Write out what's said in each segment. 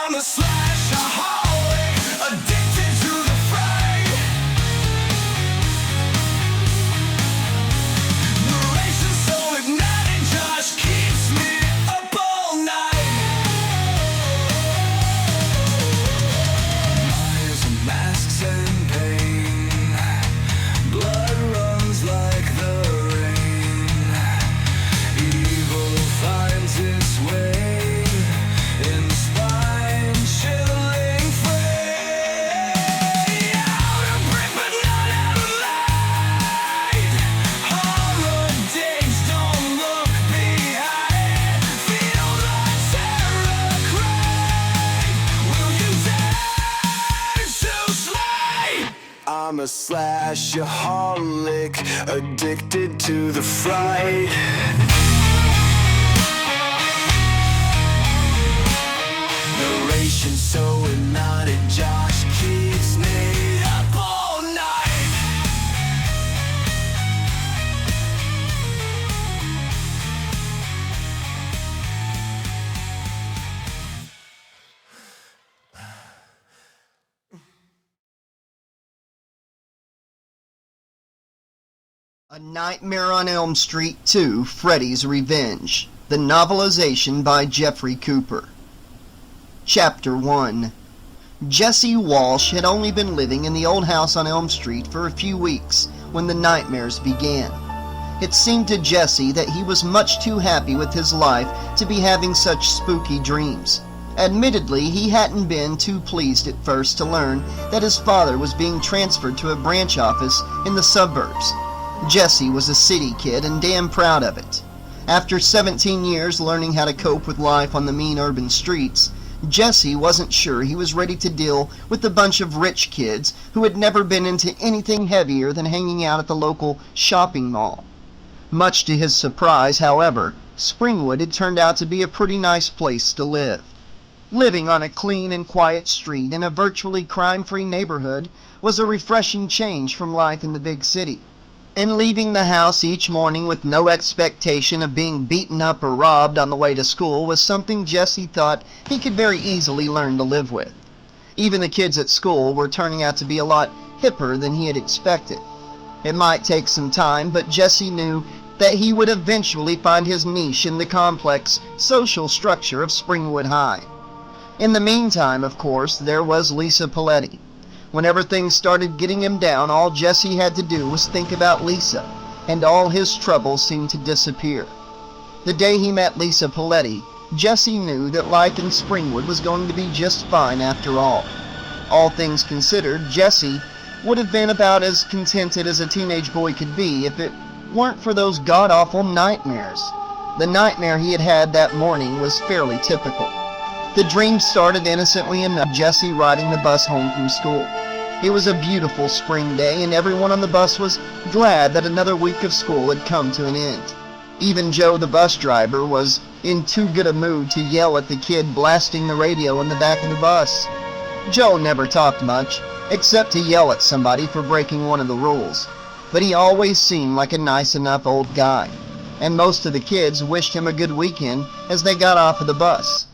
I'm a slashaholic, addicted to the fray. Narration so hypnotic, Josh keeps me up all night. Lies and masks and pain, blood runs like the rain. Evil finds its way in the spine-chilling fray. Out of breath but not out of light. Horror days, don't look behind. Feel the terror cry. Will you dare to slay? I'm a slashaholic, addicted to the fright. Narration so hypnotic, Josh keeps me up all night. A Nightmare on Elm Street 2, Freddy's Revenge. The novelization by Jeffrey Cooper. Chapter 1. Jesse Walsh had only been living in the old house on Elm Street for a few weeks when the nightmares began. It seemed to Jesse that he was much too happy with his life to be having such spooky dreams. Admittedly, he hadn't been too pleased at first to learn that his father was being transferred to a branch office in the suburbs. Jesse was a city kid and damn proud of it. After 17 years learning how to cope with life on the mean urban streets, Jesse wasn't sure he was ready to deal with a bunch of rich kids who had never been into anything heavier than hanging out at the local shopping mall. Much to his surprise, however, Springwood had turned out to be a pretty nice place to live. Living on a clean and quiet street in a virtually crime-free neighborhood was a refreshing change from life in the big city. And leaving the house each morning with no expectation of being beaten up or robbed on the way to school was something Jesse thought he could very easily learn to live with. Even the kids at school were turning out to be a lot hipper than he had expected. It might take some time, but Jesse knew that he would eventually find his niche in the complex social structure of Springwood High. In the meantime, of course, there was Lisa Paletti. Whenever things started getting him down, all Jesse had to do was think about Lisa, and all his troubles seemed to disappear. The day he met Lisa Paletti, Jesse knew that life in Springwood was going to be just fine after all. All things considered, Jesse would have been about as contented as a teenage boy could be if it weren't for those god-awful nightmares. The nightmare he had had that morning was fairly typical. The dream started innocently enough, Jesse riding the bus home from school. It was a beautiful spring day, and everyone on the bus was glad that another week of school had come to an end. Even Joe, the bus driver, was in too good a mood to yell at the kid blasting the radio in the back of the bus. Joe never talked much, except to yell at somebody for breaking one of the rules, but he always seemed like a nice enough old guy, and most of the kids wished him a good weekend as they got off of the bus.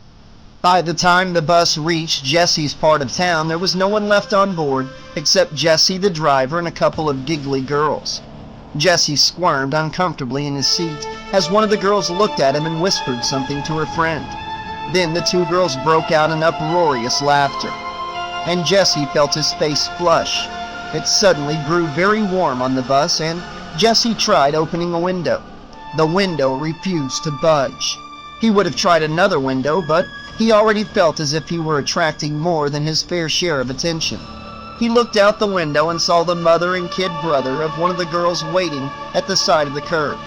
By the time the bus reached Jesse's part of town, there was no one left on board except Jesse, the driver, and a couple of giggly girls. Jesse squirmed uncomfortably in his seat as one of the girls looked at him and whispered something to her friend. Then the two girls broke out in uproarious laughter, and Jesse felt his face flush. It suddenly grew very warm on the bus, and Jesse tried opening a window. The window refused to budge. He would have tried another window, but he already felt as if he were attracting more than his fair share of attention. He looked out the window and saw the mother and kid brother of one of the girls waiting at the side of the curb.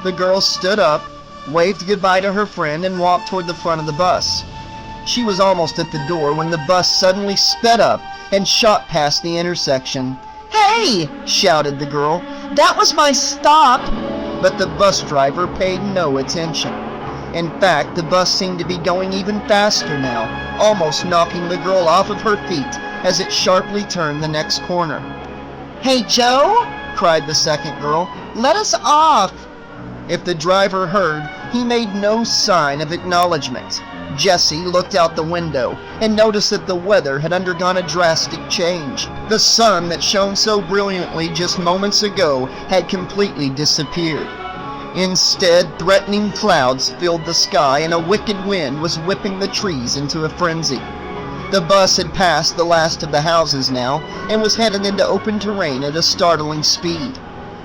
The girl stood up, waved goodbye to her friend, and walked toward the front of the bus. She was almost at the door when the bus suddenly sped up and shot past the intersection. "Hey!" shouted the girl. "That was my stop!" But the bus driver paid no attention. In fact, the bus seemed to be going even faster now, almost knocking the girl off of her feet as it sharply turned the next corner. "Hey, Joe!" cried the second girl. "Let us off!" If the driver heard, he made no sign of acknowledgement. Jesse looked out the window and noticed that the weather had undergone a drastic change. The sun that shone so brilliantly just moments ago had completely disappeared. Instead, threatening clouds filled the sky and a wicked wind was whipping the trees into a frenzy. The bus had passed the last of the houses now and was headed into open terrain at a startling speed.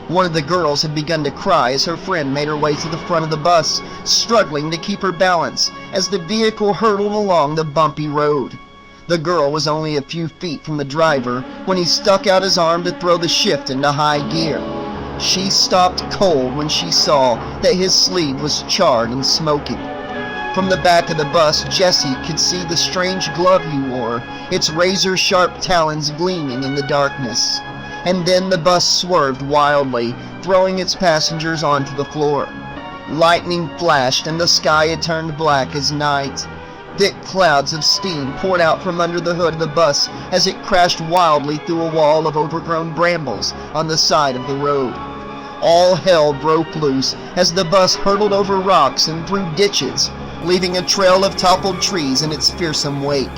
One of the girls had begun to cry as her friend made her way to the front of the bus, struggling to keep her balance as the vehicle hurtled along the bumpy road. The girl was only a few feet from the driver when he stuck out his arm to throw the shift into high gear. She stopped cold when she saw that his sleeve was charred and smoking. From the back of the bus, Jesse could see the strange glove he wore, its razor-sharp talons gleaming in the darkness. And then the bus swerved wildly, throwing its passengers onto the floor. Lightning flashed and the sky had turned black as night. Thick clouds of steam poured out from under the hood of the bus as it crashed wildly through a wall of overgrown brambles on the side of the road. All hell broke loose as the bus hurtled over rocks and through ditches, leaving a trail of toppled trees in its fearsome wake.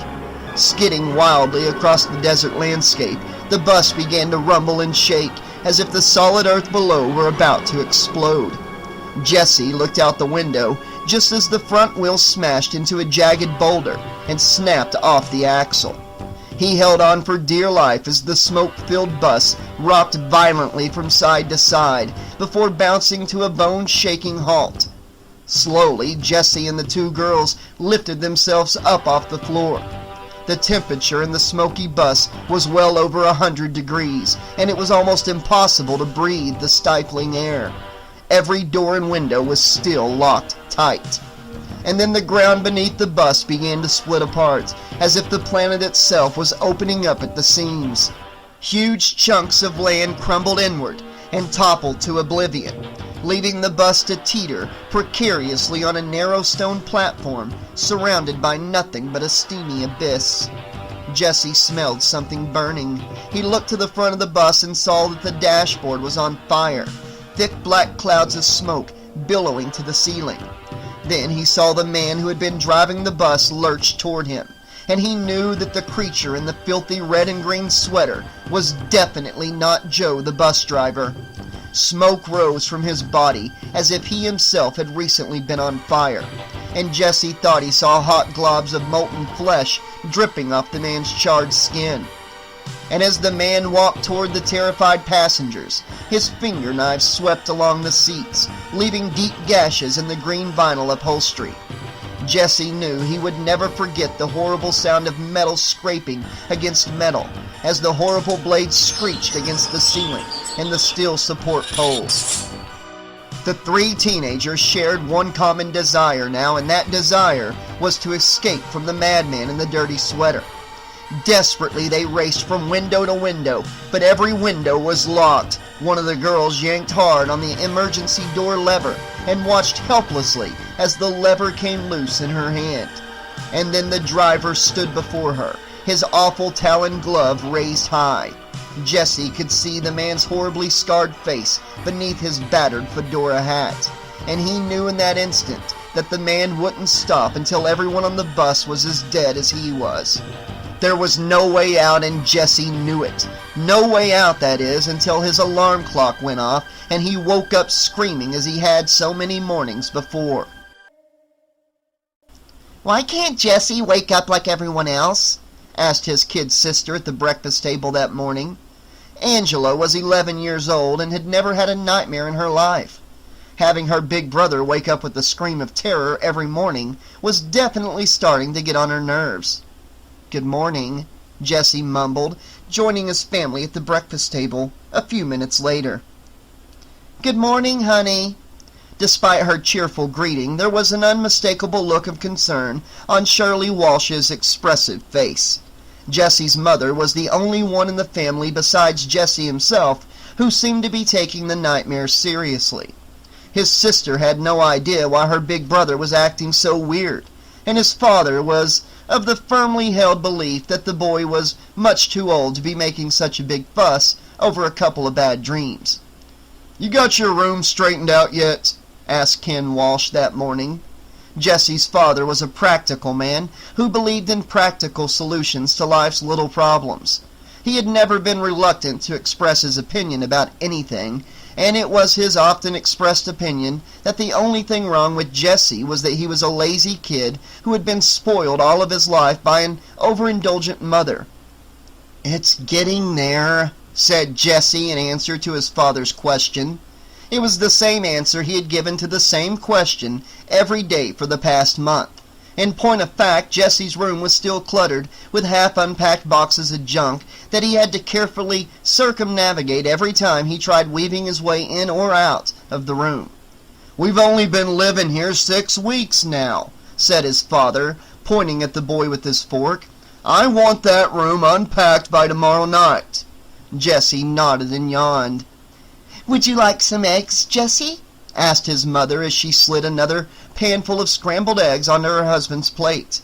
Skidding wildly across the desert landscape, the bus began to rumble and shake as if the solid earth below were about to explode. Jesse looked out the window just as the front wheel smashed into a jagged boulder and snapped off the axle. He held on for dear life as the smoke-filled bus rocked violently from side to side before bouncing to a bone-shaking halt. Slowly, Jesse and the two girls lifted themselves up off the floor. The temperature in the smoky bus was well over 100 degrees, and it was almost impossible to breathe the stifling air. Every door and window was still locked tight. And then the ground beneath the bus began to split apart, as if the planet itself was opening up at the seams. Huge chunks of land crumbled inward and toppled to oblivion, leaving the bus to teeter precariously on a narrow stone platform surrounded by nothing but a steamy abyss. Jesse smelled something burning. He looked to the front of the bus and saw that the dashboard was on fire, thick black clouds of smoke billowing to the ceiling. Then he saw the man who had been driving the bus lurch toward him, and he knew that the creature in the filthy red and green sweater was definitely not Joe the bus driver. Smoke rose from his body as if he himself had recently been on fire, and Jesse thought he saw hot globs of molten flesh dripping off the man's charred skin. And as the man walked toward the terrified passengers, his finger knives swept along the seats, leaving deep gashes in the green vinyl upholstery. Jesse knew he would never forget the horrible sound of metal scraping against metal as the horrible blades screeched against the ceiling and the steel support poles. The three teenagers shared one common desire now, and that desire was to escape from the madman in the dirty sweater. Desperately they raced from window to window, but every window was locked. One of the girls yanked hard on the emergency door lever and watched helplessly as the lever came loose in her hand. And then the driver stood before her, his awful taloned glove raised high. Jesse could see the man's horribly scarred face beneath his battered fedora hat, and he knew in that instant that the man wouldn't stop until everyone on the bus was as dead as he was. There was no way out, and Jesse knew it. No way out, that is, until his alarm clock went off and he woke up screaming as he had so many mornings before. "Why can't Jesse wake up like everyone else?" asked his kid sister at the breakfast table that morning. Angela was 11 years old and had never had a nightmare in her life. Having her big brother wake up with a scream of terror every morning was definitely starting to get on her nerves. "Good morning," Jesse mumbled, joining his family at the breakfast table a few minutes later. "Good morning, honey." Despite her cheerful greeting, there was an unmistakable look of concern on Shirley Walsh's expressive face. Jesse's mother was the only one in the family besides Jesse himself who seemed to be taking the nightmare seriously. His sister had no idea why her big brother was acting so weird, and his father was of the firmly held belief that the boy was much too old to be making such a big fuss over a couple of bad dreams. "You got your room straightened out yet?" asked Ken Walsh that morning. Jesse's father was a practical man who believed in practical solutions to life's little problems. He had never been reluctant to express his opinion about anything, and it was his often expressed opinion that the only thing wrong with Jesse was that he was a lazy kid who had been spoiled all of his life by an overindulgent mother. "It's getting there," said Jesse in answer to his father's question. It was the same answer he had given to the same question every day for the past month. In point of fact, Jesse's room was still cluttered with half-unpacked boxes of junk that he had to carefully circumnavigate every time he tried weaving his way in or out of the room. "We've only been living here 6 weeks now," said his father, pointing at the boy with his fork. "I want that room unpacked by tomorrow night." Jesse nodded and yawned. "Would you like some eggs, Jesse?" asked his mother as she slid another panful of scrambled eggs onto her husband's plate.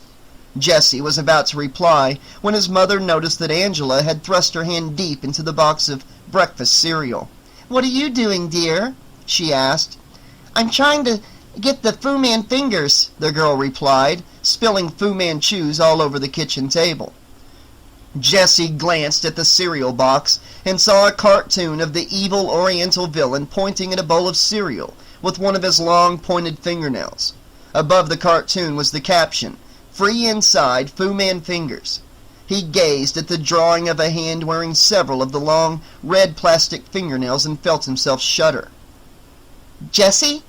Jesse was about to reply when his mother noticed that Angela had thrust her hand deep into the box of breakfast cereal. "What are you doing, dear?" she asked. "I'm trying to get the Fu Man fingers," the girl replied, spilling Fu Manchus all over the kitchen table. Jesse glanced at the cereal box and saw a cartoon of the evil Oriental villain pointing at a bowl of cereal with one of his long pointed fingernails. Above the cartoon was the caption, "Free inside, Fu Man fingers." He gazed at the drawing of a hand wearing several of the long red plastic fingernails and felt himself shudder. "Jesse?"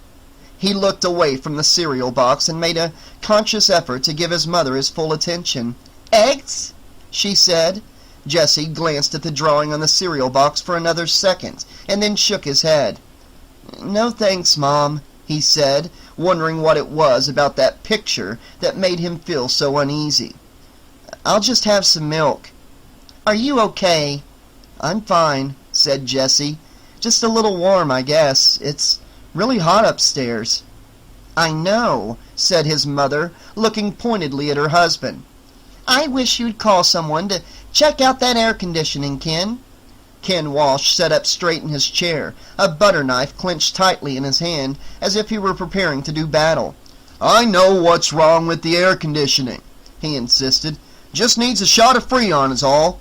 He looked away from the cereal box and made a conscious effort to give his mother his full attention. "Eggs?" she said. Jesse glanced at the drawing on the cereal box for another second and then shook his head. "No thanks, Mom," he said, wondering what it was about that picture that made him feel so uneasy. "I'll just have some milk." "Are you okay?" "I'm fine," said Jesse. "Just a little warm, I guess. It's really hot upstairs." "I know," said his mother, looking pointedly at her husband. "I wish you'd call someone to check out that air conditioning, Ken." Ken Walsh sat up straight in his chair, a butter knife clenched tightly in his hand as if he were preparing to do battle. "I know what's wrong with the air conditioning," he insisted. "Just needs a shot of Freon is all."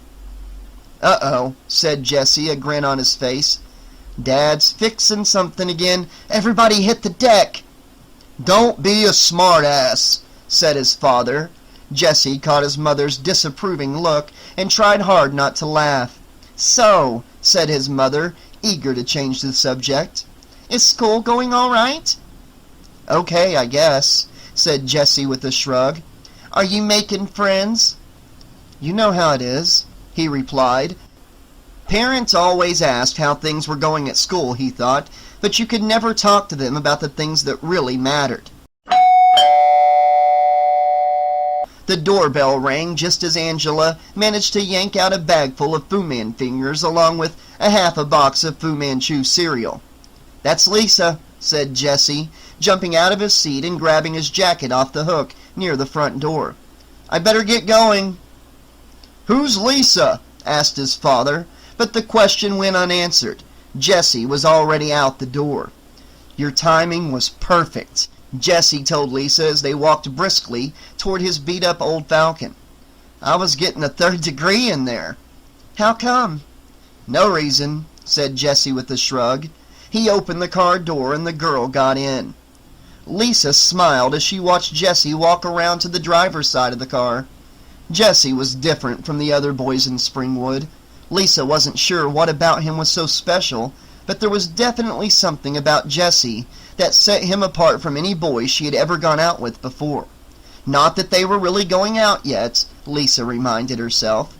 "Uh-oh," said Jesse, a grin on his face. "Dad's fixing something again. Everybody hit the deck." "Don't be a smart-ass," said his father. Jesse caught his mother's disapproving look and tried hard not to laugh. "So," said his mother, eager to change the subject, "is school going all right?" "Okay, I guess," said Jesse with a shrug. "Are you making friends?" "You know how it is," he replied. Parents always asked how things were going at school, he thought, but you could never talk to them about the things that really mattered. The doorbell rang just as Angela managed to yank out a bagful of Fu Man fingers along with a half a box of Fu Manchu cereal. "That's Lisa," said Jesse, jumping out of his seat and grabbing his jacket off the hook near the front door. "I better get going." "Who's Lisa?" asked his father, but the question went unanswered. Jesse was already out the door. "Your timing was perfect," Jesse told Lisa as they walked briskly toward his beat-up old Falcon. "I was getting a 3rd degree in there." "How come?" "No reason," said Jesse with a shrug. He opened the car door and the girl got in. Lisa smiled as she watched Jesse walk around to the driver's side of the car. Jesse was different from the other boys in Springwood. Lisa wasn't sure what about him was so special, but there was definitely something about Jesse that set him apart from any boy she had ever gone out with before. Not that they were really going out yet, Lisa reminded herself.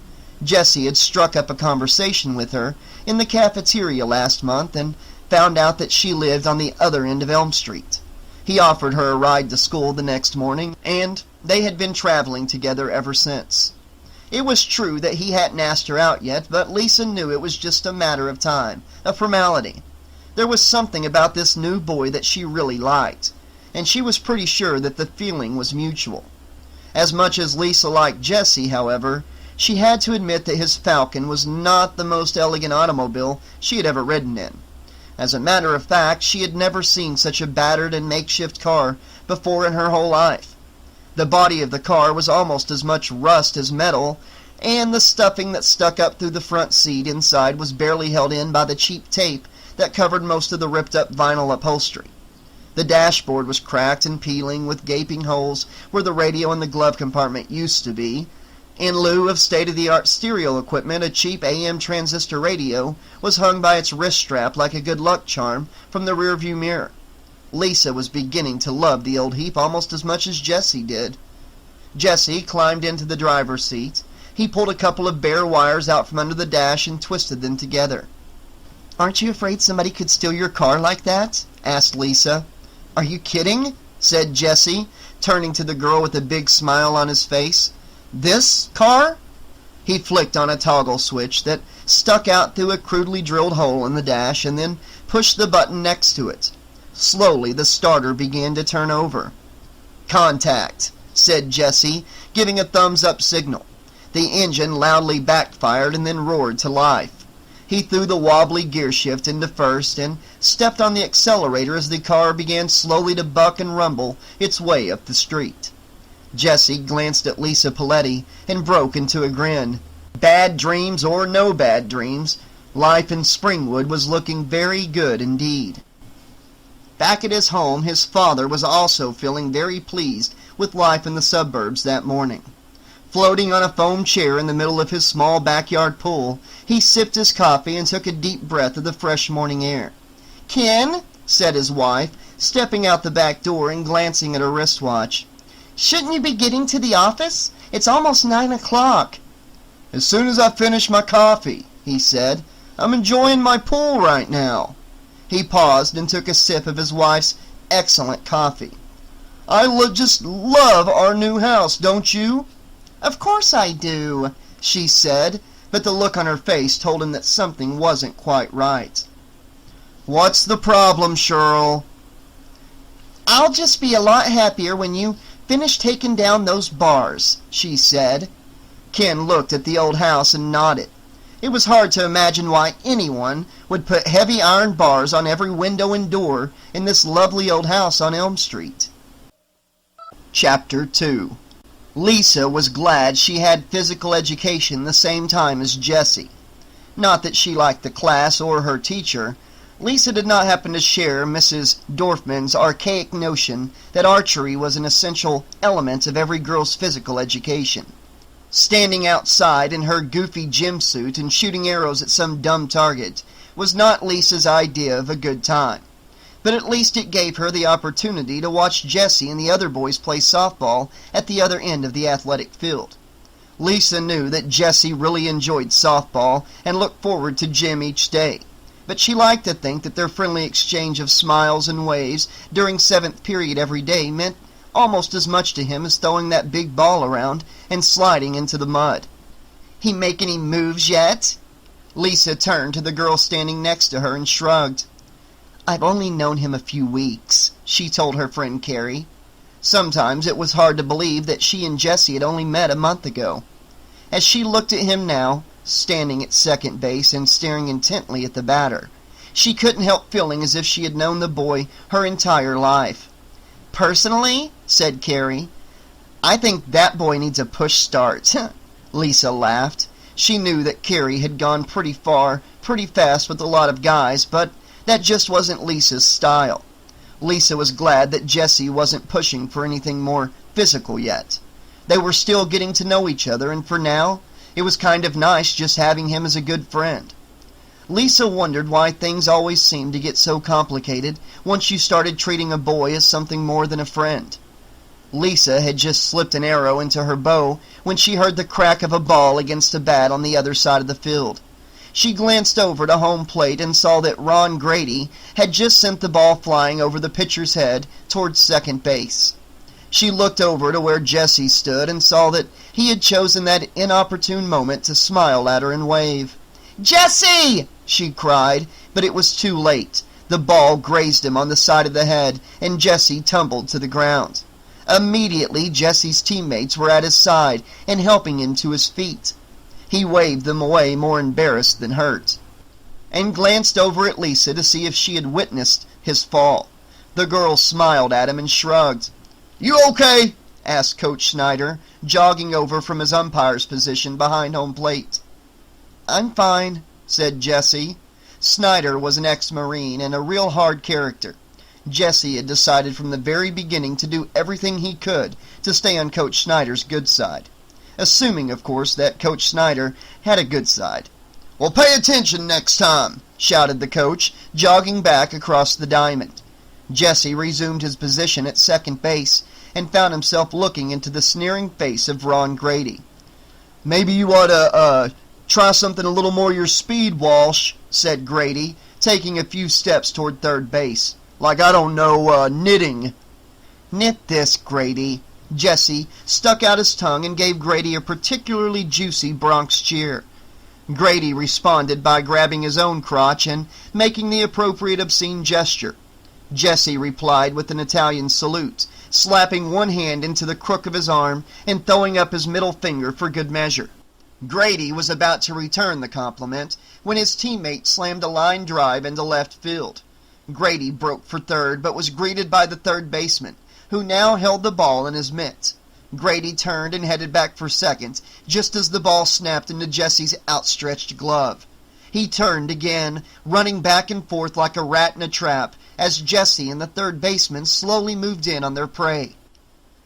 Jesse had struck up a conversation with her in the cafeteria last month and found out that she lived on the other end of Elm Street. He offered her a ride to school the next morning, and they had been traveling together ever since. It was true that he hadn't asked her out yet, but Lisa knew it was just a matter of time, a formality. There was something about this new boy that she really liked, and she was pretty sure that the feeling was mutual. As much as Lisa liked Jesse, however, she had to admit that his Falcon was not the most elegant automobile she had ever ridden in. As a matter of fact, she had never seen such a battered and makeshift car before in her whole life. The body of the car was almost as much rust as metal, and the stuffing that stuck up through the front seat inside was barely held in by the cheap tape that covered most of the ripped-up vinyl upholstery. The dashboard was cracked and peeling, with gaping holes where the radio and the glove compartment used to be. In lieu of state-of-the-art stereo equipment, a cheap AM transistor radio was hung by its wrist strap like a good luck charm from the rearview mirror. Lisa was beginning to love the old heap almost as much as Jesse did. Jesse climbed into the driver's seat. He pulled a couple of bare wires out from under the dash and twisted them together. "Aren't you afraid somebody could steal your car like that?" asked Lisa. "Are you kidding?" said Jesse, turning to the girl with a big smile on his face. "This car?" He flicked on a toggle switch that stuck out through a crudely drilled hole in the dash and then pushed the button next to it. Slowly, the starter began to turn over. "Contact," said Jesse, giving a thumbs-up signal. The engine loudly backfired and then roared to life. He threw the wobbly gear shift into first and stepped on the accelerator as the car began slowly to buck and rumble its way up the street. Jesse glanced at Lisa Paletti and broke into a grin. Bad dreams or no bad dreams, life in Springwood was looking very good indeed. Back at his home, his father was also feeling very pleased with life in the suburbs that morning. Floating on a foam chair in the middle of his small backyard pool, he sipped his coffee and took a deep breath of the fresh morning air. "Ken," said his wife, stepping out the back door and glancing at her wristwatch, "shouldn't you be getting to the office? It's almost 9 o'clock. "As soon as I finish my coffee," he said. "I'm enjoying my pool right now." He paused and took a sip of his wife's excellent coffee. "I just love our new house, don't you?" "Of course I do," she said, but the look on her face told him that something wasn't quite right. "What's the problem, Cheryl?" "I'll just be a lot happier when you finish taking down those bars," she said. Ken looked at the old house and nodded. It was hard to imagine why anyone would put heavy iron bars on every window and door in this lovely old house on Elm Street. Chapter 2. Lisa was glad she had physical education the same time as Jesse. Not that she liked the class or her teacher. Lisa did not happen to share Mrs. Dorfman's archaic notion that archery was an essential element of every girl's physical education. Standing outside in her goofy gym suit and shooting arrows at some dumb target was not Lisa's idea of a good time. But at least it gave her the opportunity to watch Jesse and the other boys play softball at the other end of the athletic field. Lisa knew that Jesse really enjoyed softball and looked forward to gym each day, but she liked to think that their friendly exchange of smiles and waves during seventh period every day meant almost as much to him as throwing that big ball around and sliding into the mud. "He make any moves yet?" Lisa turned to the girl standing next to her and shrugged. "I've only known him a few weeks," she told her friend Carrie. Sometimes it was hard to believe that she and Jesse had only met a month ago. As she looked at him now, standing at second base and staring intently at the batter, she couldn't help feeling as if she had known the boy her entire life. "Personally," said Carrie, "I think that boy needs a push start." Lisa laughed. She knew that Carrie had gone pretty far, pretty fast with a lot of guys, but that just wasn't Lisa's style. Lisa was glad that Jesse wasn't pushing for anything more physical yet. They were still getting to know each other, and for now, it was kind of nice just having him as a good friend. Lisa wondered why things always seemed to get so complicated once you started treating a boy as something more than a friend. Lisa had just slipped an arrow into her bow when she heard the crack of a ball against a bat on the other side of the field. She glanced over to home plate and saw that Ron Grady had just sent the ball flying over the pitcher's head towards second base. She looked over to where Jesse stood and saw that he had chosen that inopportune moment to smile at her and wave. "Jesse!" she cried, but it was too late. The ball grazed him on the side of the head, and Jesse tumbled to the ground. Immediately, Jesse's teammates were at his side and helping him to his feet. He waved them away more embarrassed than hurt, and glanced over at Lisa to see if she had witnessed his fall. The girl smiled at him and shrugged. "You okay?" asked Coach Snyder, jogging over from his umpire's position behind home plate. "I'm fine," said Jesse. Snyder was an ex-Marine and a real hard character. Jesse had decided from the very beginning to do everything he could to stay on Coach Snyder's good side. Assuming, of course, that Coach Snyder had a good side. "Well, pay attention next time," shouted the coach, jogging back across the diamond. Jesse resumed his position at second base and found himself looking into the sneering face of Ron Grady. "Maybe you ought to, try something a little more your speed, Walsh," said Grady, taking a few steps toward third base. "Like, I don't know, knitting." "Knit this, Grady." Jesse stuck out his tongue and gave Grady a particularly juicy Bronx cheer. Grady responded by grabbing his own crotch and making the appropriate obscene gesture. Jesse replied with an Italian salute, slapping one hand into the crook of his arm and throwing up his middle finger for good measure. Grady was about to return the compliment when his teammate slammed a line drive into left field. Grady broke for third but was greeted by the third baseman, who now held the ball in his mitt. Grady turned and headed back for second just as the ball snapped into Jesse's outstretched glove. He turned again, running back and forth like a rat in a trap as Jesse and the third baseman slowly moved in on their prey.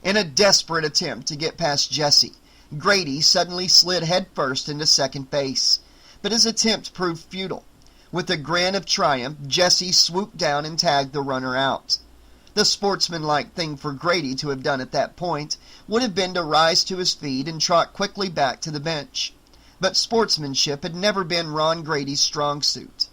In a desperate attempt to get past Jesse, Grady suddenly slid headfirst into second base. But his attempt proved futile. With a grin of triumph, Jesse swooped down and tagged the runner out. The sportsmanlike thing for Grady to have done at that point would have been to rise to his feet and trot quickly back to the bench. But sportsmanship had never been Ron Grady's strong suit.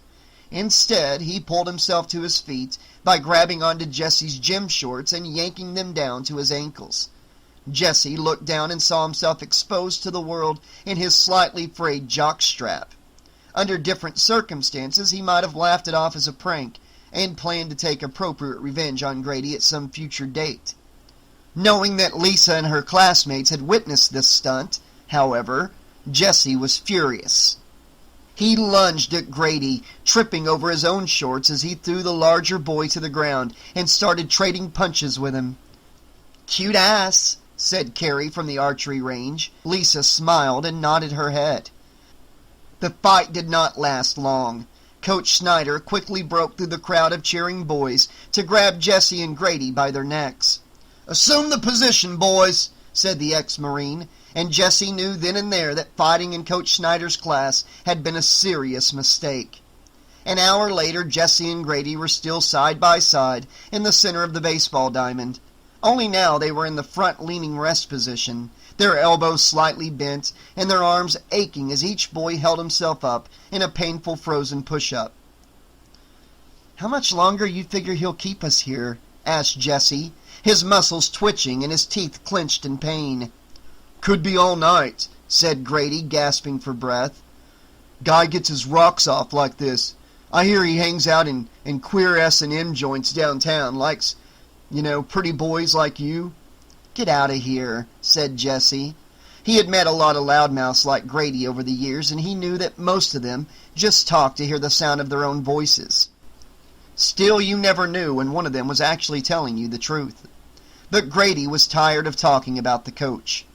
Instead, he pulled himself to his feet by grabbing onto Jesse's gym shorts and yanking them down to his ankles. Jesse looked down and saw himself exposed to the world in his slightly frayed jockstrap. Under different circumstances, he might have laughed it off as a prank and planned to take appropriate revenge on Grady at some future date. Knowing that Lisa and her classmates had witnessed this stunt, however, Jesse was furious. He lunged at Grady, tripping over his own shorts as he threw the larger boy to the ground and started trading punches with him. "Cute ass," said Carrie from the archery range. Lisa smiled and nodded her head. The fight did not last long. Coach Snyder quickly broke through the crowd of cheering boys to grab Jesse and Grady by their necks. "Assume the position, boys," said the ex-Marine, and Jesse knew then and there that fighting in Coach Snyder's class had been a serious mistake. An hour later, Jesse and Grady were still side by side in the center of the baseball diamond. Only now they were in the front-leaning rest position, their elbows slightly bent and their arms aching as each boy held himself up in a painful frozen push-up. "How much longer you figure he'll keep us here?" asked Jesse, his muscles twitching and his teeth clenched in pain. "Could be all night," said Grady, gasping for breath. "Guy gets his rocks off like this. I hear he hangs out in queer S&M joints downtown, likes, pretty boys like you." "Get out of here," said Jesse. He had met a lot of loudmouths like Grady over the years, and he knew that most of them just talked to hear the sound of their own voices. Still, you never knew when one of them was actually telling you the truth. But Grady was tired of talking about the coach.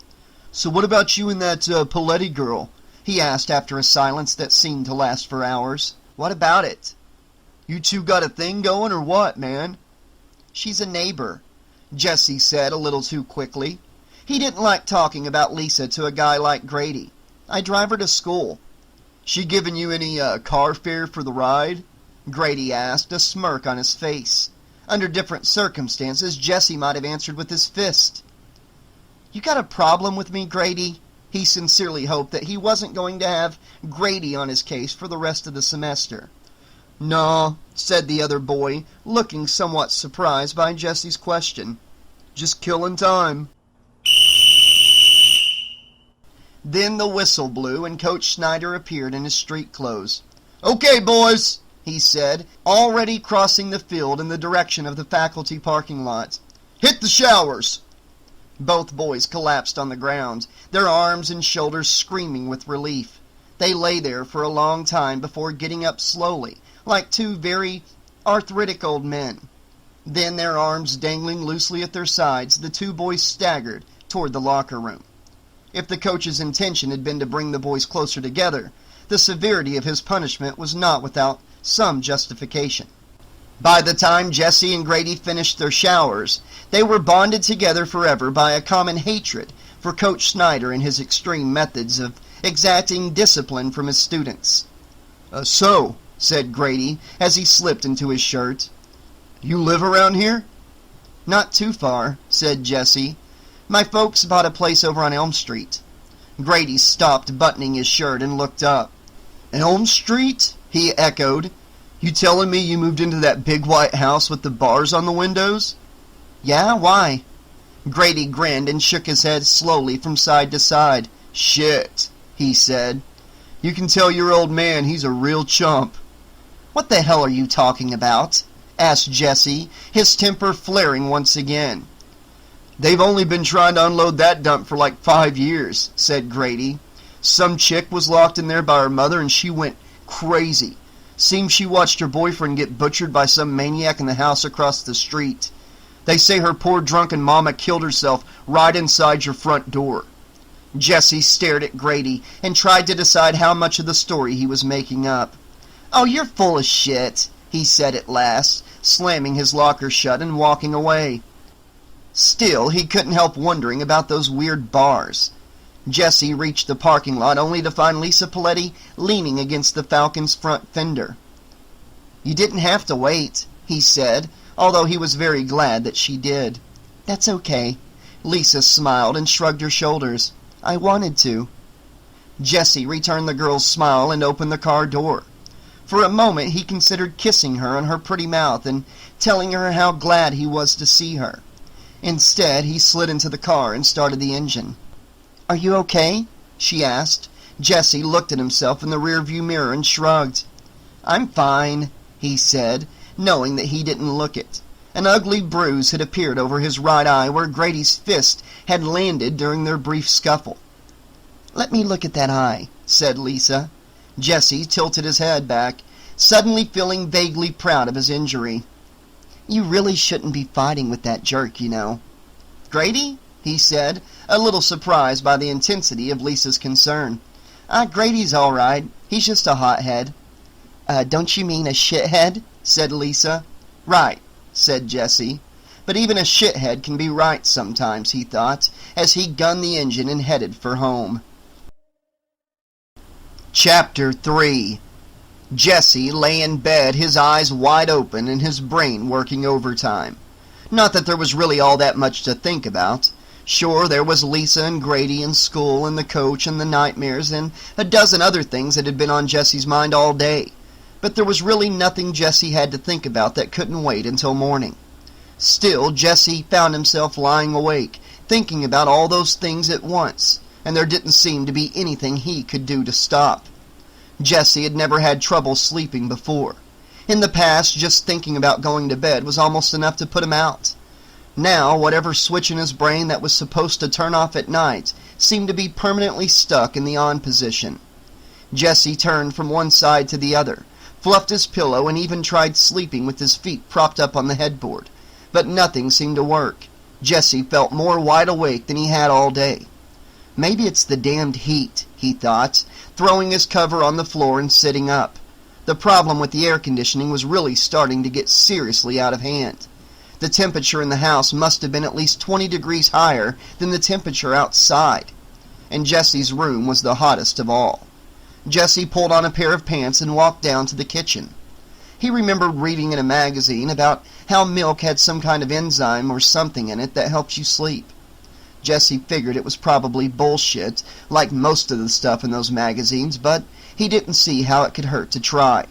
"So what about you and that Paletti girl?" he asked after a silence that seemed to last for hours. "What about it?" "You two got a thing going or what, man?" "She's a neighbor," Jesse said a little too quickly. He didn't like talking about Lisa to a guy like Grady. "I drive her to school." "She giving you any car fare for the ride?" Grady asked, a smirk on his face. Under different circumstances, Jesse might have answered with his fist. "You got a problem with me, Grady?" He sincerely hoped that he wasn't going to have Grady on his case for the rest of the semester. "No," said the other boy, looking somewhat surprised by Jesse's question. "Just killing time." Then the whistle blew and Coach Snyder appeared in his street clothes. "Okay, boys," he said, already crossing the field in the direction of the faculty parking lot. "Hit the showers." Both boys collapsed on the ground, their arms and shoulders screaming with relief. They lay there for a long time before getting up slowly, like two very arthritic old men. Then, their arms dangling loosely at their sides, the two boys staggered toward the locker room. If the coach's intention had been to bring the boys closer together, the severity of his punishment was not without some justification. By the time Jesse and Grady finished their showers, they were bonded together forever by a common hatred for Coach Snyder and his extreme methods of exacting discipline from his students. So, said Grady as he slipped into his shirt, "You live around here?" "Not too far," said Jesse. "My folks bought a place over on Elm Street." Grady stopped buttoning his shirt and looked up. "Elm Street?" he echoed. "You telling me you moved into that big white house with the bars on the windows?" "Yeah, why?" Grady grinned and shook his head slowly from side to side. "Shit," he said. "You can tell your old man he's a real chump." "What the hell are you talking about?" asked Jesse, his temper flaring once again. "They've only been trying to unload that dump for like 5 years, said Grady. "Some chick was locked in there by her mother and she went crazy. Seems she watched her boyfriend get butchered by some maniac in the house across the street. They say her poor drunken mama killed herself right inside your front door." Jesse stared at Grady and tried to decide how much of the story he was making up. "Oh, you're full of shit," he said at last, slamming his locker shut and walking away. Still, he couldn't help wondering about those weird bars. Jesse reached the parking lot only to find Lisa Paletti leaning against the Falcon's front fender. "You didn't have to wait," he said, although he was very glad that she did. "That's okay." Lisa smiled and shrugged her shoulders. "I wanted to." Jesse returned the girl's smile and opened the car door. For a moment he considered kissing her on her pretty mouth and telling her how glad he was to see her. Instead, he slid into the car and started the engine. "Are you okay?" she asked. Jesse looked at himself in the rearview mirror and shrugged. "I'm fine," he said, knowing that he didn't look it. An ugly bruise had appeared over his right eye where Grady's fist had landed during their brief scuffle. "Let me look at that eye," said Lisa. Jesse tilted his head back, suddenly feeling vaguely proud of his injury. "You really shouldn't be fighting with that jerk, you know." "Grady?" he said, a little surprised by the intensity of Lisa's concern. Grady's all right. He's just a hothead." Don't you mean a shithead?" said Lisa. "Right," said Jesse. But even a shithead can be right sometimes, he thought, as he gunned the engine and headed for home. Chapter 3. Jesse lay in bed, his eyes wide open and his brain working overtime. Not that there was really all that much to think about. Sure, there was Lisa and Grady and school and the coach and the nightmares and a dozen other things that had been on Jesse's mind all day. But there was really nothing Jesse had to think about that couldn't wait until morning. Still, Jesse found himself lying awake, thinking about all those things at once, and there didn't seem to be anything he could do to stop. Jesse had never had trouble sleeping before. In the past, just thinking about going to bed was almost enough to put him out. Now, whatever switch in his brain that was supposed to turn off at night seemed to be permanently stuck in the on position. Jesse turned from one side to the other, fluffed his pillow, and even tried sleeping with his feet propped up on the headboard. But nothing seemed to work. Jesse felt more wide awake than he had all day. "Maybe it's the damned heat," he thought, throwing his cover on the floor and sitting up. The problem with the air conditioning was really starting to get seriously out of hand. The temperature in the house must have been at least 20 degrees higher than the temperature outside. And Jesse's room was the hottest of all. Jesse pulled on a pair of pants and walked down to the kitchen. He remembered reading in a magazine about how milk had some kind of enzyme or something in it that helps you sleep. Jesse figured it was probably bullshit, like most of the stuff in those magazines, but he didn't see how it could hurt to try.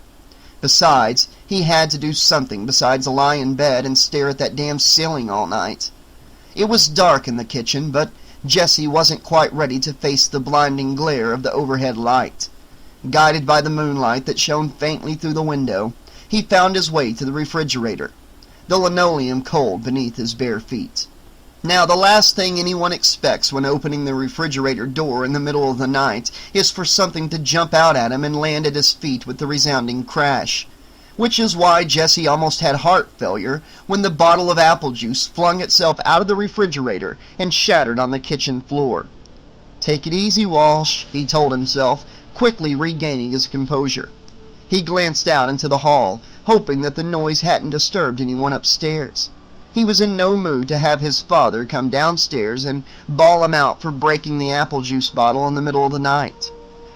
Besides, he had to do something besides lie in bed and stare at that damn ceiling all night. It was dark in the kitchen, but Jesse wasn't quite ready to face the blinding glare of the overhead light. Guided by the moonlight that shone faintly through the window, he found his way to the refrigerator, the linoleum cold beneath his bare feet. Now, the last thing anyone expects when opening the refrigerator door in the middle of the night is for something to jump out at him and land at his feet with a resounding crash. which is why Jesse almost had heart failure when the bottle of apple juice flung itself out of the refrigerator and shattered on the kitchen floor. "Take it easy, Walsh," he told himself, quickly regaining his composure. He glanced out into the hall, hoping that the noise hadn't disturbed anyone upstairs. He was in no mood to have his father come downstairs and bawl him out for breaking the apple juice bottle in the middle of the night,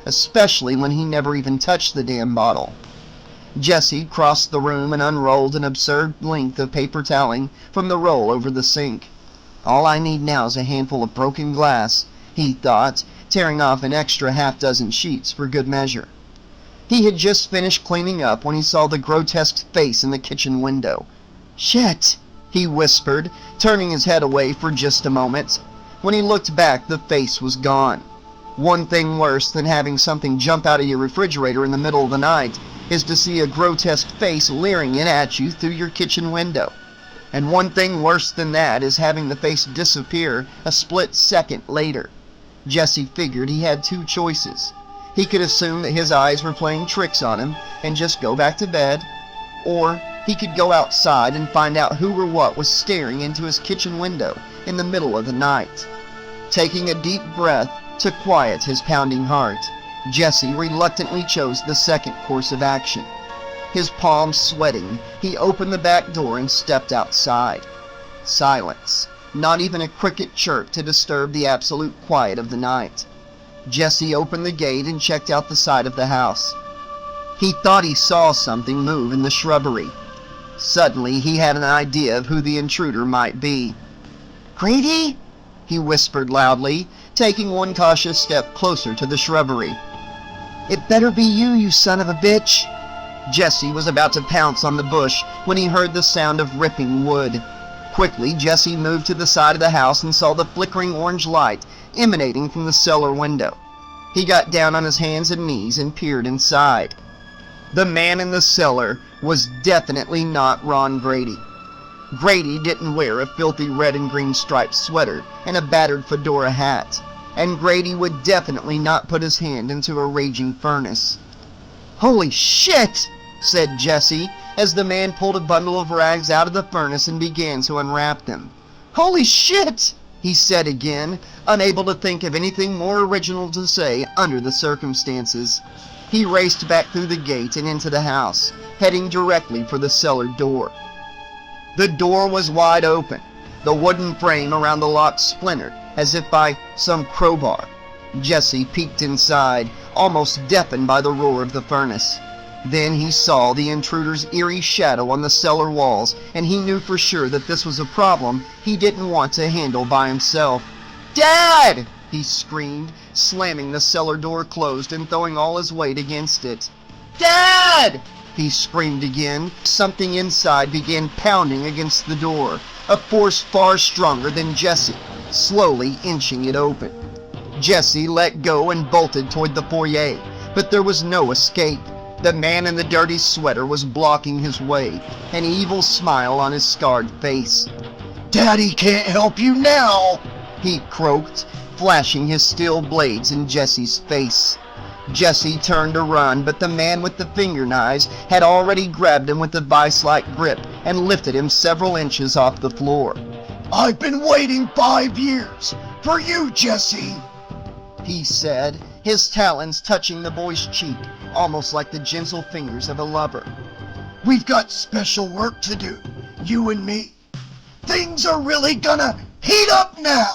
especially when he never even touched the damn bottle. Jesse crossed the room and unrolled an absurd length of paper toweling from the roll over the sink. "All I need now is a handful of broken glass," he thought, tearing off an extra half-dozen sheets for good measure. He had just finished cleaning up when he saw the grotesque face in the kitchen window. "Shit!" he whispered, turning his head away for just a moment. When he looked back, the face was gone. One thing worse than having something jump out of your refrigerator in the middle of the night is to see a grotesque face leering in at you through your kitchen window. And one thing worse than that is having the face disappear a split second later. Jesse figured he had two choices. He could assume that his eyes were playing tricks on him and just go back to bed, or he could go outside and find out who or what was staring into his kitchen window in the middle of the night. Taking a deep breath to quiet his pounding heart, Jesse reluctantly chose the second course of action. His palms sweating, he opened the back door and stepped outside. Silence. Not even a cricket chirp to disturb the absolute quiet of the night. Jesse opened the gate and checked out the side of the house. He thought he saw something move in the shrubbery. Suddenly, he had an idea of who the intruder might be. "Grady?" he whispered loudly, taking one cautious step closer to the shrubbery. "It better be you, you son of a bitch!" Jesse was about to pounce on the bush when he heard the sound of ripping wood. Quickly, Jesse moved to the side of the house and saw the flickering orange light emanating from the cellar window. He got down on his hands and knees and peered inside. The man in the cellar was definitely not Ron Grady. Grady didn't wear a filthy red and green striped sweater and a battered fedora hat, and Grady would definitely not put his hand into a raging furnace. "Holy shit!" said Jesse, as the man pulled a bundle of rags out of the furnace and began to unwrap them. "Holy shit!" he said again, unable to think of anything more original to say under the circumstances. He raced back through the gate and into the house, heading directly for the cellar door. The door was wide open, the wooden frame around the lock splintered, as if by some crowbar. Jesse peeked inside, almost deafened by the roar of the furnace. Then he saw the intruder's eerie shadow on the cellar walls, and he knew for sure that this was a problem he didn't want to handle by himself. "Dad!" he screamed, slamming the cellar door closed and throwing all his weight against it. "Dad!" he screamed again. Something inside began pounding against the door, a force far stronger than Jesse, slowly inching it open. Jesse let go and bolted toward the foyer, but there was no escape. The man in the dirty sweater was blocking his way, an evil smile on his scarred face. "Daddy can't help you now," he croaked, flashing his steel blades in Jesse's face. Jesse turned to run, but the man with the finger knives had already grabbed him with a vice-like grip and lifted him several inches off the floor. "I've been waiting 5 years for you, Jesse," he said, his talons touching the boy's cheek, almost like the gentle fingers of a lover. "We've got special work to do, you and me. Things are really gonna heat up now."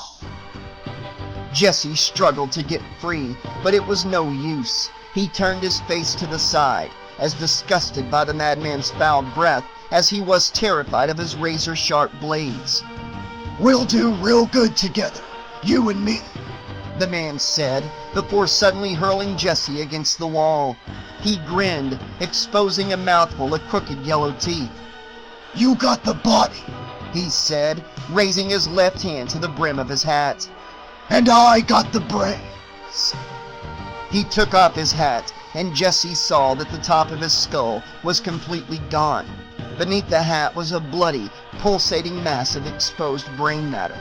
Jesse struggled to get free, but it was no use. He turned his face to the side, as disgusted by the madman's foul breath as he was terrified of his razor-sharp blades. "We'll do real good together, you and me," the man said, before suddenly hurling Jesse against the wall. He grinned, exposing a mouthful of crooked yellow teeth. "You got the body," he said, raising his left hand to the brim of his hat. "And I got the brains." He took off his hat, and Jesse saw that the top of his skull was completely gone. Beneath the hat was a bloody, pulsating mass of exposed brain matter.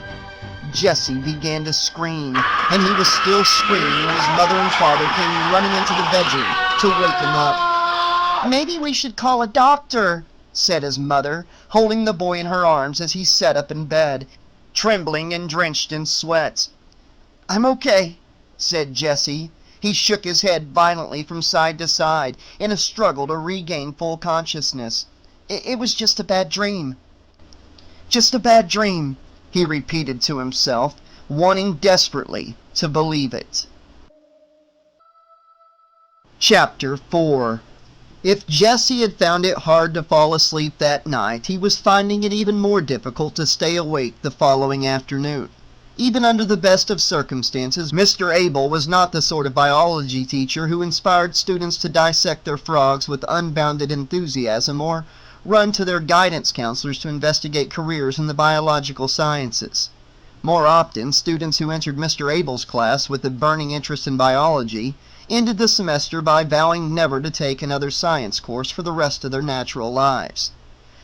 Jesse began to scream, and he was still screaming when his mother and father came running into the bedroom to wake him up. Maybe we should call a doctor, said his mother, holding the boy in her arms as he sat up in bed, trembling and drenched in sweat. I'm okay, said Jesse. He shook his head violently from side to side in a struggle to regain full consciousness. It was just a bad dream. Just a bad dream, he repeated to himself, wanting desperately to believe it. Chapter 4. If Jesse had found it hard to fall asleep that night, he was finding it even more difficult to stay awake the following afternoon. Even under the best of circumstances, Mr. Abel was not the sort of biology teacher who inspired students to dissect their frogs with unbounded enthusiasm or run to their guidance counselors to investigate careers in the biological sciences. More often, students who entered Mr. Abel's class with a burning interest in biology ended the semester by vowing never to take another science course for the rest of their natural lives.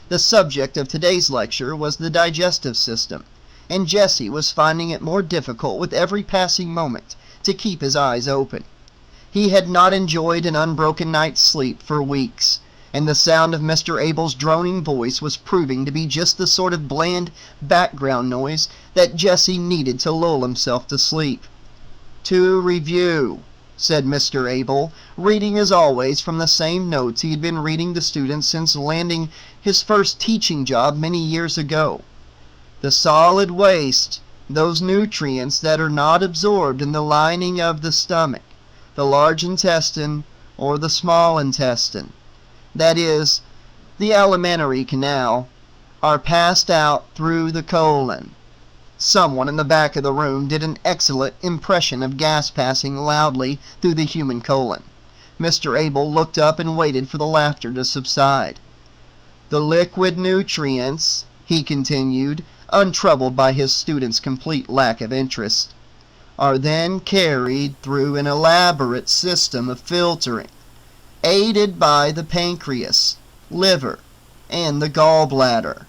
The subject of today's lecture was the digestive system, and Jesse was finding it more difficult with every passing moment to keep his eyes open. He had not enjoyed an unbroken night's sleep for weeks, and the sound of Mr. Abel's droning voice was proving to be just the sort of bland background noise that Jesse needed to lull himself to sleep. To review, said Mr. Abel, reading as always from the same notes he had been reading to students since landing his first teaching job many years ago. The solid waste, those nutrients that are not absorbed in the lining of the stomach, the large intestine, or the small intestine, that is, the alimentary canal, are passed out through the colon. Someone in the back of the room did an excellent impression of gas passing loudly through the human colon. Mr. Abel looked up and waited for the laughter to subside. The liquid nutrients, he continued, untroubled by his students' complete lack of interest, are then carried through an elaborate system of filtering, aided by the pancreas, liver, and the gallbladder.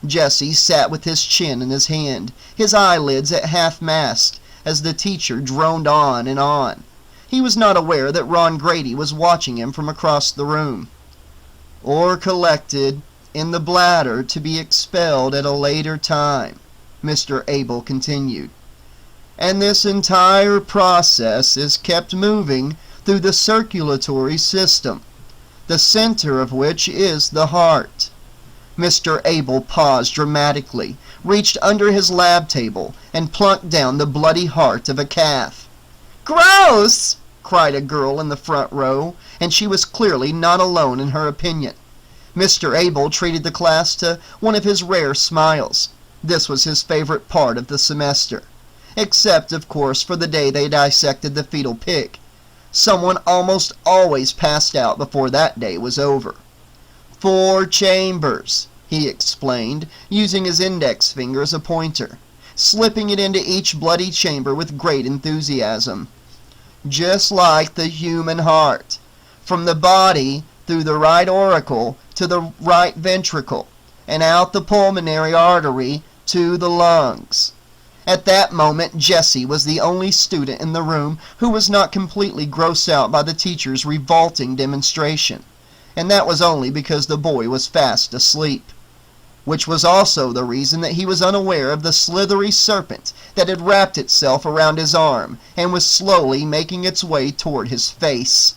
Jesse sat with his chin in his hand, his eyelids at half-mast, as the teacher droned on and on. He was not aware that Ron Grady was watching him from across the room. Or collected in the bladder to be expelled at a later time, Mr. Abel continued. And this entire process is kept moving through the circulatory system, the center of which is the heart. Mr. Abel paused dramatically, reached under his lab table, and plunked down the bloody heart of a calf. "Gross!" cried a girl in the front row, and she was clearly not alone in her opinion. Mr. Abel treated the class to one of his rare smiles. This was his favorite part of the semester, except, of course, for the day they dissected the fetal pig. Someone almost always passed out before that day was over. 4 chambers, he explained, using his index finger as a pointer, slipping it into each bloody chamber with great enthusiasm. Just like the human heart, from the body through the right auricle to the right ventricle, and out the pulmonary artery to the lungs. At that moment, Jesse was the only student in the room who was not completely grossed out by the teacher's revolting demonstration, and that was only because the boy was fast asleep, which was also the reason that he was unaware of the slithery serpent that had wrapped itself around his arm and was slowly making its way toward his face.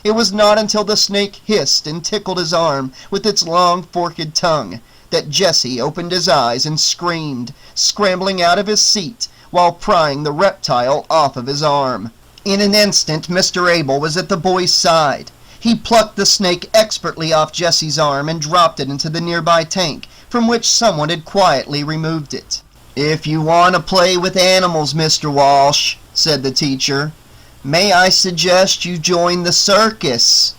It was not until the snake hissed and tickled his arm with its long forked tongue that Jesse opened his eyes and screamed, scrambling out of his seat while prying the reptile off of his arm. In an instant, Mr. Abel was at the boy's side. He plucked the snake expertly off Jesse's arm and dropped it into the nearby tank, from which someone had quietly removed it. "If you want to play with animals, Mr. Walsh," said the teacher, "may I suggest you join the circus?"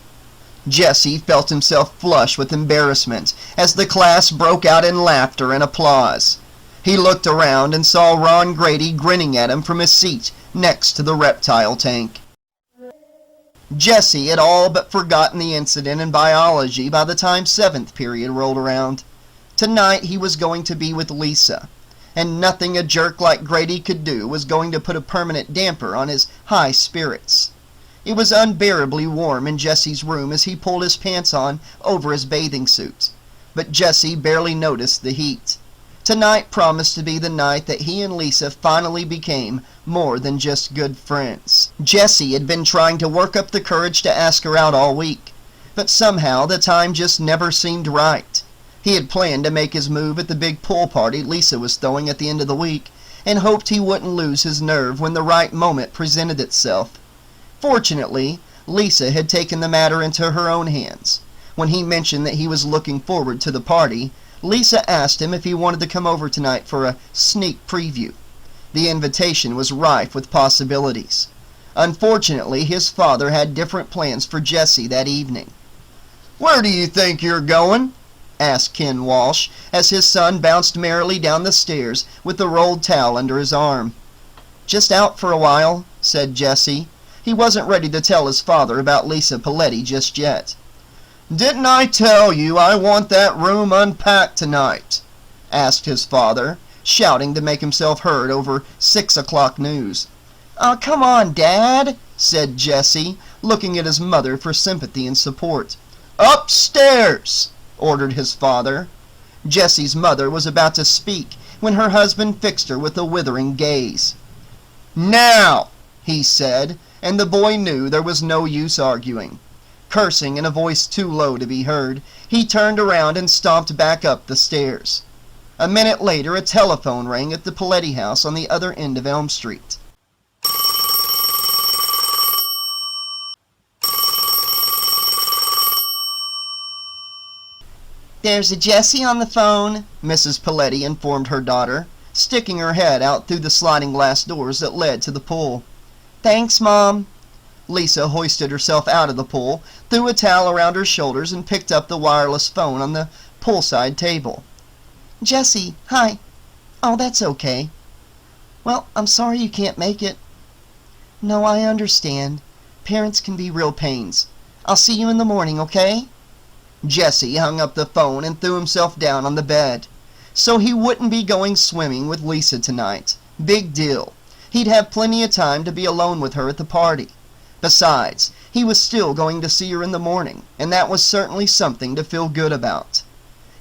Jesse felt himself flush with embarrassment as the class broke out in laughter and applause. He looked around and saw Ron Grady grinning at him from his seat next to the reptile tank. Jesse had all but forgotten the incident in biology by the time 7th period rolled around. Tonight he was going to be with Lisa, and nothing a jerk like Grady could do was going to put a permanent damper on his high spirits. It was unbearably warm in Jesse's room as he pulled his pants on over his bathing suit, but Jesse barely noticed the heat. Tonight promised to be the night that he and Lisa finally became more than just good friends. Jesse had been trying to work up the courage to ask her out all week, but somehow the time just never seemed right. He had planned to make his move at the big pool party Lisa was throwing at the end of the week, and hoped he wouldn't lose his nerve when the right moment presented itself. Fortunately, Lisa had taken the matter into her own hands. When he mentioned that he was looking forward to the party, Lisa asked him if he wanted to come over tonight for a sneak preview. The invitation was rife with possibilities. Unfortunately, his father had different plans for Jesse that evening. "Where do you think you're going?" asked Ken Walsh as his son bounced merrily down the stairs with the rolled towel under his arm. "Just out for a while," said Jesse. He wasn't ready to tell his father about Lisa Paletti just yet. "Didn't I tell you I want that room unpacked tonight?" asked his father, shouting to make himself heard over 6 o'clock news. "Oh, come on, Dad," said Jesse, looking at his mother for sympathy and support. "Upstairs!" ordered his father. Jesse's mother was about to speak when her husband fixed her with a withering gaze. "Now!" he said, and the boy knew there was no use arguing. Cursing in a voice too low to be heard, he turned around and stomped back up the stairs. A minute later, a telephone rang at the Paletti house on the other end of Elm Street. "There's a Jessie on the phone," Mrs. Paletti informed her daughter, sticking her head out through the sliding glass doors that led to the pool. "Thanks, Mom." Lisa hoisted herself out of the pool, threw a towel around her shoulders, and picked up the wireless phone on the poolside table. "Jessie, hi. Oh, that's okay. Well, I'm sorry you can't make it." "No, I understand. Parents can be real pains. I'll see you in the morning, okay?" Jesse hung up the phone and threw himself down on the bed. So he wouldn't be going swimming with Lisa tonight. Big deal. He'd have plenty of time to be alone with her at the party. Besides, he was still going to see her in the morning, and that was certainly something to feel good about.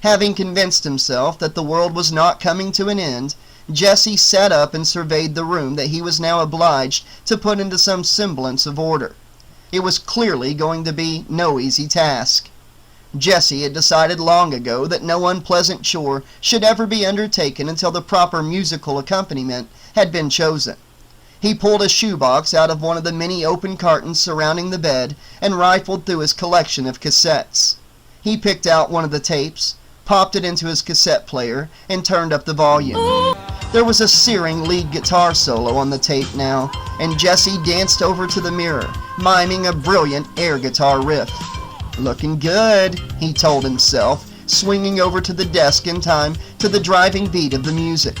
Having convinced himself that the world was not coming to an end, Jesse sat up and surveyed the room that he was now obliged to put into some semblance of order. It was clearly going to be no easy task. Jesse had decided long ago that no unpleasant chore should ever be undertaken until the proper musical accompaniment had been chosen. He pulled a shoebox out of one of the many open cartons surrounding the bed and rifled through his collection of cassettes. He picked out one of the tapes, popped it into his cassette player, and turned up the volume. There was a searing lead guitar solo on the tape now, and Jesse danced over to the mirror, miming a brilliant air guitar riff. "Looking good," he told himself, swinging over to the desk in time to the driving beat of the music.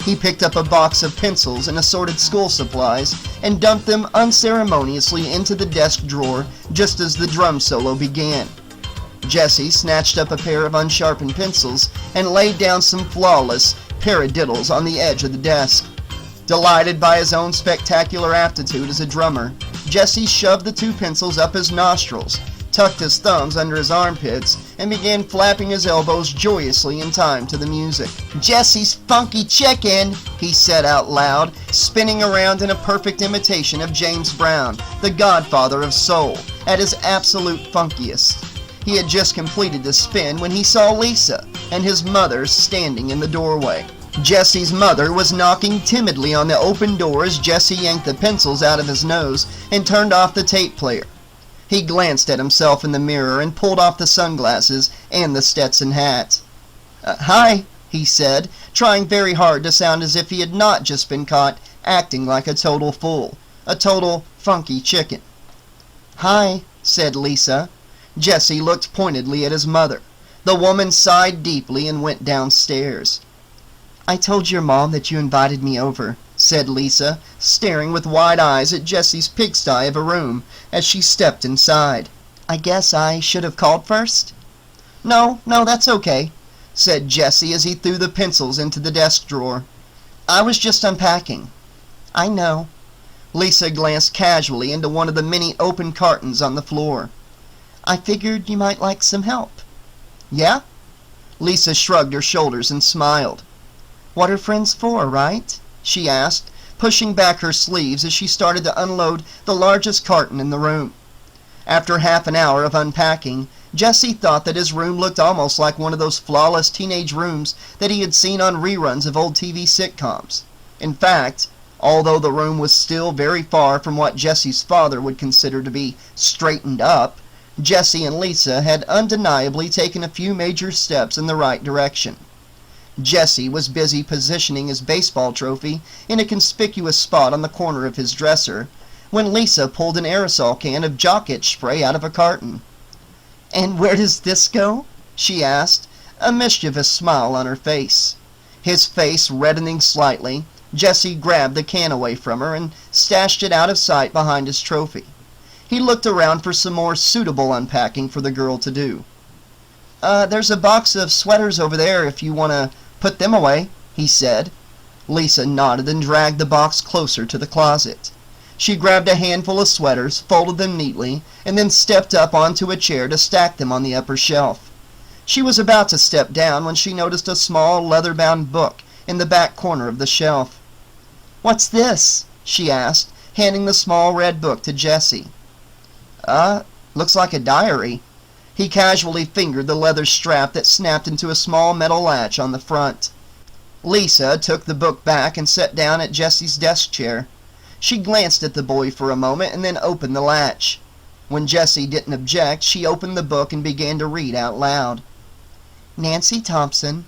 He picked up a box of pencils and assorted school supplies and dumped them unceremoniously into the desk drawer just as the drum solo began. Jesse snatched up a pair of unsharpened pencils and laid down some flawless paradiddles on the edge of the desk. Delighted by his own spectacular aptitude as a drummer, Jesse shoved the two pencils up his nostrils, tucked his thumbs under his armpits, and began flapping his elbows joyously in time to the music. "Jesse's Funky Chicken," he said out loud, spinning around in a perfect imitation of James Brown, the godfather of soul, at his absolute funkiest. He had just completed the spin when he saw Lisa and his mother standing in the doorway. Jesse's mother was knocking timidly on the open door as Jesse yanked the pencils out of his nose and turned off the tape player. He glanced at himself in the mirror and pulled off the sunglasses and the Stetson hat. "Hi," he said, trying very hard to sound as if he had not just been caught acting like a total fool, a total funky chicken. "Hi," said Lisa. Jesse looked pointedly at his mother. The woman sighed deeply and went downstairs. "I told your mom that you invited me over," said Lisa, staring with wide eyes at Jesse's pigsty of a room as she stepped inside. "I guess I should have called first?" No, that's okay," said Jesse as he threw the pencils into the desk drawer. "I was just unpacking." "I know." Lisa glanced casually into one of the many open cartons on the floor. I figured you might like some help. Yeah? Lisa shrugged her shoulders and smiled. What are friends for, right? She asked, pushing back her sleeves as she started to unload the largest carton in the room. After half an hour of unpacking, Jesse thought that his room looked almost like one of those flawless teenage rooms that he had seen on reruns of old TV sitcoms. In fact, although the room was still very far from what Jesse's father would consider to be straightened up, Jesse and Lisa had undeniably taken a few major steps in the right direction. Jesse was busy positioning his baseball trophy in a conspicuous spot on the corner of his dresser when Lisa pulled an aerosol can of jock itch spray out of a carton. And where does this go? She asked, a mischievous smile on her face. His face reddening slightly, Jesse grabbed the can away from her and stashed it out of sight behind his trophy. He looked around for some more suitable unpacking for the girl to do. There's a box of sweaters over there if you want to put them away, he said. Lisa nodded and dragged the box closer to the closet. She grabbed a handful of sweaters, folded them neatly, and then stepped up onto a chair to stack them on the upper shelf. She was about to step down when she noticed a small leather-bound book in the back corner of the shelf. What's this? She asked, handing the small red book to Jesse. Looks like a diary. He casually fingered the leather strap that snapped into a small metal latch on the front. Lisa took the book back and sat down at Jesse's desk chair. She glanced at the boy for a moment and then opened the latch. When Jesse didn't object, she opened the book and began to read out loud. Nancy Thompson,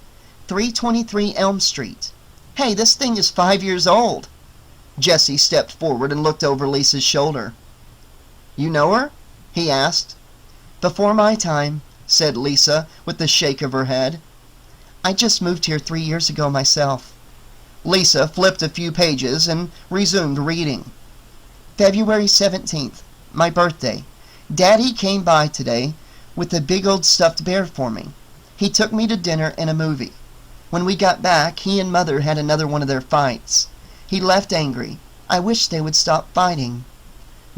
323 Elm Street. Hey, this thing is 5 years old. Jesse stepped forward and looked over Lisa's shoulder. You know her? He asked. Before my time, said Lisa with a shake of her head. I just moved here 3 years ago myself. Lisa flipped a few pages and resumed reading. February 17th, my birthday. Daddy came by today with a big old stuffed bear for me. He took me to dinner and a movie. When we got back, he and Mother had another one of their fights. He left angry. I wish they would stop fighting.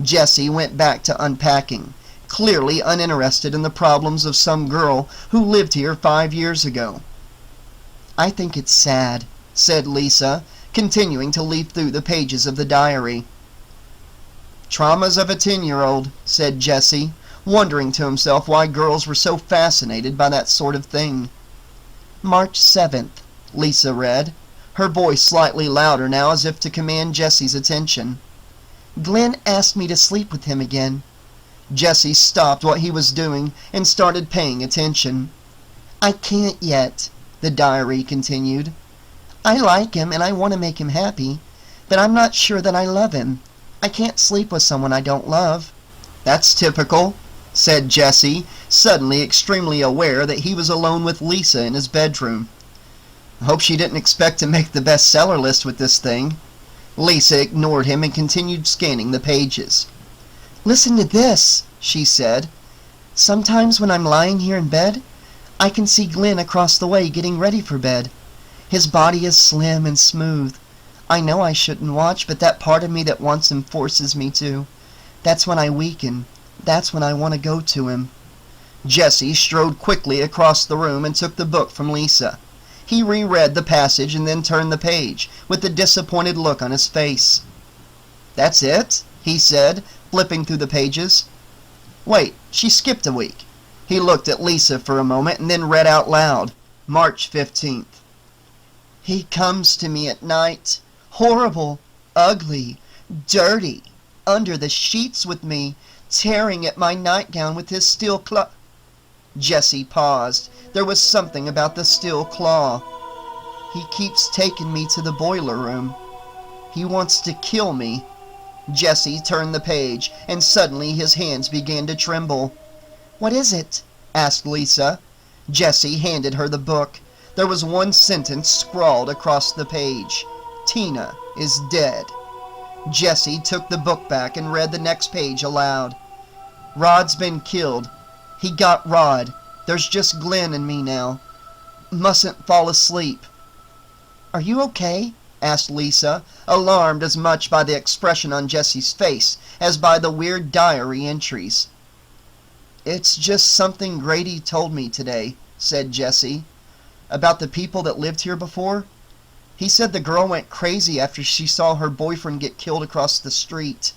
Jesse went back to unpacking, clearly uninterested in the problems of some girl who lived here 5 years ago. I think it's sad, said Lisa, continuing to leaf through the pages of the diary. Traumas of a 10-year-old, said Jesse, wondering to himself why girls were so fascinated by that sort of thing. March 7th, Lisa read, her voice slightly louder now as if to command Jesse's attention. Glenn asked me to sleep with him again. Jesse stopped what he was doing and started paying attention. I can't yet, the diary continued. I like him and I want to make him happy, but I'm not sure that I love him. I can't sleep with someone I don't love. That's typical, said Jesse, suddenly extremely aware that he was alone with Lisa in his bedroom. I hope she didn't expect to make the bestseller list with this thing. Lisa ignored him and continued scanning the pages. Listen to this, she said. Sometimes when I'm lying here in bed, I can see Glenn across the way getting ready for bed. His body is slim and smooth. I know I shouldn't watch, but that part of me that wants him forces me to. That's when I weaken. That's when I want to go to him. Jesse strode quickly across the room and took the book from Lisa. He reread the passage and then turned the page, with a disappointed look on his face. That's it? He said, flipping through the pages. Wait, she skipped a week. He looked at Lisa for a moment and then read out loud. March 15th. He comes to me at night, horrible, ugly, dirty, under the sheets with me, tearing at my nightgown with his steel claw. Jesse paused. There was something about the steel claw. He keeps taking me to the boiler room. He wants to kill me. Jesse turned the page, and suddenly his hands began to tremble. What is it? asked Lisa. Jesse handed her the book. There was one sentence scrawled across the page. Tina is dead. Jesse took the book back and read the next page aloud. Rod's been killed. He got Rod. There's just Glenn and me now. Mustn't fall asleep. Are you okay? asked Lisa, alarmed as much by the expression on Jessie's face as by the weird diary entries. "It's just something Grady told me today," said Jessie. "About the people that lived here before. He said the girl went crazy after she saw her boyfriend get killed across the street."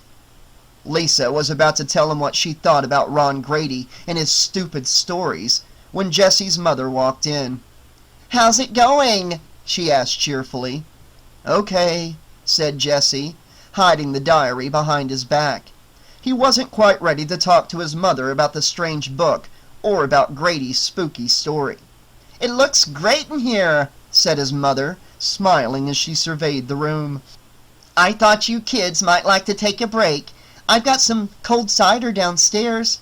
Lisa was about to tell him what she thought about Ron Grady and his stupid stories when Jessie's mother walked in. "How's it going?" she asked cheerfully. "Okay," said Jessie, hiding the diary behind his back. He wasn't quite ready to talk to his mother about the strange book or about Grady's spooky story. "It looks great in here," said his mother, smiling as she surveyed the room. "I thought you kids might like to take a break. I've got some cold cider downstairs."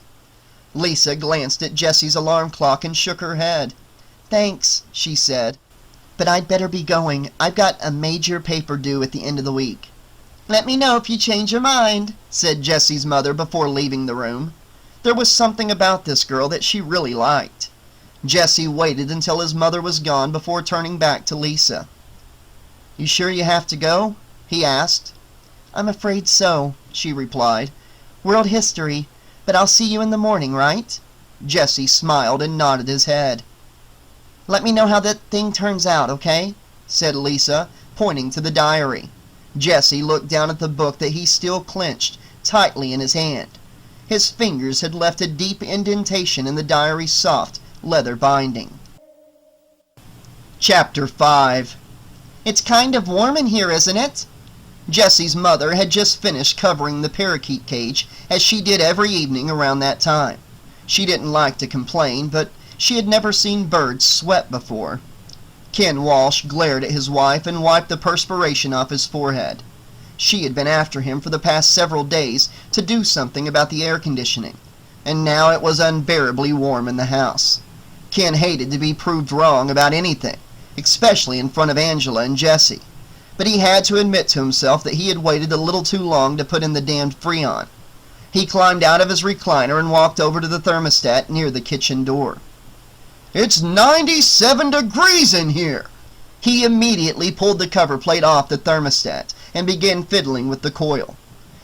Lisa glanced at Jessie's alarm clock and shook her head. "Thanks," she said, "but I'd better be going. I've got a major paper due at the end of the week." "Let me know if you change your mind," said Jessie's mother before leaving the room. There was something about this girl that she really liked. Jessie waited until his mother was gone before turning back to Lisa. "You sure you have to go?" he asked. "I'm afraid so," she replied. "World history, but I'll see you in the morning, right?" Jessie smiled and nodded his head. "Let me know how that thing turns out, okay?" said Lisa, pointing to the diary. Jessie looked down at the book that he still clenched tightly in his hand. His fingers had left a deep indentation in the diary's soft leather binding. Chapter 5. "It's kind of warm in here, isn't it?" Jessie's mother had just finished covering the parakeet cage, as she did every evening around that time. She didn't like to complain, but she had never seen birds sweat before. Ken Walsh glared at his wife and wiped the perspiration off his forehead. She had been after him for the past several days to do something about the air conditioning, and now it was unbearably warm in the house. Ken hated to be proved wrong about anything, especially in front of Angela and Jessie, but he had to admit to himself that he had waited a little too long to put in the damned Freon. He climbed out of his recliner and walked over to the thermostat near the kitchen door. "It's 97 degrees in here!" He immediately pulled the cover plate off the thermostat and began fiddling with the coil.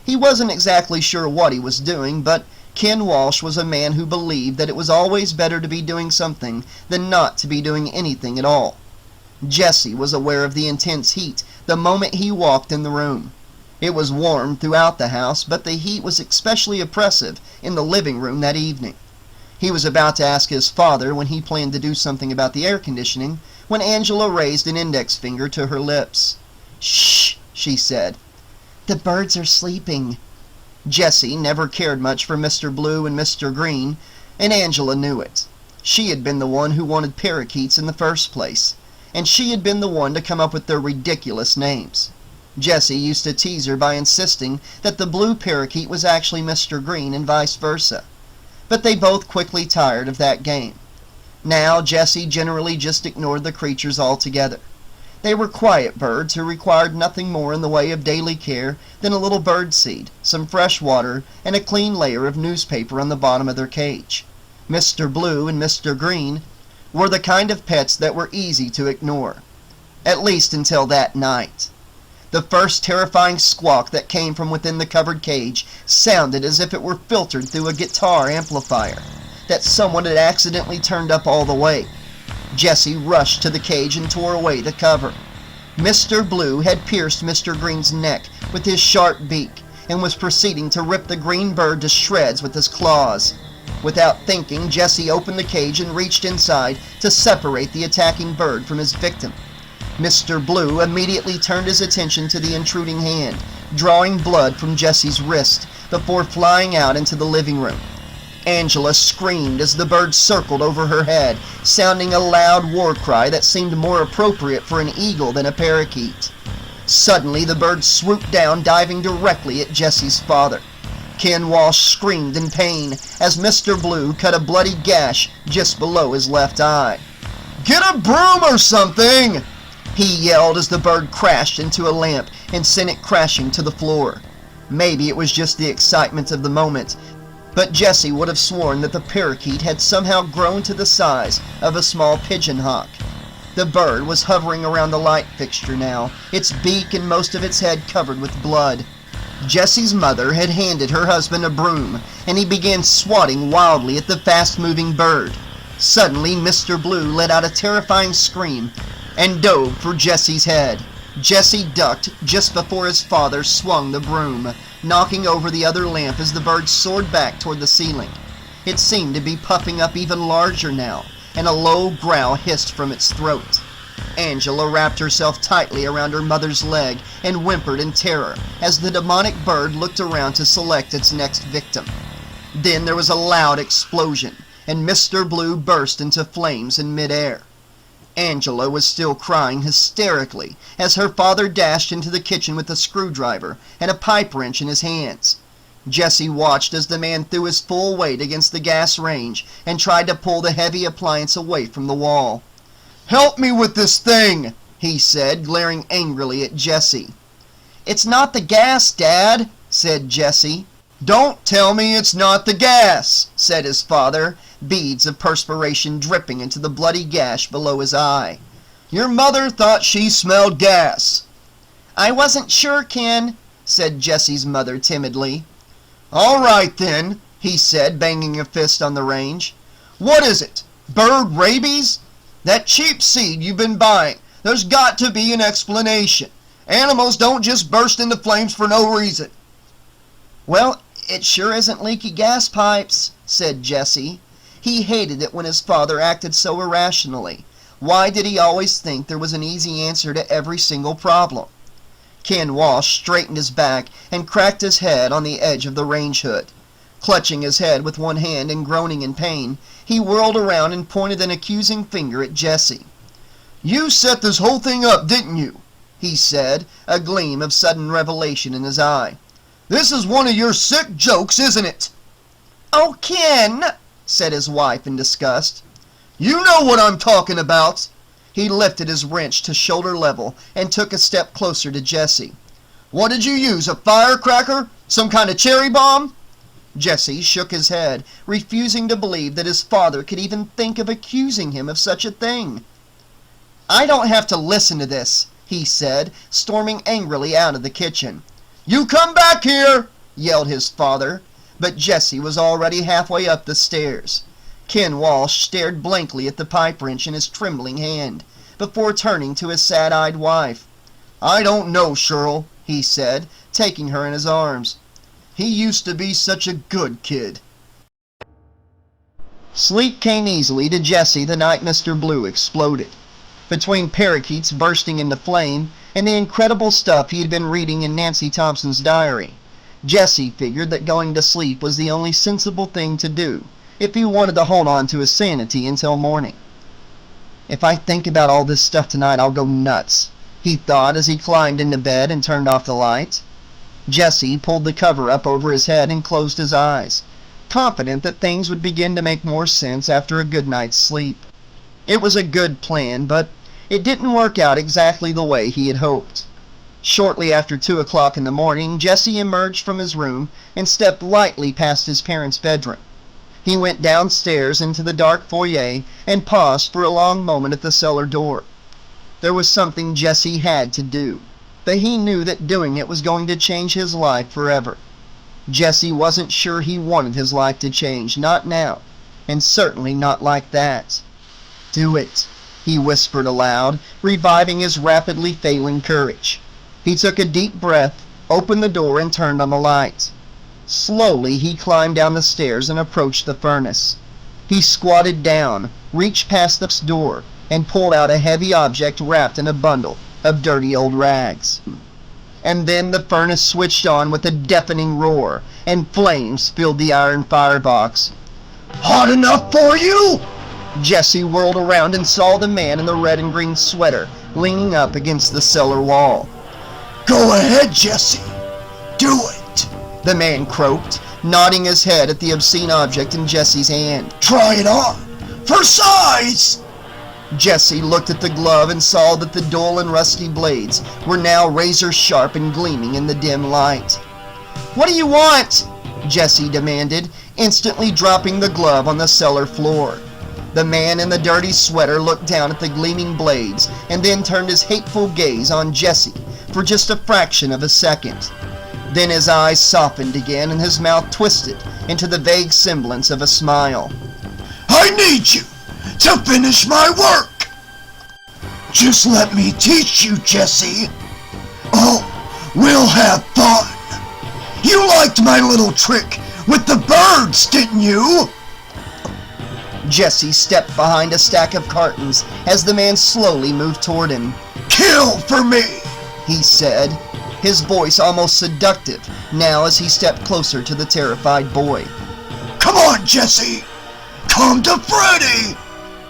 He wasn't exactly sure what he was doing, but Ken Walsh was a man who believed that it was always better to be doing something than not to be doing anything at all. Jessie was aware of the intense heat the moment he walked in the room. It was warm throughout the house, but the heat was especially oppressive in the living room that evening. He was about to ask his father when he planned to do something about the air conditioning when Angela raised an index finger to her lips. "Shh," she said. "The birds are sleeping." Jessie never cared much for Mr. Blue and Mr. Green, and Angela knew it. She had been the one who wanted parakeets in the first place, and she had been the one to come up with their ridiculous names. Jessie used to tease her by insisting that the blue parakeet was actually Mr. Green and vice versa, but they both quickly tired of that game. Now Jessie generally just ignored the creatures altogether. They were quiet birds who required nothing more in the way of daily care than a little bird seed, some fresh water, and a clean layer of newspaper on the bottom of their cage. Mr. Blue and Mr. Green were the kind of pets that were easy to ignore, at least until that night. The first terrifying squawk that came from within the covered cage sounded as if it were filtered through a guitar amplifier that someone had accidentally turned up all the way. Jessie rushed to the cage and tore away the cover. Mr. Blue had pierced Mr. Green's neck with his sharp beak and was proceeding to rip the green bird to shreds with his claws. Without thinking, Jessie opened the cage and reached inside to separate the attacking bird from his victim. Mr. Blue immediately turned his attention to the intruding hand, drawing blood from Jessie's wrist before flying out into the living room. Angela screamed as the bird circled over her head, sounding a loud war cry that seemed more appropriate for an eagle than a parakeet. Suddenly, the bird swooped down, diving directly at Jessie's father. Ken Walsh screamed in pain as Mr. Blue cut a bloody gash just below his left eye. "Get a broom or something!" he yelled as the bird crashed into a lamp and sent it crashing to the floor. Maybe it was just the excitement of the moment, but Jessie would have sworn that the parakeet had somehow grown to the size of a small pigeon hawk. The bird was hovering around the light fixture now, its beak and most of its head covered with blood. Jesse's mother had handed her husband a broom, and he began swatting wildly at the fast-moving bird. Suddenly, Mr. Blue let out a terrifying scream and dove for Jesse's head. Jesse ducked just before his father swung the broom, knocking over the other lamp as the bird soared back toward the ceiling. It seemed to be puffing up even larger now, and a low growl hissed from its throat. Angela wrapped herself tightly around her mother's leg and whimpered in terror as the demonic bird looked around to select its next victim. Then there was a loud explosion, and Mr. Blue burst into flames in midair. Angela was still crying hysterically as her father dashed into the kitchen with a screwdriver and a pipe wrench in his hands. Jesse watched as the man threw his full weight against the gas range and tried to pull the heavy appliance away from the wall. "Help me with this thing," he said, glaring angrily at Jesse. "It's not the gas, Dad," said Jesse. "Don't tell me it's not the gas," said his father, beads of perspiration dripping into the bloody gash below his eye. "Your mother thought she smelled gas." "I wasn't sure, Ken," said Jesse's mother timidly. "All right then," he said, banging a fist on the range. "What is it? Bird rabies? That cheap seed you've been buying. There's got to be an explanation. Animals don't just burst into flames for no reason." "Well, it sure isn't leaky gas pipes," said Jesse. He hated it when his father acted so irrationally. Why did he always think there was an easy answer to every single problem? Ken Walsh straightened his back and cracked his head on the edge of the range hood. Clutching his head with one hand and groaning in pain, he whirled around and pointed an accusing finger at Jesse. "You set this whole thing up, didn't you?" he said, a gleam of sudden revelation in his eye. "This is one of your sick jokes, isn't it?" "Oh, Ken," said his wife in disgust. "You know what I'm talking about." He lifted his wrench to shoulder level and took a step closer to Jesse. "What did you use, a firecracker? Some kind of cherry bomb?" Jesse shook his head, refusing to believe that his father could even think of accusing him of such a thing. "I don't have to listen to this," he said, storming angrily out of the kitchen. "You come back here!" yelled his father, but Jesse was already halfway up the stairs. Ken Walsh stared blankly at the pipe wrench in his trembling hand, before turning to his sad-eyed wife. "I don't know, Cheryl," he said, taking her in his arms. "He used to be such a good kid." Sleep came easily to Jesse the night Mr. Blue exploded. Between parakeets bursting into flame and the incredible stuff he had been reading in Nancy Thompson's diary, Jesse figured that going to sleep was the only sensible thing to do if he wanted to hold on to his sanity until morning. "If I think about all this stuff tonight, I'll go nuts," he thought as he climbed into bed and turned off the light. Jesse pulled the cover up over his head and closed his eyes, confident that things would begin to make more sense after a good night's sleep. It was a good plan, but it didn't work out exactly the way he had hoped. Shortly after 2 o'clock in the morning, Jesse emerged from his room and stepped lightly past his parents' bedroom. He went downstairs into the dark foyer and paused for a long moment at the cellar door. There was something Jesse had to do, but he knew that doing it was going to change his life forever. Jesse wasn't sure he wanted his life to change, not now, and certainly not like that. "Do it," he whispered aloud, reviving his rapidly failing courage. He took a deep breath, opened the door, and turned on the light. Slowly, he climbed down the stairs and approached the furnace. He squatted down, reached past the door, and pulled out a heavy object wrapped in a bundle of dirty old rags. And then the furnace switched on with a deafening roar, and flames filled the iron firebox. "Hot enough for you?" Jesse whirled around and saw the man in the red and green sweater leaning up against the cellar wall. "Go ahead, Jesse. Do it," the man croaked, nodding his head at the obscene object in Jesse's hand. "Try it on, for size!" Jesse looked at the glove and saw that the dull and rusty blades were now razor-sharp and gleaming in the dim light. "What do you want?" Jesse demanded, instantly dropping the glove on the cellar floor. The man in the dirty sweater looked down at the gleaming blades and then turned his hateful gaze on Jesse for just a fraction of a second. Then his eyes softened again and his mouth twisted into the vague semblance of a smile. I need you to finish my work. Just let me teach you, Jesse. Oh, we'll have fun. You liked my little trick with the birds, didn't you? Jesse stepped behind a stack of cartons as the man slowly moved toward him. Kill for me, he said, his voice almost seductive now as he stepped closer to the terrified boy. Come on, Jesse. Come to Freddy.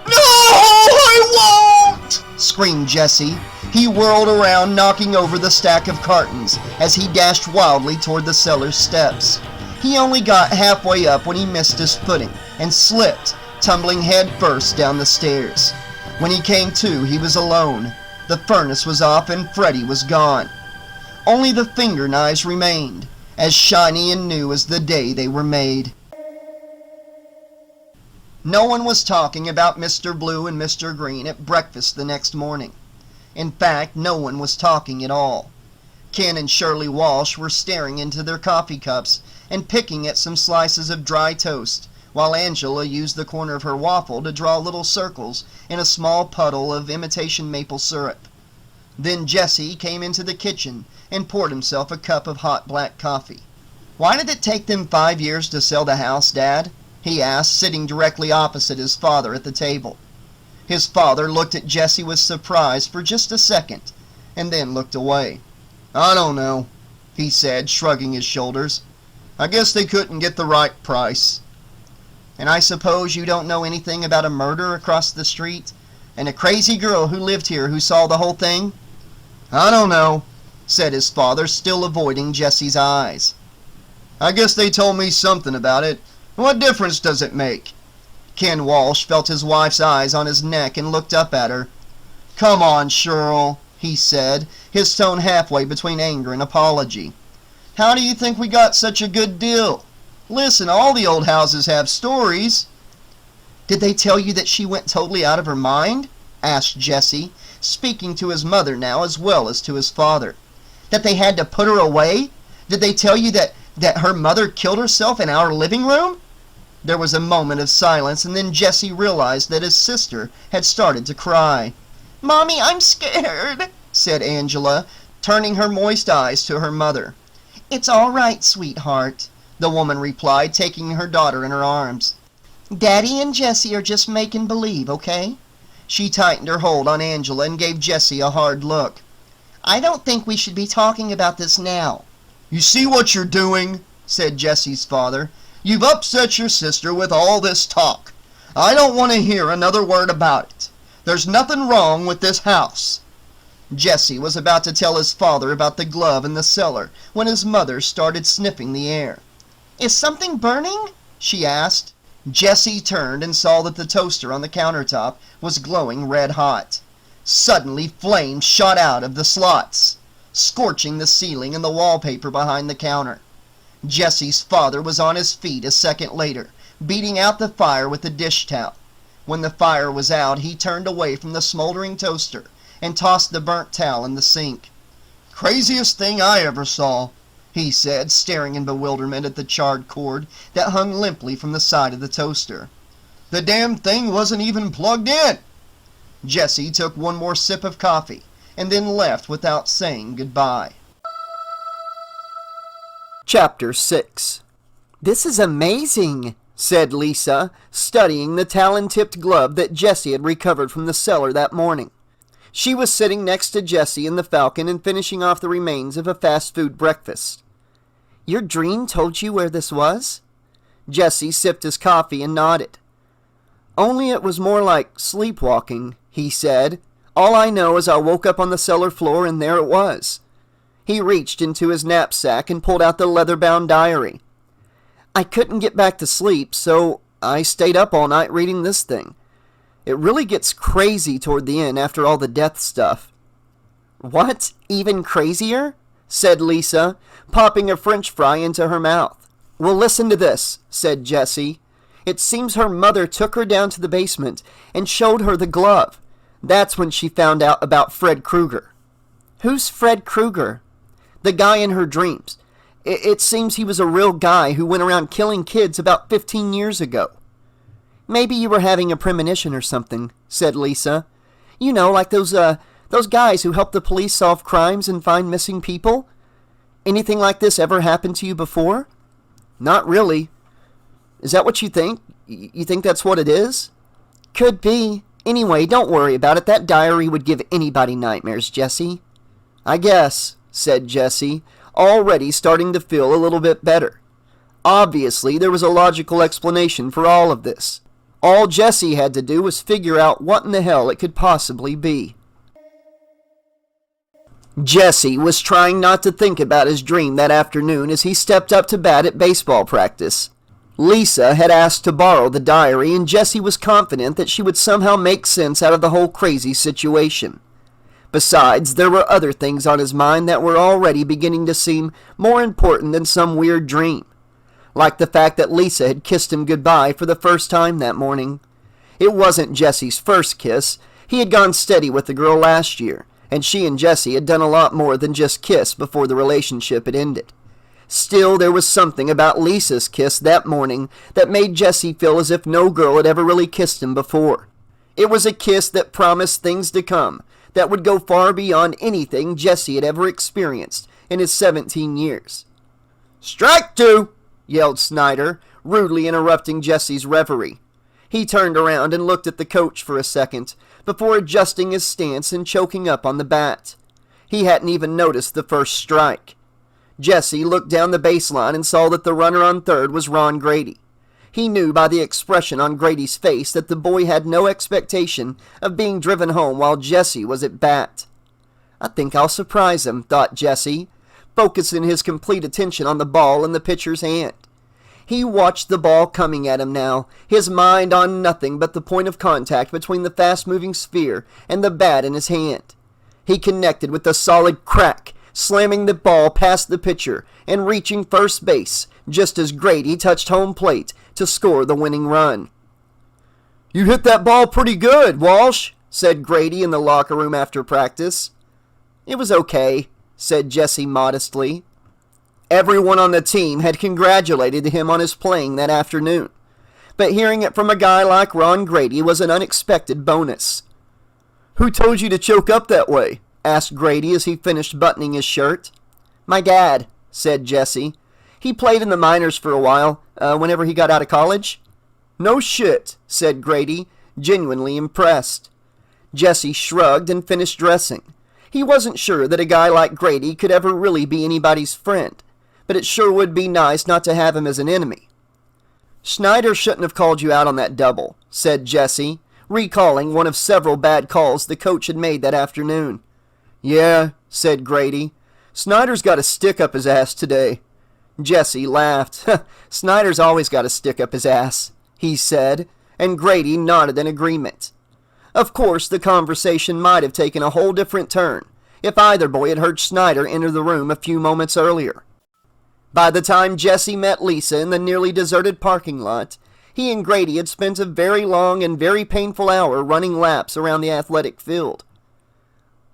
No, I won't, screamed Jesse. He whirled around, knocking over the stack of cartons as he dashed wildly toward the cellar's steps. He only got halfway up when he missed his footing and slipped, tumbling head first down the stairs. When he came to, he was alone. The furnace was off and Freddy was gone. Only the finger knives remained, as shiny and new as the day they were made. No one was talking about Mr. Blue and Mr. Green at breakfast the next morning. In fact, no one was talking at all. Ken and Shirley Walsh were staring into their coffee cups and picking at some slices of dry toast, while Angela used the corner of her waffle to draw little circles in a small puddle of imitation maple syrup. Then Jesse came into the kitchen and poured himself a cup of hot black coffee. "Why did it take them 5 years to sell the house, Dad?" he asked, sitting directly opposite his father at the table. His father looked at Jesse with surprise for just a second, and then looked away. "I don't know," he said, shrugging his shoulders. "I guess they couldn't get the right price." "And I suppose you don't know anything about a murder across the street, and a crazy girl who lived here who saw the whole thing?" "I don't know," said his father, still avoiding Jesse's eyes. "I guess they told me something about it. What difference does it make?" Ken Walsh felt his wife's eyes on his neck and looked up at her. "Come on, Shirl," he said, his tone halfway between anger and apology. "How do you think we got such a good deal? Listen, all the old houses have stories." "Did they tell you that she went totally out of her mind?" asked Jesse, speaking to his mother now as well as to his father. "That they had to put her away? Did they tell you that her mother killed herself in our living room?" There was a moment of silence, and then Jesse realized that his sister had started to cry. "Mommy, I'm scared," said Angela, turning her moist eyes to her mother. "It's all right, sweetheart," the woman replied, taking her daughter in her arms. "Daddy and Jesse are just making believe, okay?" She tightened her hold on Angela and gave Jesse a hard look. "I don't think we should be talking about this now." "You see what you're doing?" said Jesse's father. "You've upset your sister with all this talk. I don't want to hear another word about it. There's nothing wrong with this house." Jesse was about to tell his father about the glove in the cellar when his mother started sniffing the air. "Is something burning?" she asked. Jesse turned and saw that the toaster on the countertop was glowing red hot. Suddenly flames shot out of the slots, scorching the ceiling and the wallpaper behind the counter. Jesse's father was on his feet a second later, beating out the fire with a dish towel. When the fire was out, he turned away from the smoldering toaster and tossed the burnt towel in the sink. "Craziest thing I ever saw," he said, staring in bewilderment at the charred cord that hung limply from the side of the toaster. "The damn thing wasn't even plugged in." Jesse took one more sip of coffee and then left without saying goodbye. Chapter 6. "This is amazing," said Lisa, studying the talon-tipped glove that Jesse had recovered from the cellar that morning. She was sitting next to Jesse in the Falcon and finishing off the remains of a fast-food breakfast. "Your dream told you where this was?" Jesse sipped his coffee and nodded. "Only it was more like sleepwalking," he said. "All I know is I woke up on the cellar floor and there it was." He reached into his knapsack and pulled out the leather-bound diary. "I couldn't get back to sleep, so I stayed up all night reading this thing. It really gets crazy toward the end after all the death stuff." "What? Even crazier?" said Lisa, popping a French fry into her mouth. "Well, listen to this," said Jesse. It seems her mother took her down to the basement and showed her the glove. That's when she found out about Fred Krueger. Who's Fred Krueger? The guy in her dreams. It seems he was a real guy who went around killing kids about 15 years ago. Maybe you were having a premonition or something, said Lisa. You know, like those guys who help the police solve crimes and find missing people. Anything like this ever happened to you before? Not really. Is that what you think? You think that's what it is? Could be. Anyway, don't worry about it. That diary would give anybody nightmares, Jesse. I guess, said Jesse, already starting to feel a little bit better. Obviously, there was a logical explanation for all of this. All Jesse had to do was figure out what in the hell it could possibly be. Jesse was trying not to think about his dream that afternoon as he stepped up to bat at baseball practice. Lisa had asked to borrow the diary, and Jesse was confident that she would somehow make sense out of the whole crazy situation. Besides, there were other things on his mind that were already beginning to seem more important than some weird dream. Like the fact that Lisa had kissed him goodbye for the first time that morning. It wasn't Jesse's first kiss. He had gone steady with the girl last year, and she and Jesse had done a lot more than just kiss before the relationship had ended. Still, there was something about Lisa's kiss that morning that made Jesse feel as if no girl had ever really kissed him before. It was a kiss that promised things to come that would go far beyond anything Jesse had ever experienced in his 17 years. "Strike two!" yelled Snyder, rudely interrupting Jesse's reverie. He turned around and looked at the coach for a second before adjusting his stance and choking up on the bat. He hadn't even noticed the first strike. Jesse looked down the baseline and saw that the runner on third was Ron Grady. He knew by the expression on Grady's face that the boy had no expectation of being driven home while Jesse was at bat. "I think I'll surprise him," thought Jesse, focusing his complete attention on the ball in the pitcher's hand. He watched the ball coming at him now, his mind on nothing but the point of contact between the fast-moving sphere and the bat in his hand. He connected with a solid crack, slamming the ball past the pitcher and reaching first base just as Grady touched home plate to score the winning run. "You hit that ball pretty good, Walsh," said Grady in the locker room after practice. "It was okay," said Jesse modestly. Everyone on the team had congratulated him on his playing that afternoon, but hearing it from a guy like Ron Grady was an unexpected bonus. "Who told you to choke up that way?" asked Grady as he finished buttoning his shirt. "My dad," said Jesse. "He played in the minors for a while, whenever he got out of college." "No shit," said Grady, genuinely impressed. Jesse shrugged and finished dressing. He wasn't sure that a guy like Grady could ever really be anybody's friend, but it sure would be nice not to have him as an enemy. "Schneider shouldn't have called you out on that double," said Jesse, recalling one of several bad calls the coach had made that afternoon. "Yeah," said Grady. "Snyder's got a stick up his ass today." Jesse laughed. "Snyder's always got a stick up his ass," he said, and Grady nodded in agreement. Of course, the conversation might have taken a whole different turn if either boy had heard Snyder enter the room a few moments earlier. By the time Jesse met Lisa in the nearly deserted parking lot, he and Grady had spent a very long and very painful hour running laps around the athletic field.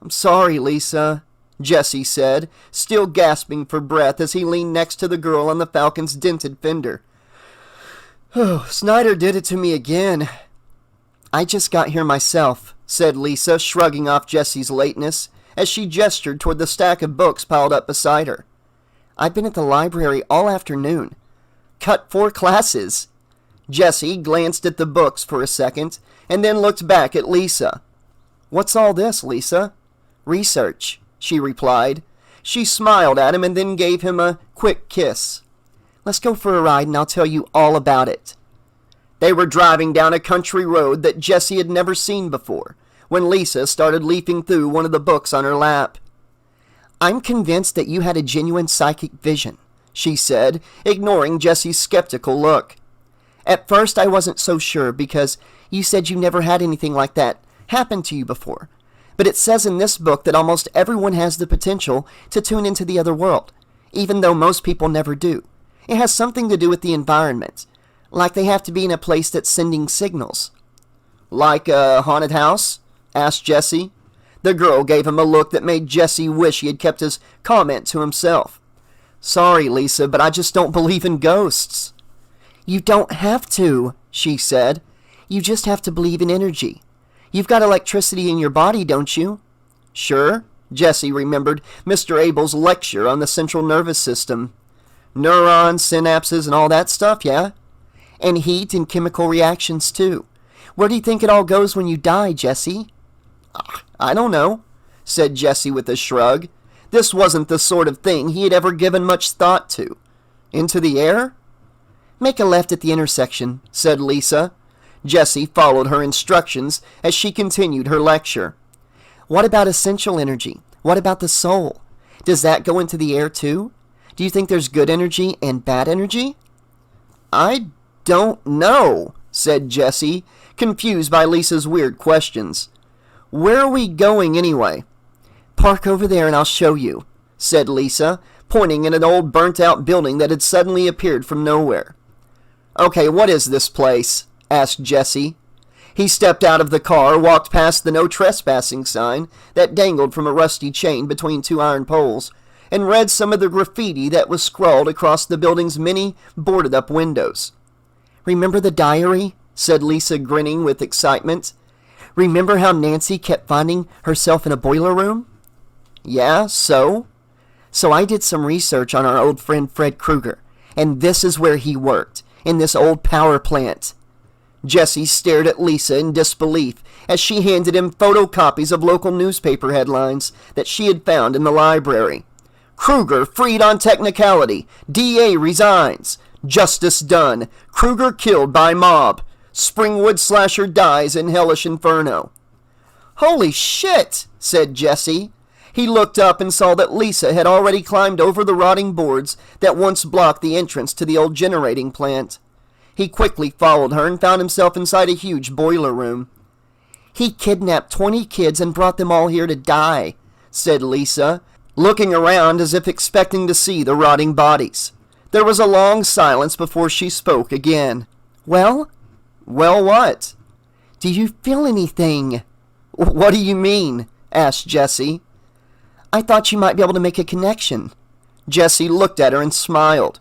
"I'm sorry, Lisa," Jesse said, still gasping for breath as he leaned next to the girl on the Falcon's dented fender. "Oh, Snyder did it to me again." "I just got here myself," said Lisa, shrugging off Jesse's lateness as she gestured toward the stack of books piled up beside her. "I've been at the library all afternoon. Cut 4 classes." Jesse glanced at the books for a second and then looked back at Lisa. "What's all this, Lisa?" "Research," she replied. She smiled at him and then gave him a quick kiss. "Let's go for a ride and I'll tell you all about it." They were driving down a country road that Jesse had never seen before when Lisa started leafing through one of the books on her lap. "I'm convinced that you had a genuine psychic vision," she said, ignoring Jesse's skeptical look. "At first I wasn't so sure because you said you never had anything like that happen to you before. But it says in this book that almost everyone has the potential to tune into the other world, even though most people never do. It has something to do with the environment. Like they have to be in a place that's sending signals. Like a haunted house? Asked Jesse. The girl gave him a look that made Jesse wish he had kept his comment to himself. Sorry, Lisa, but I just don't believe in ghosts. You don't have to, she said. You just have to believe in energy. You've got electricity in your body, don't you? Sure. Jesse remembered Mr. Abel's lecture on the central nervous system. Neurons, synapses, and all that stuff, yeah? And heat and chemical reactions, too. Where do you think it all goes when you die, Jesse? I don't know, said Jesse with a shrug. This wasn't the sort of thing he had ever given much thought to. Into the air? Make a left at the intersection, said Lisa. Jesse followed her instructions as she continued her lecture. What about essential energy? What about the soul? Does that go into the air too? Do you think there's good energy and bad energy? I don't know, said Jesse, confused by Lisa's weird questions. Where are we going anyway? Park over there and I'll show you, said Lisa, pointing at an old burnt-out building that had suddenly appeared from nowhere. Okay, what is this place? Asked Jesse. He stepped out of the car, walked past the no trespassing sign that dangled from a rusty chain between two iron poles, and read some of the graffiti that was scrawled across the building's many boarded-up windows. Remember the diary? Said Lisa, grinning with excitement. Remember how Nancy kept finding herself in a boiler room? Yeah, so? So I did some research on our old friend Fred Krueger, and this is where he worked, in this old power plant. Jesse stared at Lisa in disbelief as she handed him photocopies of local newspaper headlines that she had found in the library. Krueger freed on technicality. DA resigns. Justice done. Krueger killed by mob. Springwood slasher dies in hellish inferno. Holy shit, said Jesse. He looked up and saw that Lisa had already climbed over the rotting boards that once blocked the entrance to the old generating plant. He quickly followed her and found himself inside a huge boiler room. He kidnapped 20 kids and brought them all here to die, said Lisa, looking around as if expecting to see the rotting bodies. There was a long silence before she spoke again. Well? Well, what? Do you feel anything? What do you mean? Asked Jesse. I thought you might be able to make a connection. Jesse looked at her and smiled.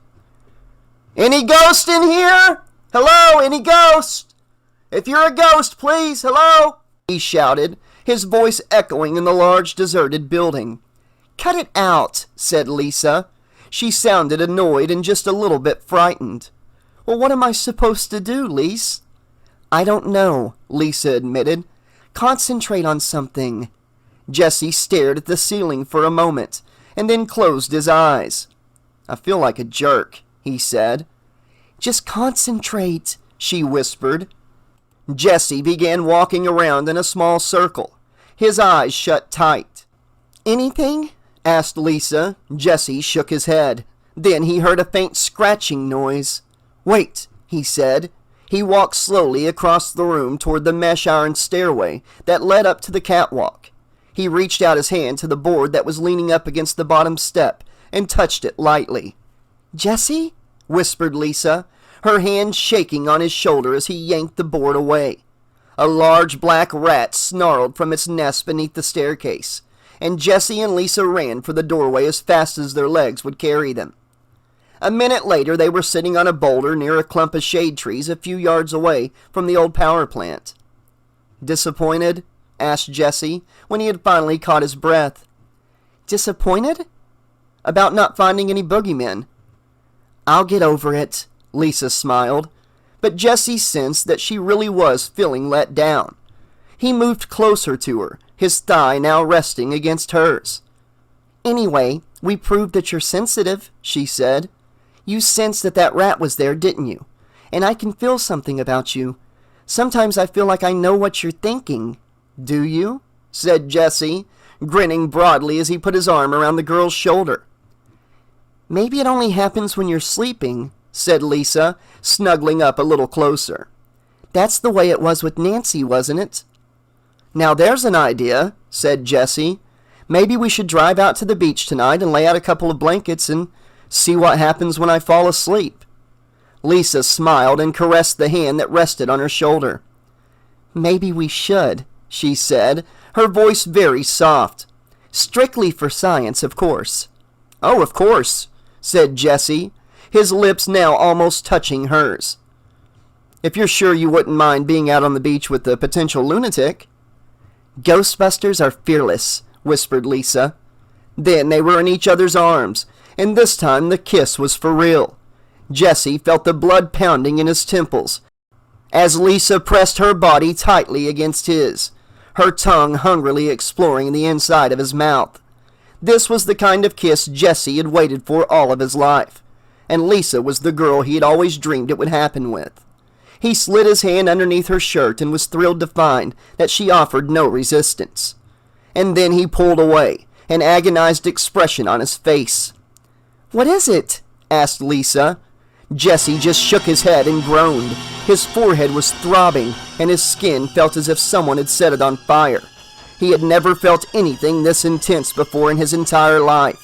Any ghost in here? Hello, any ghost? If you're a ghost, please, hello? He shouted, his voice echoing in the large deserted building. Cut it out, said Lisa. She sounded annoyed and just a little bit frightened. Well, what am I supposed to do, Lise? I don't know, Lisa admitted. Concentrate on something. Jesse stared at the ceiling for a moment, and then closed his eyes. I feel like a jerk, he said. Just concentrate, she whispered. Jesse began walking around in a small circle, his eyes shut tight. Anything? Asked Lisa. Jesse shook his head. Then he heard a faint scratching noise. Wait, he said. He walked slowly across the room toward the mesh iron stairway that led up to the catwalk. He reached out his hand to the board that was leaning up against the bottom step and touched it lightly. Jesse? Whispered Lisa, her hand shaking on his shoulder as he yanked the board away. A large black rat snarled from its nest beneath the staircase, and Jesse and Lisa ran for the doorway as fast as their legs would carry them. A minute later, they were sitting on a boulder near a clump of shade trees a few yards away from the old power plant. Disappointed? Asked Jesse, when he had finally caught his breath. Disappointed? About not finding any boogeymen. I'll get over it, Lisa smiled, but Jesse sensed that she really was feeling let down. He moved closer to her, his thigh now resting against hers. Anyway, we proved that you're sensitive, she said. You sensed that rat was there, didn't you? And I can feel something about you. Sometimes I feel like I know what you're thinking. Do you? Said Jesse, grinning broadly as he put his arm around the girl's shoulder. Maybe it only happens when you're sleeping, said Lisa, snuggling up a little closer. That's the way it was with Nancy, wasn't it? Now there's an idea, said Jesse. Maybe we should drive out to the beach tonight and lay out a couple of blankets and see what happens when I fall asleep. Lisa smiled and caressed the hand that rested on her shoulder. "Maybe we should," she said, her voice very soft. "Strictly for science, of course." "Oh, of course," said Jesse, his lips now almost touching hers. "If you're sure you wouldn't mind being out on the beach with a potential lunatic." "Ghostbusters are fearless," whispered Lisa. Then they were in each other's arms, and this time the kiss was for real. Jesse felt the blood pounding in his temples as Lisa pressed her body tightly against his, her tongue hungrily exploring the inside of his mouth. This was the kind of kiss Jesse had waited for all of his life, and Lisa was the girl he had always dreamed it would happen with. He slid his hand underneath her shirt and was thrilled to find that she offered no resistance. And then he pulled away, an agonized expression on his face. "What is it?" asked Lisa. Jesse just shook his head and groaned. His forehead was throbbing, and his skin felt as if someone had set it on fire. He had never felt anything this intense before in his entire life.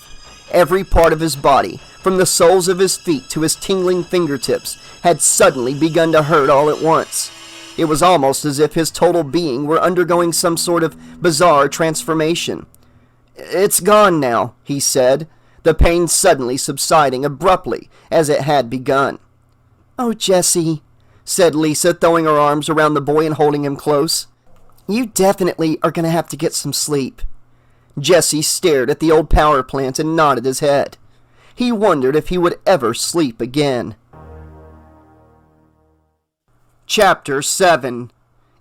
Every part of his body, from the soles of his feet to his tingling fingertips, had suddenly begun to hurt all at once. It was almost as if his total being were undergoing some sort of bizarre transformation. "It's gone now," he said, the pain suddenly subsiding abruptly as it had begun. "Oh, Jesse," said Lisa, throwing her arms around the boy and holding him close. "You definitely are going to have to get some sleep." Jesse stared at the old power plant and nodded his head. He wondered if he would ever sleep again. Chapter 7.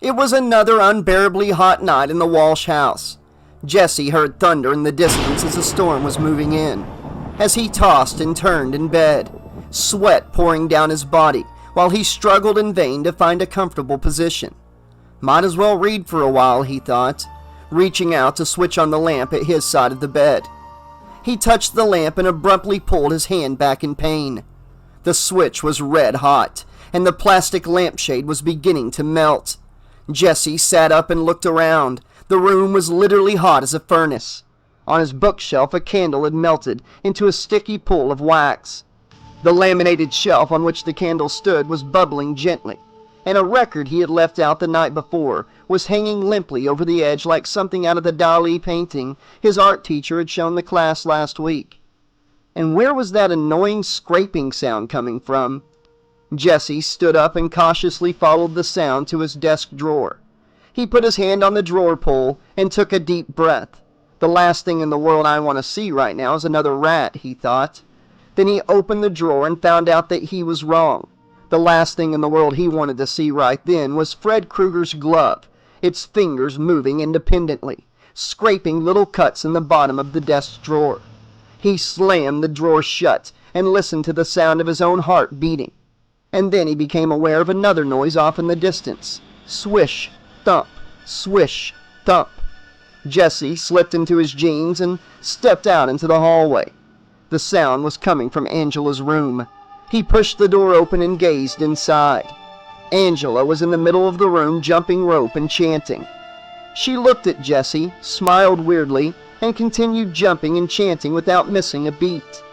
It was another unbearably hot night in the Walsh house. Jesse heard thunder in the distance as the storm was moving in. As he tossed and turned in bed, sweat pouring down his body while he struggled in vain to find a comfortable position. Might as well read for a while, he thought, reaching out to switch on the lamp at his side of the bed. He touched the lamp and abruptly pulled his hand back in pain. The switch was red hot, and the plastic lampshade was beginning to melt. Jesse sat up and looked around. The room was literally hot as a furnace. On his bookshelf, a candle had melted into a sticky pool of wax. The laminated shelf on which the candle stood was bubbling gently, and a record he had left out the night before was hanging limply over the edge like something out of the Dali painting his art teacher had shown the class last week. And where was that annoying scraping sound coming from? Jesse stood up and cautiously followed the sound to his desk drawer. He put his hand on the drawer pull and took a deep breath. The last thing in the world I want to see right now is another rat, he thought. Then he opened the drawer and found out that he was wrong. The last thing in the world he wanted to see right then was Fred Krueger's glove, its fingers moving independently, scraping little cuts in the bottom of the desk drawer. He slammed the drawer shut and listened to the sound of his own heart beating. And then he became aware of another noise off in the distance. Swish, thump, swish, thump. Jesse slipped into his jeans and stepped out into the hallway. The sound was coming from Angela's room. He pushed the door open and gazed inside. Angela was in the middle of the room jumping rope and chanting. She looked at Jesse, smiled weirdly, and continued jumping and chanting without missing a beat.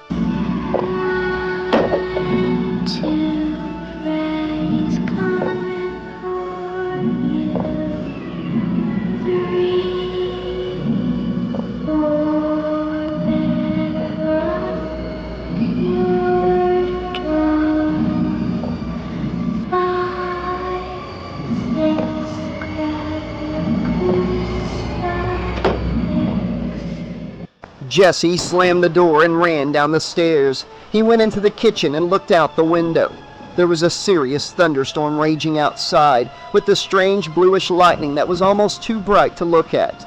Jesse slammed the door and ran down the stairs. He went into the kitchen and looked out the window. There was a serious thunderstorm raging outside, with the strange bluish lightning that was almost too bright to look at.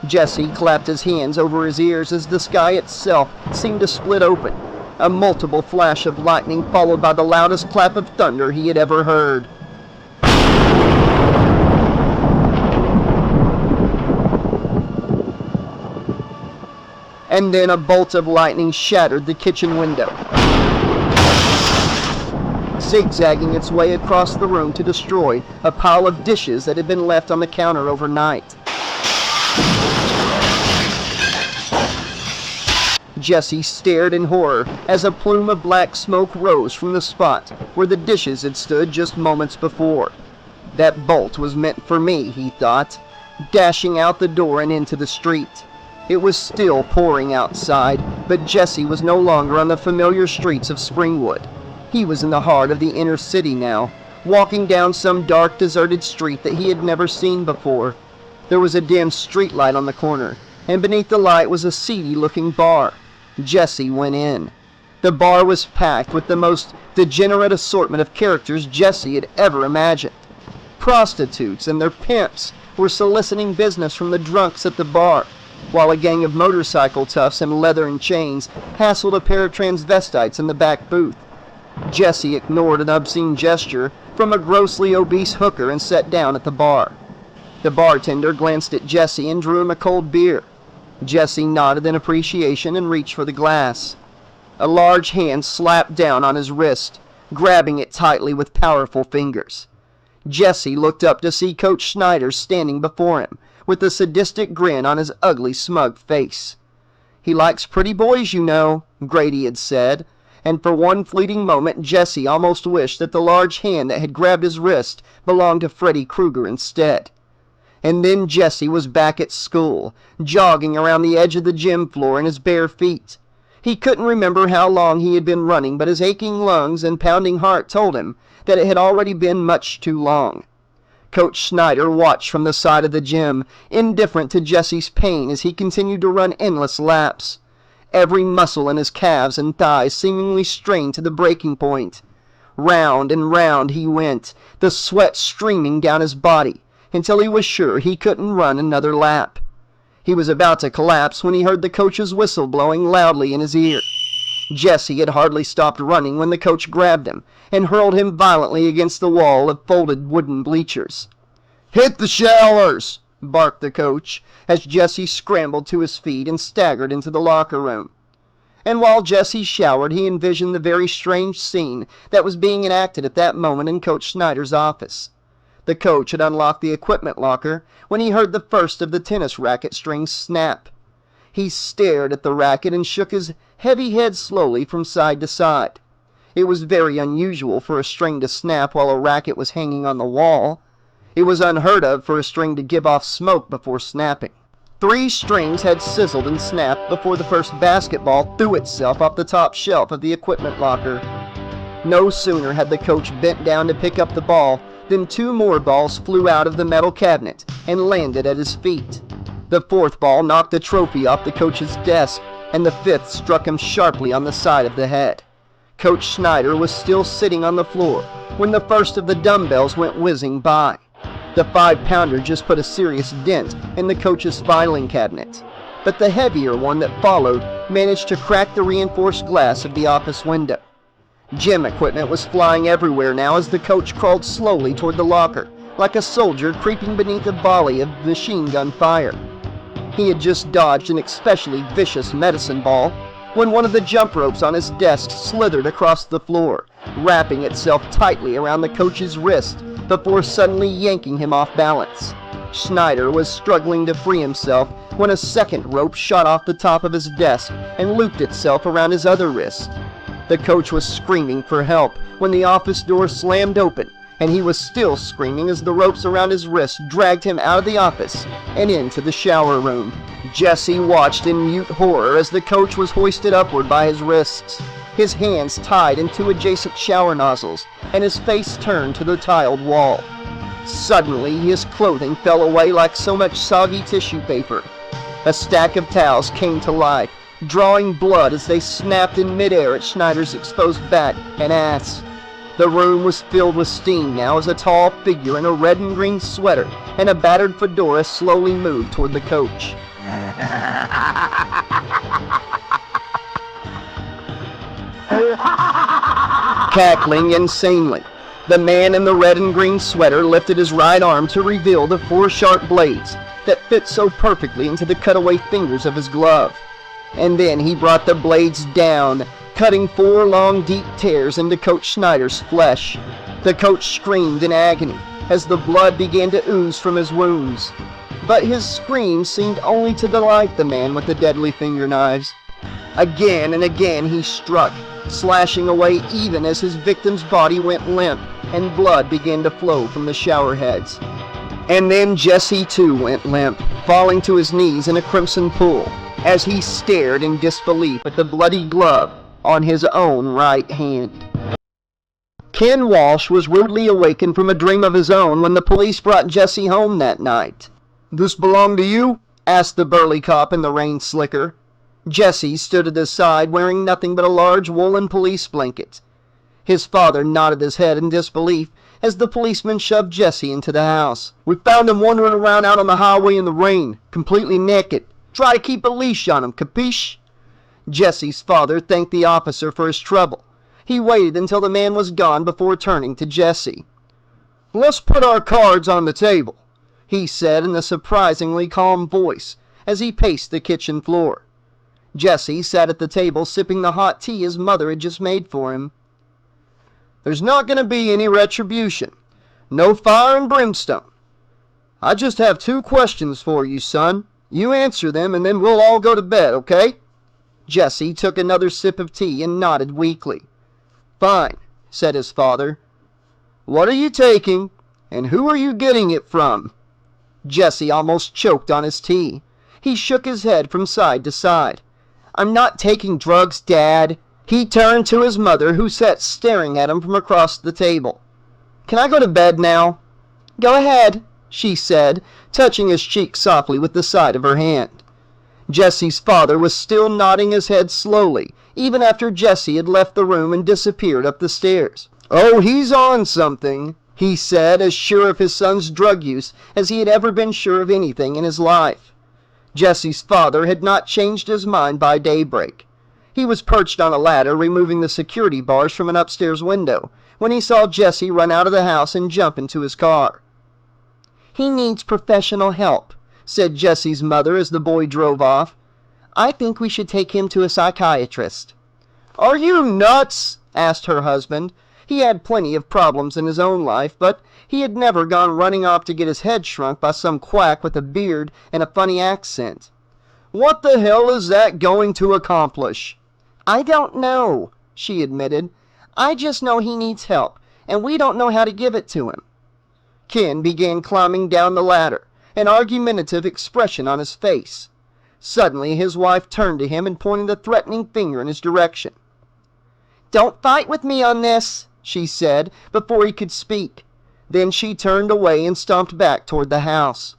Jesse clapped his hands over his ears as the sky itself seemed to split open, a multiple flash of lightning followed by the loudest clap of thunder he had ever heard. And then a bolt of lightning shattered the kitchen window, zigzagging its way across the room to destroy a pile of dishes that had been left on the counter overnight. Jesse stared in horror as a plume of black smoke rose from the spot where the dishes had stood just moments before. That bolt was meant for me, he thought, dashing out the door and into the street. It was still pouring outside, but Jesse was no longer on the familiar streets of Springwood. He was in the heart of the inner city now, walking down some dark, deserted street that he had never seen before. There was a dim streetlight on the corner, and beneath the light was a seedy-looking bar. Jesse went in. The bar was packed with the most degenerate assortment of characters Jesse had ever imagined. Prostitutes and their pimps were soliciting business from the drunks at the bar, while a gang of motorcycle toughs in leather and chains hassled a pair of transvestites in the back booth. Jesse ignored an obscene gesture from a grossly obese hooker and sat down at the bar. The bartender glanced at Jesse and drew him a cold beer. Jesse nodded in appreciation and reached for the glass. A large hand slapped down on his wrist, grabbing it tightly with powerful fingers. Jesse looked up to see Coach Schneider standing before him, with a sadistic grin on his ugly, smug face. "He likes pretty boys, you know," Grady had said, and for one fleeting moment Jesse almost wished that the large hand that had grabbed his wrist belonged to Freddy Krueger instead. And then Jesse was back at school, jogging around the edge of the gym floor in his bare feet. He couldn't remember how long he had been running, but his aching lungs and pounding heart told him that it had already been much too long. Coach Schneider watched from the side of the gym, indifferent to Jesse's pain as he continued to run endless laps. Every muscle in his calves and thighs seemingly strained to the breaking point. Round and round he went, the sweat streaming down his body, until he was sure he couldn't run another lap. He was about to collapse when he heard the coach's whistle blowing loudly in his ear. Jesse had hardly stopped running when the coach grabbed him and hurled him violently against the wall of folded wooden bleachers. "Hit the showers!" barked the coach as Jesse scrambled to his feet and staggered into the locker room. And while Jesse showered, he envisioned the very strange scene that was being enacted at that moment in Coach Schneider's office. The coach had unlocked the equipment locker when he heard the first of the tennis racket strings snap. He stared at the racket and shook his heavy head slowly from side to side. It was very unusual for a string to snap while a racket was hanging on the wall. It was unheard of for a string to give off smoke before snapping. 3 strings had sizzled and snapped before the first basketball threw itself off the top shelf of the equipment locker. No sooner had the coach bent down to pick up the ball than 2 more balls flew out of the metal cabinet and landed at his feet. The 4th ball knocked a trophy off the coach's desk, and the 5th struck him sharply on the side of the head. Coach Schneider was still sitting on the floor when the first of the dumbbells went whizzing by. The 5-pounder just put a serious dent in the coach's filing cabinet, but the heavier one that followed managed to crack the reinforced glass of the office window. Gym equipment was flying everywhere now as the coach crawled slowly toward the locker, like a soldier creeping beneath a volley of machine gun fire. He had just dodged an especially vicious medicine ball when one of the jump ropes on his desk slithered across the floor, wrapping itself tightly around the coach's wrist before suddenly yanking him off balance. Schneider was struggling to free himself when a second rope shot off the top of his desk and looped itself around his other wrist. The coach was screaming for help when the office door slammed open, and he was still screaming as the ropes around his wrist dragged him out of the office and into the shower room. Jesse watched in mute horror as the coach was hoisted upward by his wrists, his hands tied in 2 adjacent shower nozzles, and his face turned to the tiled wall. Suddenly, his clothing fell away like so much soggy tissue paper. A stack of towels came to life, drawing blood as they snapped in midair at Schneider's exposed back and ass. The room was filled with steam now as a tall figure in a red and green sweater and a battered fedora slowly moved toward the coach. Cackling insanely, the man in the red and green sweater lifted his right arm to reveal the 4 sharp blades that fit so perfectly into the cutaway fingers of his glove. And then he brought the blades down, cutting 4 long, deep tears into Coach Schneider's flesh. The coach screamed in agony as the blood began to ooze from his wounds. But his screams seemed only to delight the man with the deadly finger knives. Again and again he struck, slashing away even as his victim's body went limp and blood began to flow from the shower heads. And then Jesse too went limp, falling to his knees in a crimson pool as he stared in disbelief at the bloody glove on his own right hand. Ken Walsh was rudely awakened from a dream of his own when the police brought Jesse home that night. "This belong to you?" asked the burly cop in the rain slicker. Jesse stood at his side wearing nothing but a large woolen police blanket. His father nodded his head in disbelief as the policeman shoved Jesse into the house. "We found him wandering around out on the highway in the rain, completely naked. Try to keep a leash on him, capiche?" Jesse's father thanked the officer for his trouble. He waited until the man was gone before turning to Jesse. "Let's put our cards on the table," he said in a surprisingly calm voice as he paced the kitchen floor. Jesse sat at the table sipping the hot tea his mother had just made for him. "There's not going to be any retribution. No fire and brimstone. I just have 2 questions for you, son. You answer them and then we'll all go to bed, okay?" Jesse took another sip of tea and nodded weakly. "Fine," said his father. "What are you taking, and who are you getting it from?" Jesse almost choked on his tea. He shook his head from side to side. "I'm not taking drugs, Dad." He turned to his mother, who sat staring at him from across the table. "Can I go to bed now?" "Go ahead," she said, touching his cheek softly with the side of her hand. Jesse's father was still nodding his head slowly, even after Jesse had left the room and disappeared up the stairs. "Oh, he's on something," he said, as sure of his son's drug use as he had ever been sure of anything in his life. Jesse's father had not changed his mind by daybreak. He was perched on a ladder removing the security bars from an upstairs window when he saw Jesse run out of the house and jump into his car. "He needs professional help," said Jesse's mother as the boy drove off. "I think we should take him to a psychiatrist." "Are you nuts?" asked her husband. He had plenty of problems in his own life, but he had never gone running off to get his head shrunk by some quack with a beard and a funny accent. "What the hell is that going to accomplish?" "I don't know," she admitted. "I just know he needs help, and we don't know how to give it to him." Ken began climbing down the ladder, an argumentative expression on his face. Suddenly his wife turned to him and pointed a threatening finger in his direction. "Don't fight with me on this," she said, before he could speak. Then she turned away and stomped back toward the house.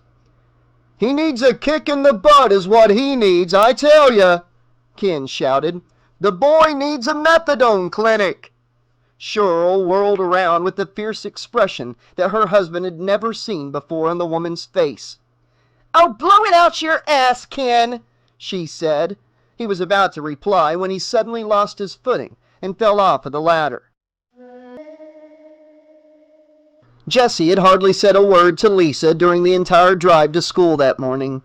"He needs a kick in the butt is what he needs, I tell ya!" Ken shouted. "The boy needs a methadone clinic!" Cheryl whirled around with the fierce expression that her husband had never seen before on the woman's face. "Oh, blow it out your ass, Ken!" she said. He was about to reply when he suddenly lost his footing and fell off of the ladder. Jesse had hardly said a word to Lisa during the entire drive to school that morning.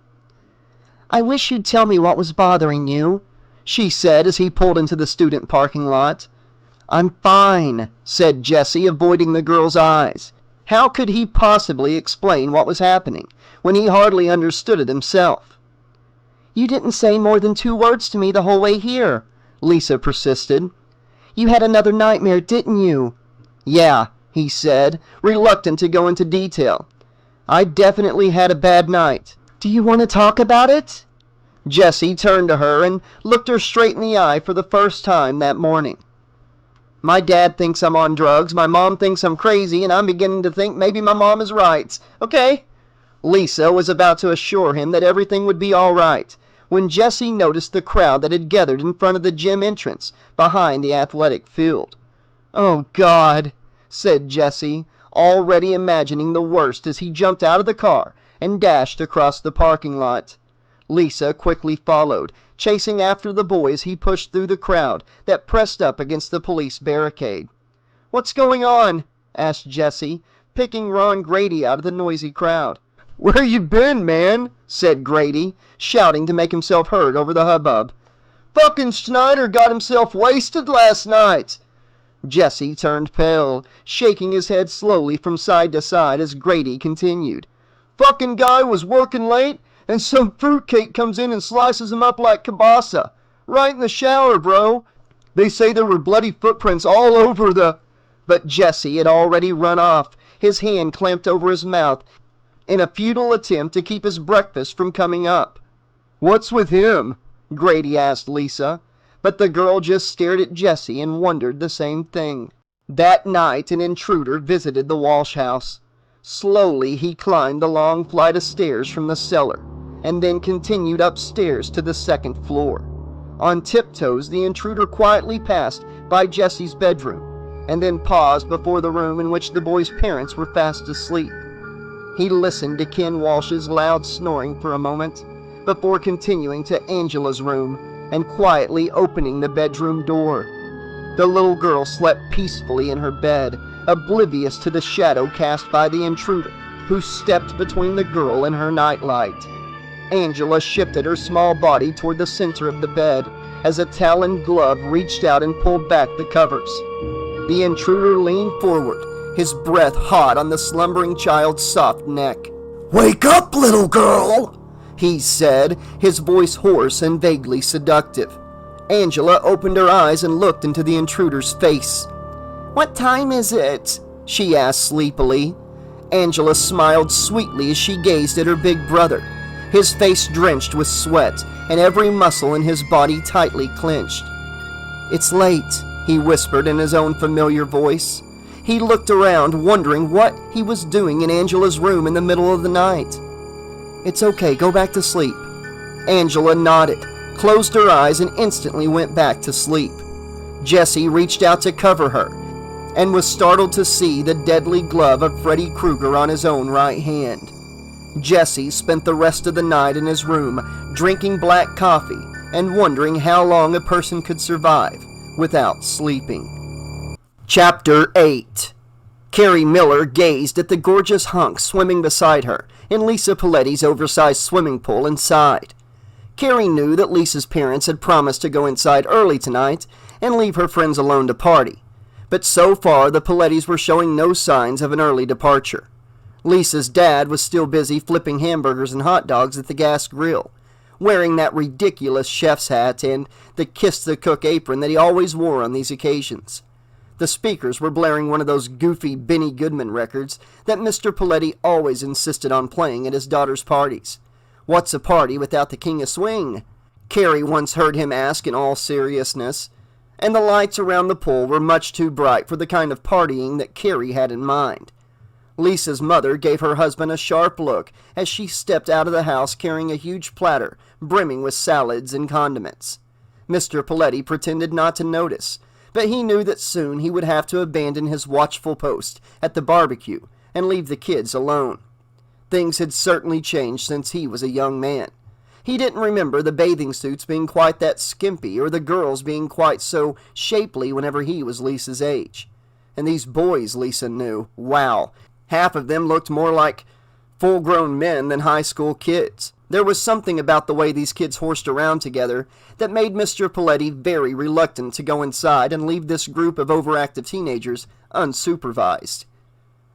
"I wish you'd tell me what was bothering you," she said as he pulled into the student parking lot. "I'm fine," said Jesse, avoiding the girl's eyes. How could he possibly explain what was happening when he hardly understood it himself? "You didn't say more than 2 words to me the whole way here," Lisa persisted. "You had another nightmare, didn't you?" "Yeah," he said, reluctant to go into detail. "I definitely had a bad night." "Do you want to talk about it?" Jesse turned to her and looked her straight in the eye for the first time that morning. "My dad thinks I'm on drugs, my mom thinks I'm crazy, and I'm beginning to think maybe my mom is right. Okay?" Lisa was about to assure him that everything would be all right when Jesse noticed the crowd that had gathered in front of the gym entrance behind the athletic field. "Oh, God," said Jesse, already imagining the worst as he jumped out of the car and dashed across the parking lot. Lisa quickly followed, chasing after the boy as he pushed through the crowd that pressed up against the police barricade. "What's going on?" asked Jesse, picking Ron Grady out of the noisy crowd. "Where you been, man?" said Grady, shouting to make himself heard over the hubbub. "Fucking Schneider got himself wasted last night." Jesse turned pale, shaking his head slowly from side to side as Grady continued. "Fucking guy was working late, and some fruitcake comes in and slices him up like kielbasa. Right in the shower, bro. They say there were bloody footprints all over the... But Jesse had already run off, his hand clamped over his mouth, in a futile attempt to keep his breakfast from coming up. "What's with him?" Grady asked Lisa, but the girl just stared at Jesse and wondered the same thing. That night an intruder visited the Walsh house. Slowly he climbed the long flight of stairs from the cellar, and then continued upstairs to the second floor. On tiptoes the intruder quietly passed by Jesse's bedroom, and then paused before the room in which the boy's parents were fast asleep. He listened to Ken Walsh's loud snoring for a moment, before continuing to Angela's room and quietly opening the bedroom door. The little girl slept peacefully in her bed, oblivious to the shadow cast by the intruder, who stepped between the girl and her nightlight. Angela shifted her small body toward the center of the bed as a taloned glove reached out and pulled back the covers. The intruder leaned forward, his breath hot on the slumbering child's soft neck. "Wake up, little girl!" he said, his voice hoarse and vaguely seductive. Angela opened her eyes and looked into the intruder's face. "What time is it?" she asked sleepily. Angela smiled sweetly as she gazed at her big brother, his face drenched with sweat and every muscle in his body tightly clenched. "It's late," he whispered in his own familiar voice. He looked around, wondering what he was doing in Angela's room in the middle of the night. "It's okay, go back to sleep." Angela nodded, closed her eyes, and instantly went back to sleep. Jesse reached out to cover her, and was startled to see the deadly glove of Freddy Krueger on his own right hand. Jesse spent the rest of the night in his room, drinking black coffee, and wondering how long a person could survive without sleeping. Chapter 8. Carrie Miller gazed at the gorgeous hunk swimming beside her in Lisa Paletti's oversized swimming pool and sighed. Carrie knew that Lisa's parents had promised to go inside early tonight and leave her friends alone to party, but so far the Palettis were showing no signs of an early departure. Lisa's dad was still busy flipping hamburgers and hot dogs at the gas grill, wearing that ridiculous chef's hat and the Kiss the Cook apron that he always wore on these occasions. The speakers were blaring one of those goofy Benny Goodman records that Mr. Paletti always insisted on playing at his daughter's parties. "What's a party without the King of Swing?" Carrie once heard him ask in all seriousness, and the lights around the pool were much too bright for the kind of partying that Carrie had in mind. Lisa's mother gave her husband a sharp look as she stepped out of the house carrying a huge platter brimming with salads and condiments. Mr. Paletti pretended not to notice, but he knew that soon he would have to abandon his watchful post at the barbecue and leave the kids alone. Things had certainly changed since he was a young man. He didn't remember the bathing suits being quite that skimpy or the girls being quite so shapely whenever he was Lisa's age. And these boys, Lisa knew, wow, half of them looked more like full-grown men than high school kids. There was something about the way these kids horsed around together that made Mr. Paletti very reluctant to go inside and leave this group of overactive teenagers unsupervised.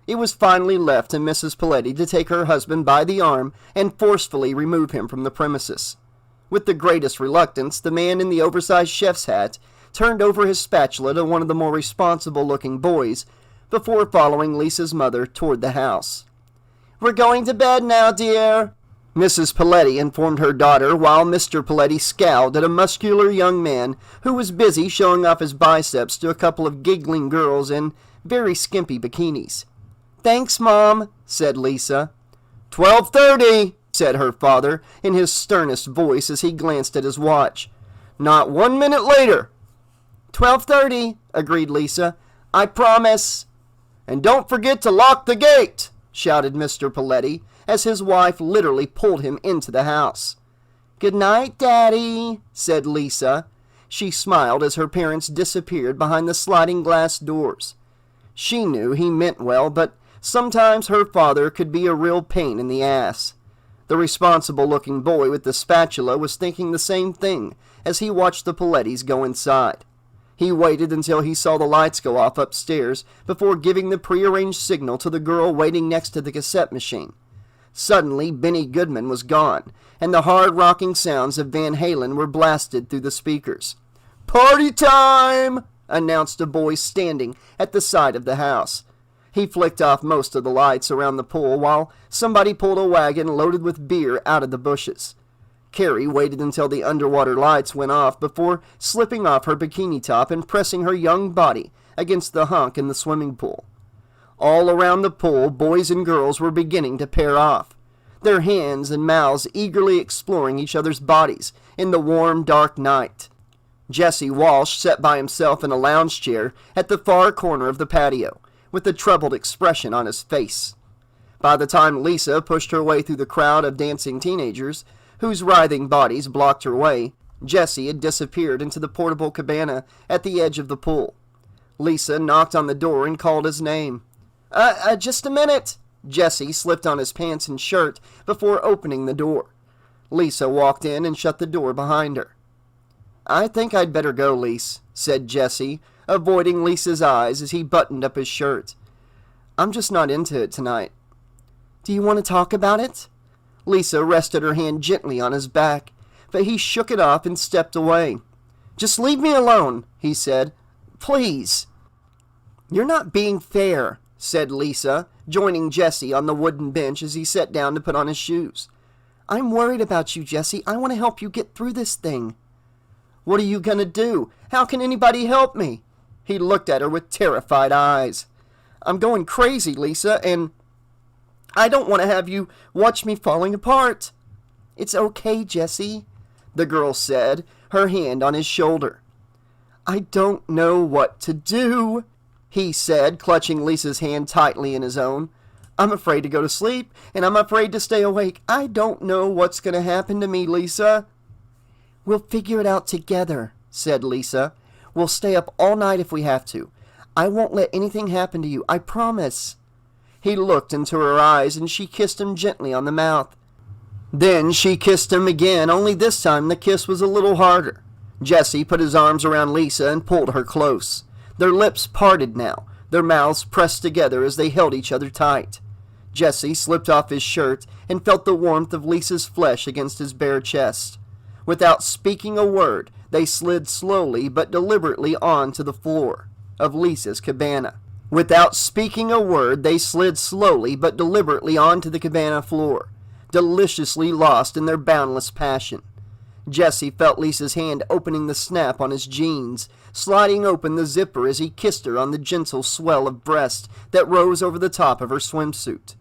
It was finally left to Mrs. Paletti to take her husband by the arm and forcefully remove him from the premises. With the greatest reluctance, the man in the oversized chef's hat turned over his spatula to one of the more responsible-looking boys before following Lisa's mother toward the house. "We're going to bed now, dear," Mrs. Paletti informed her daughter, while Mr. Paletti scowled at a muscular young man who was busy showing off his biceps to a couple of giggling girls in very skimpy bikinis. "Thanks, Mom," said Lisa. 12:30, said her father in his sternest voice as he glanced at his watch. "Not 1 minute later." 12:30, agreed Lisa. "I promise." "And don't forget to lock the gate," shouted Mr. Paletti, as his wife literally pulled him into the house. "Good night, Daddy," said Lisa. She smiled as her parents disappeared behind the sliding glass doors. She knew he meant well, but sometimes her father could be a real pain in the ass. The responsible-looking boy with the spatula was thinking the same thing as he watched the Palettis go inside. He waited until he saw the lights go off upstairs before giving the prearranged signal to the girl waiting next to the cassette machine. Suddenly, Benny Goodman was gone, and the hard-rocking sounds of Van Halen were blasted through the speakers. "Party time!" announced a boy standing at the side of the house. He flicked off most of the lights around the pool while somebody pulled a wagon loaded with beer out of the bushes. Carrie waited until the underwater lights went off before slipping off her bikini top and pressing her young body against the hunk in the swimming pool. All around the pool, boys and girls were beginning to pair off, their hands and mouths eagerly exploring each other's bodies in the warm, dark night. Jesse Walsh sat by himself in a lounge chair at the far corner of the patio, with a troubled expression on his face. By the time Lisa pushed her way through the crowd of dancing teenagers, whose writhing bodies blocked her way, Jesse had disappeared into the portable cabana at the edge of the pool. Lisa knocked on the door and called his name. Just a minute." Jesse slipped on his pants and shirt before opening the door. Lisa walked in and shut the door behind her. "I think I'd better go, Lise," said Jesse, avoiding Lisa's eyes as he buttoned up his shirt. "I'm just not into it tonight." "Do you want to talk about it?" Lisa rested her hand gently on his back, but he shook it off and stepped away. "Just leave me alone," he said. "Please." "You're not being fair," said Lisa, joining Jesse on the wooden bench as he sat down to put on his shoes. "I'm worried about you, Jesse. I want to help you get through this thing." "What are you going to do? How can anybody help me?" He looked at her with terrified eyes. "I'm going crazy, Lisa, and I don't want to have you watch me falling apart." "It's okay, Jesse," the girl said, her hand on his shoulder. "I don't know what to do," he said, clutching Lisa's hand tightly in his own. "I'm afraid to go to sleep, and I'm afraid to stay awake. I don't know what's going to happen to me, Lisa." "We'll figure it out together," said Lisa. "We'll stay up all night if we have to. I won't let anything happen to you, I promise." He looked into her eyes, and she kissed him gently on the mouth. Then she kissed him again, only this time the kiss was a little harder. Jesse put his arms around Lisa and pulled her close. Their lips parted now, their mouths pressed together as they held each other tight. Jesse slipped off his shirt and felt the warmth of Lisa's flesh against his bare chest. Without speaking a word, they slid slowly but deliberately onto the floor of Lisa's cabana. Without speaking a word, they slid slowly but deliberately onto the cabana floor, deliciously lost in their boundless passion. Jesse felt Lisa's hand opening the snap on his jeans, sliding open the zipper as he kissed her on the gentle swell of breast that rose over the top of her swimsuit.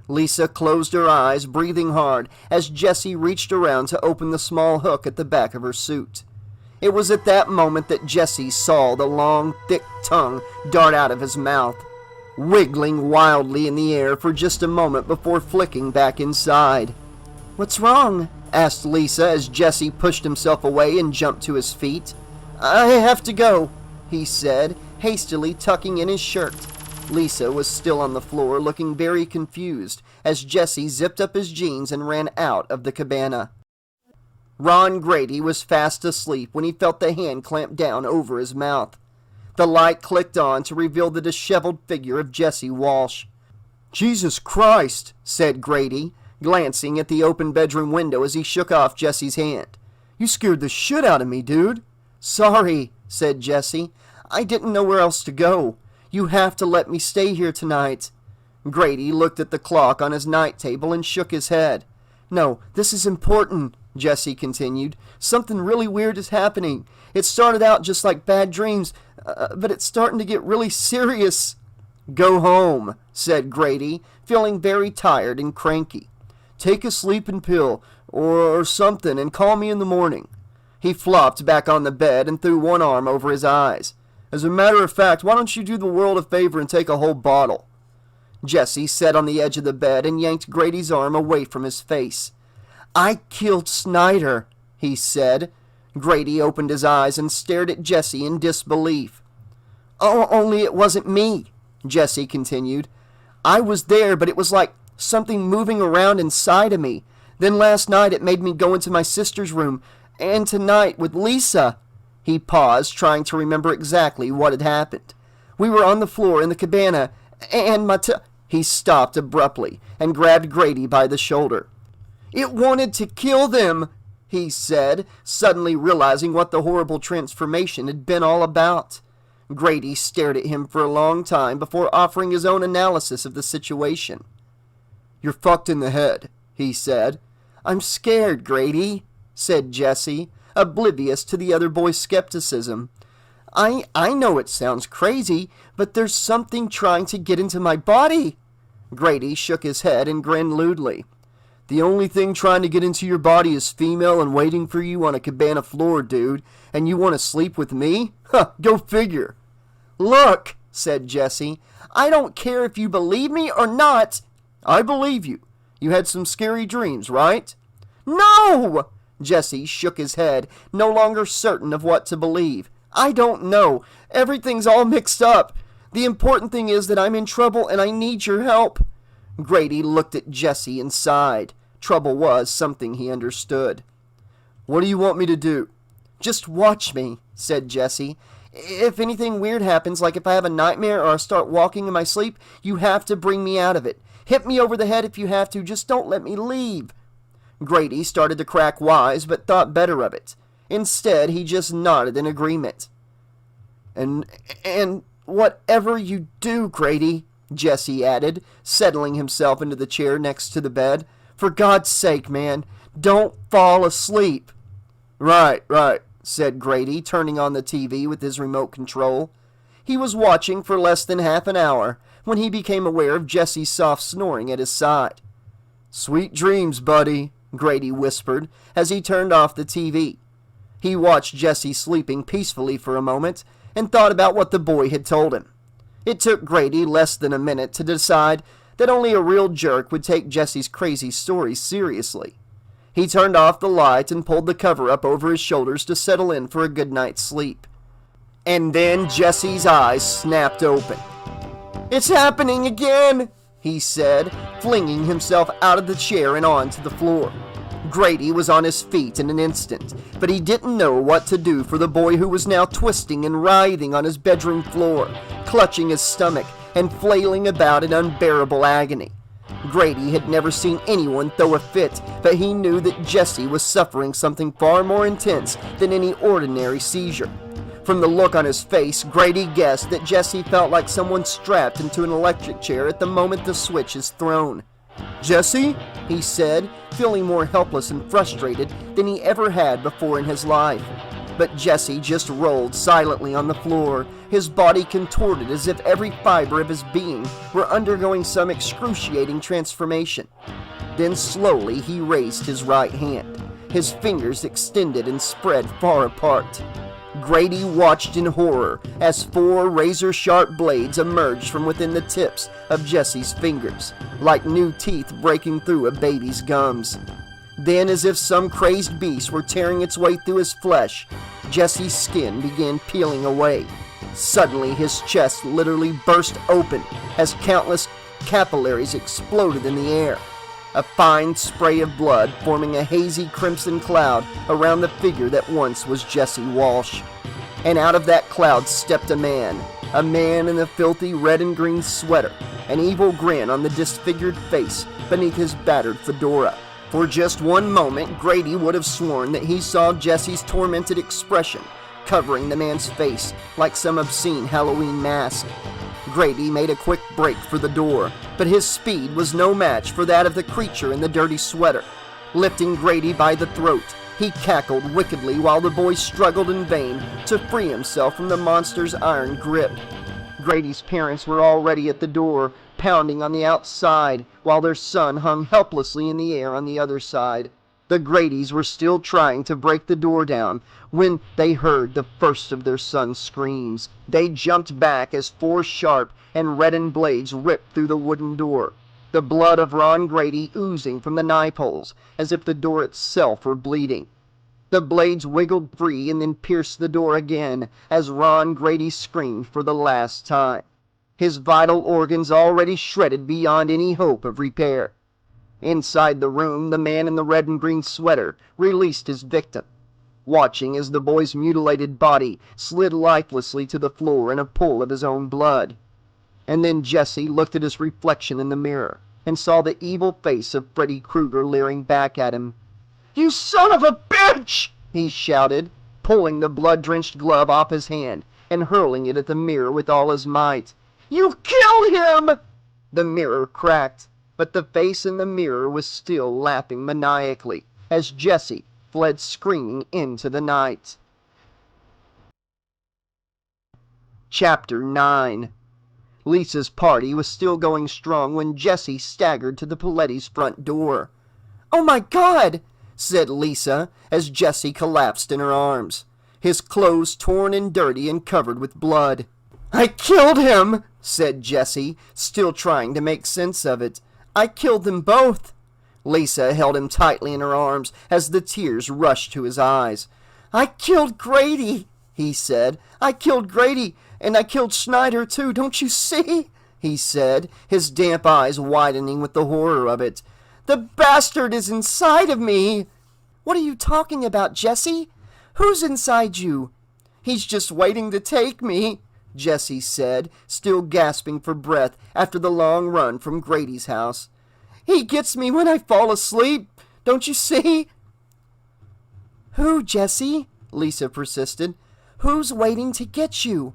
Lisa closed her eyes, breathing hard, as Jesse reached around to open the small hook at the back of her suit. It was at that moment that Jesse saw the long, thick tongue dart out of his mouth, wiggling wildly in the air for just a moment before flicking back inside. "What's wrong?" asked Lisa as Jesse pushed himself away and jumped to his feet. "I have to go," he said, hastily tucking in his shirt. Lisa was still on the floor, looking very confused, as Jesse zipped up his jeans and ran out of the cabana. Ron Grady was fast asleep when he felt the hand clamp down over his mouth. The light clicked on to reveal the disheveled figure of Jesse Walsh. "Jesus Christ," said Grady, glancing at the open bedroom window as he shook off Jesse's hand. "You scared the shit out of me, dude." "Sorry," said Jesse. "I didn't know where else to go. You have to let me stay here tonight." Grady looked at the clock on his night table and shook his head. "No, this is important," Jesse continued. "Something really weird is happening. It started out just like bad dreams, but it's starting to get really serious." "Go home," said Grady, feeling very tired and cranky. "Take a sleeping pill or something and call me in the morning." He flopped back on the bed and threw one arm over his eyes. "As a matter of fact, why don't you do the world a favor and take a whole bottle?" Jesse sat on the edge of the bed and yanked Grady's arm away from his face. "I killed Snyder," he said. Grady opened his eyes and stared at Jesse in disbelief. "Oh, only it wasn't me," Jesse continued. "I was there, but it was like something moving around inside of me. Then last night it made me go into my sister's room, and tonight with Lisa." He paused, trying to remember exactly what had happened. "We were on the floor in the cabana, and He stopped abruptly and grabbed Grady by the shoulder. "It wanted to kill them," he said, suddenly realizing what the horrible transformation had been all about. Grady stared at him for a long time before offering his own analysis of the situation. "You're fucked in the head," he said. "I'm scared, Grady," said Jesse, oblivious to the other boy's skepticism. I know it sounds crazy, but there's something trying to get into my body." Grady shook his head and grinned lewdly. "The only thing trying to get into your body is female and waiting for you on a cabana floor, dude, and you want to sleep with me? Huh, go figure." "Look," said Jesse, "I don't care if you believe me or not." "I believe you. You had some scary dreams, right?" "No!" Jesse shook his head, no longer certain of what to believe. "I don't know. Everything's all mixed up. The important thing is that I'm in trouble and I need your help." Grady looked at Jesse and sighed. Trouble was something he understood. "What do you want me to do?" "Just watch me," said Jesse. "If anything weird happens, like if I have a nightmare or I start walking in my sleep, you have to bring me out of it. Hit me over the head if you have to, just don't let me leave." Grady started to crack wise, but thought better of it. Instead, he just nodded in agreement. And whatever you do, Grady," Jesse added, settling himself into the chair next to the bed, "for God's sake, man, don't fall asleep." Right, said Grady, turning on the TV with his remote control. He was watching for less than half an hour when he became aware of Jesse's soft snoring at his side. "Sweet dreams, buddy," Grady whispered as he turned off the TV. He watched Jesse sleeping peacefully for a moment and thought about what the boy had told him. It took Grady less than a minute to decide that only a real jerk would take Jesse's crazy stories seriously. He turned off the light and pulled the cover up over his shoulders to settle in for a good night's sleep. And then Jesse's eyes snapped open. "It's happening again," he said, flinging himself out of the chair and onto the floor. Grady was on his feet in an instant, but he didn't know what to do for the boy who was now twisting and writhing on his bedroom floor, clutching his stomach and flailing about in unbearable agony. Grady had never seen anyone throw a fit, but he knew that Jesse was suffering something far more intense than any ordinary seizure. From the look on his face, Grady guessed that Jesse felt like someone strapped into an electric chair at the moment the switch is thrown. "Jesse?" he said, feeling more helpless and frustrated than he ever had before in his life. But Jesse just rolled silently on the floor, his body contorted as if every fiber of his being were undergoing some excruciating transformation. Then slowly he raised his right hand, his fingers extended and spread far apart. Grady watched in horror as 4 razor-sharp blades emerged from within the tips of Jesse's fingers, like new teeth breaking through a baby's gums. Then, as if some crazed beast were tearing its way through his flesh, Jesse's skin began peeling away. Suddenly, his chest literally burst open as countless capillaries exploded in the air, a fine spray of blood forming a hazy crimson cloud around the figure that once was Jesse Walsh. And out of that cloud stepped a man in a filthy red and green sweater, an evil grin on the disfigured face beneath his battered fedora. For just one moment, Grady would have sworn that he saw Jesse's tormented expression covering the man's face like some obscene Halloween mask. Grady made a quick break for the door, but his speed was no match for that of the creature in the dirty sweater. Lifting Grady by the throat, he cackled wickedly while the boy struggled in vain to free himself from the monster's iron grip. Grady's parents were already at the door, pounding on the outside, while their son hung helplessly in the air on the other side. The Gradys were still trying to break the door down when they heard the first of their son's screams. They jumped back as 4 sharp and reddened blades ripped through the wooden door, the blood of Ron Grady oozing from the knife holes as if the door itself were bleeding. The blades wiggled free and then pierced the door again as Ron Grady screamed for the last time, his vital organs already shredded beyond any hope of repair. Inside the room, the man in the red and green sweater released his victim, watching as the boy's mutilated body slid lifelessly to the floor in a pool of his own blood. And then Jesse looked at his reflection in the mirror and saw the evil face of Freddy Krueger leering back at him. "You son of a bitch!" he shouted, pulling the blood-drenched glove off his hand and hurling it at the mirror with all his might. "You killed him!" The mirror cracked, but the face in the mirror was still laughing maniacally as Jesse fled screaming into the night. Chapter 9. Lisa's party was still going strong when Jesse staggered to the Paletti's front door. "Oh my God!" said Lisa as Jesse collapsed in her arms, his clothes torn and dirty and covered with blood. "I killed him!" said Jesse, still trying to make sense of it. "I killed them both." Lisa held him tightly in her arms as the tears rushed to his eyes. "I killed Grady," he said. "I killed Grady, and I killed Schneider too, don't you see?" he said, his damp eyes widening with the horror of it. "The bastard is inside of me!" "What are you talking about, Jesse? Who's inside you?" "He's just waiting to take me," Jesse said, still gasping for breath after the long run from Grady's house. "He gets me when I fall asleep, don't you see?" "Who, Jesse?" Lisa persisted. "Who's waiting to get you?"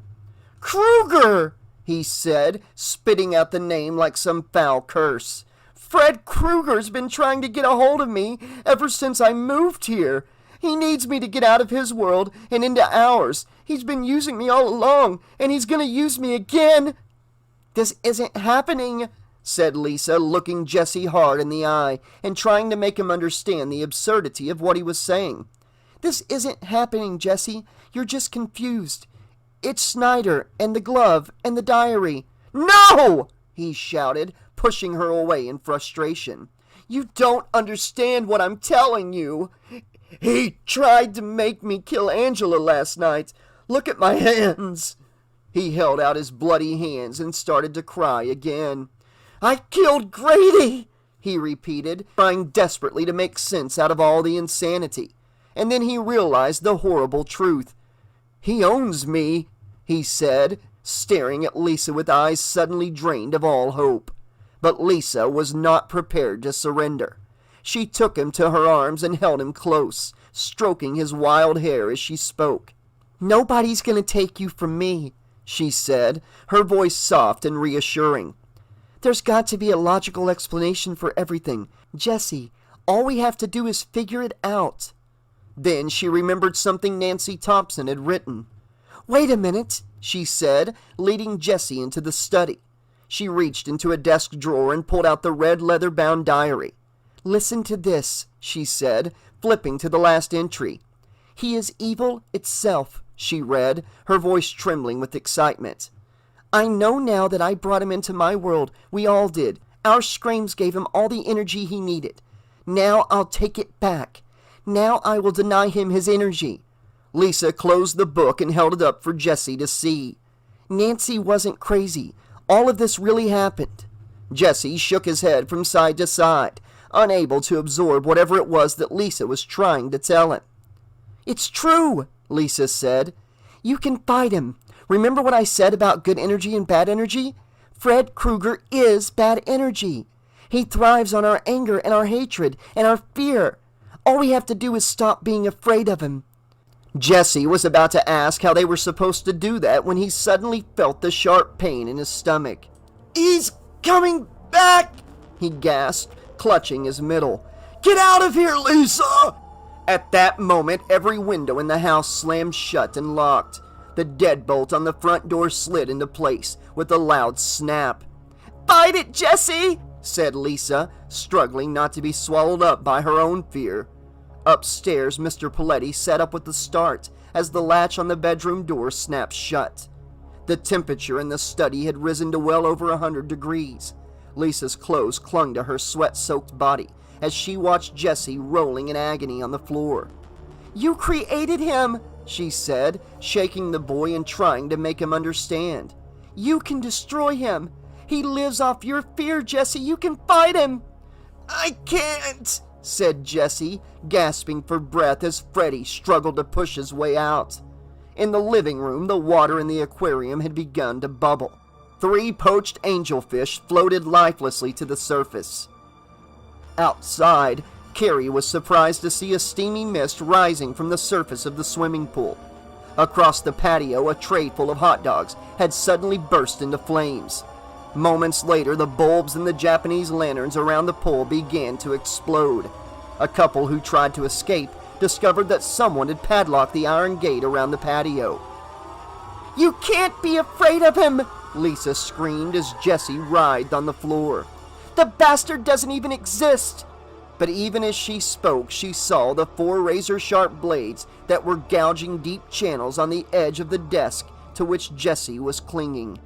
"Krueger!" he said, spitting out the name like some foul curse. "Fred Krueger's been trying to get a hold of me ever since I moved here. He needs me to get out of his world and into ours. He's been using me all along, and he's gonna use me again." "This isn't happening," said Lisa, looking Jesse hard in the eye and trying to make him understand the absurdity of what he was saying. "This isn't happening, Jesse. You're just confused. It's Snyder, and the glove, and the diary." "No!" he shouted, pushing her away in frustration. "You don't understand what I'm telling you. He tried to make me kill Angela last night. Look at my hands." He held out his bloody hands and started to cry again. "I killed Grady," he repeated, trying desperately to make sense out of all the insanity. And then he realized the horrible truth. "He owns me," he said, staring at Lisa with eyes suddenly drained of all hope. But Lisa was not prepared to surrender. She took him to her arms and held him close, stroking his wild hair as she spoke. "Nobody's going to take you from me," she said, her voice soft and reassuring. "There's got to be a logical explanation for everything. Jesse, all we have to do is figure it out." Then she remembered something Nancy Thompson had written. "Wait a minute," she said, leading Jesse into the study. She reached into a desk drawer and pulled out the red leather-bound diary. "Listen to this," she said, flipping to the last entry. "He is evil itself," she read, her voice trembling with excitement. "I know now that I brought him into my world. We all did. Our screams gave him all the energy he needed. Now I'll take it back. Now I will deny him his energy." Lisa closed the book and held it up for Jesse to see. "Nancy wasn't crazy. All of this really happened." Jesse shook his head from side to side, unable to absorb whatever it was that Lisa was trying to tell him. "It's true," Lisa said. "You can fight him. Remember what I said about good energy and bad energy? Fred Krueger is bad energy. He thrives on our anger and our hatred and our fear. All we have to do is stop being afraid of him." Jesse was about to ask how they were supposed to do that when he suddenly felt the sharp pain in his stomach. "He's coming back!" he gasped, clutching his middle. "Get out of here, Lisa!" At that moment, every window in the house slammed shut and locked. The deadbolt on the front door slid into place with a loud snap. "Fight it, Jesse!" said Lisa, struggling not to be swallowed up by her own fear. Upstairs, Mr. Paletti sat up with a start as the latch on the bedroom door snapped shut. The temperature in the study had risen to well over 100 degrees. Lisa's clothes clung to her sweat-soaked body as she watched Jesse rolling in agony on the floor. "You created him," she said, shaking the boy and trying to make him understand. "You can destroy him. He lives off your fear, Jesse. You can fight him." "I can't," said Jesse, gasping for breath as Freddy struggled to push his way out. In the living room, the water in the aquarium had begun to bubble. 3 poached angelfish floated lifelessly to the surface. Outside, Carrie was surprised to see a steamy mist rising from the surface of the swimming pool. Across the patio, a tray full of hot dogs had suddenly burst into flames. Moments later, the bulbs in the Japanese lanterns around the pool began to explode. A couple who tried to escape discovered that someone had padlocked the iron gate around the patio. "You can't be afraid of him!" Lisa screamed as Jessie writhed on the floor. "The bastard doesn't even exist!" But even as she spoke, she saw the 4 razor-sharp blades that were gouging deep channels on the edge of the desk to which Jessie was clinging.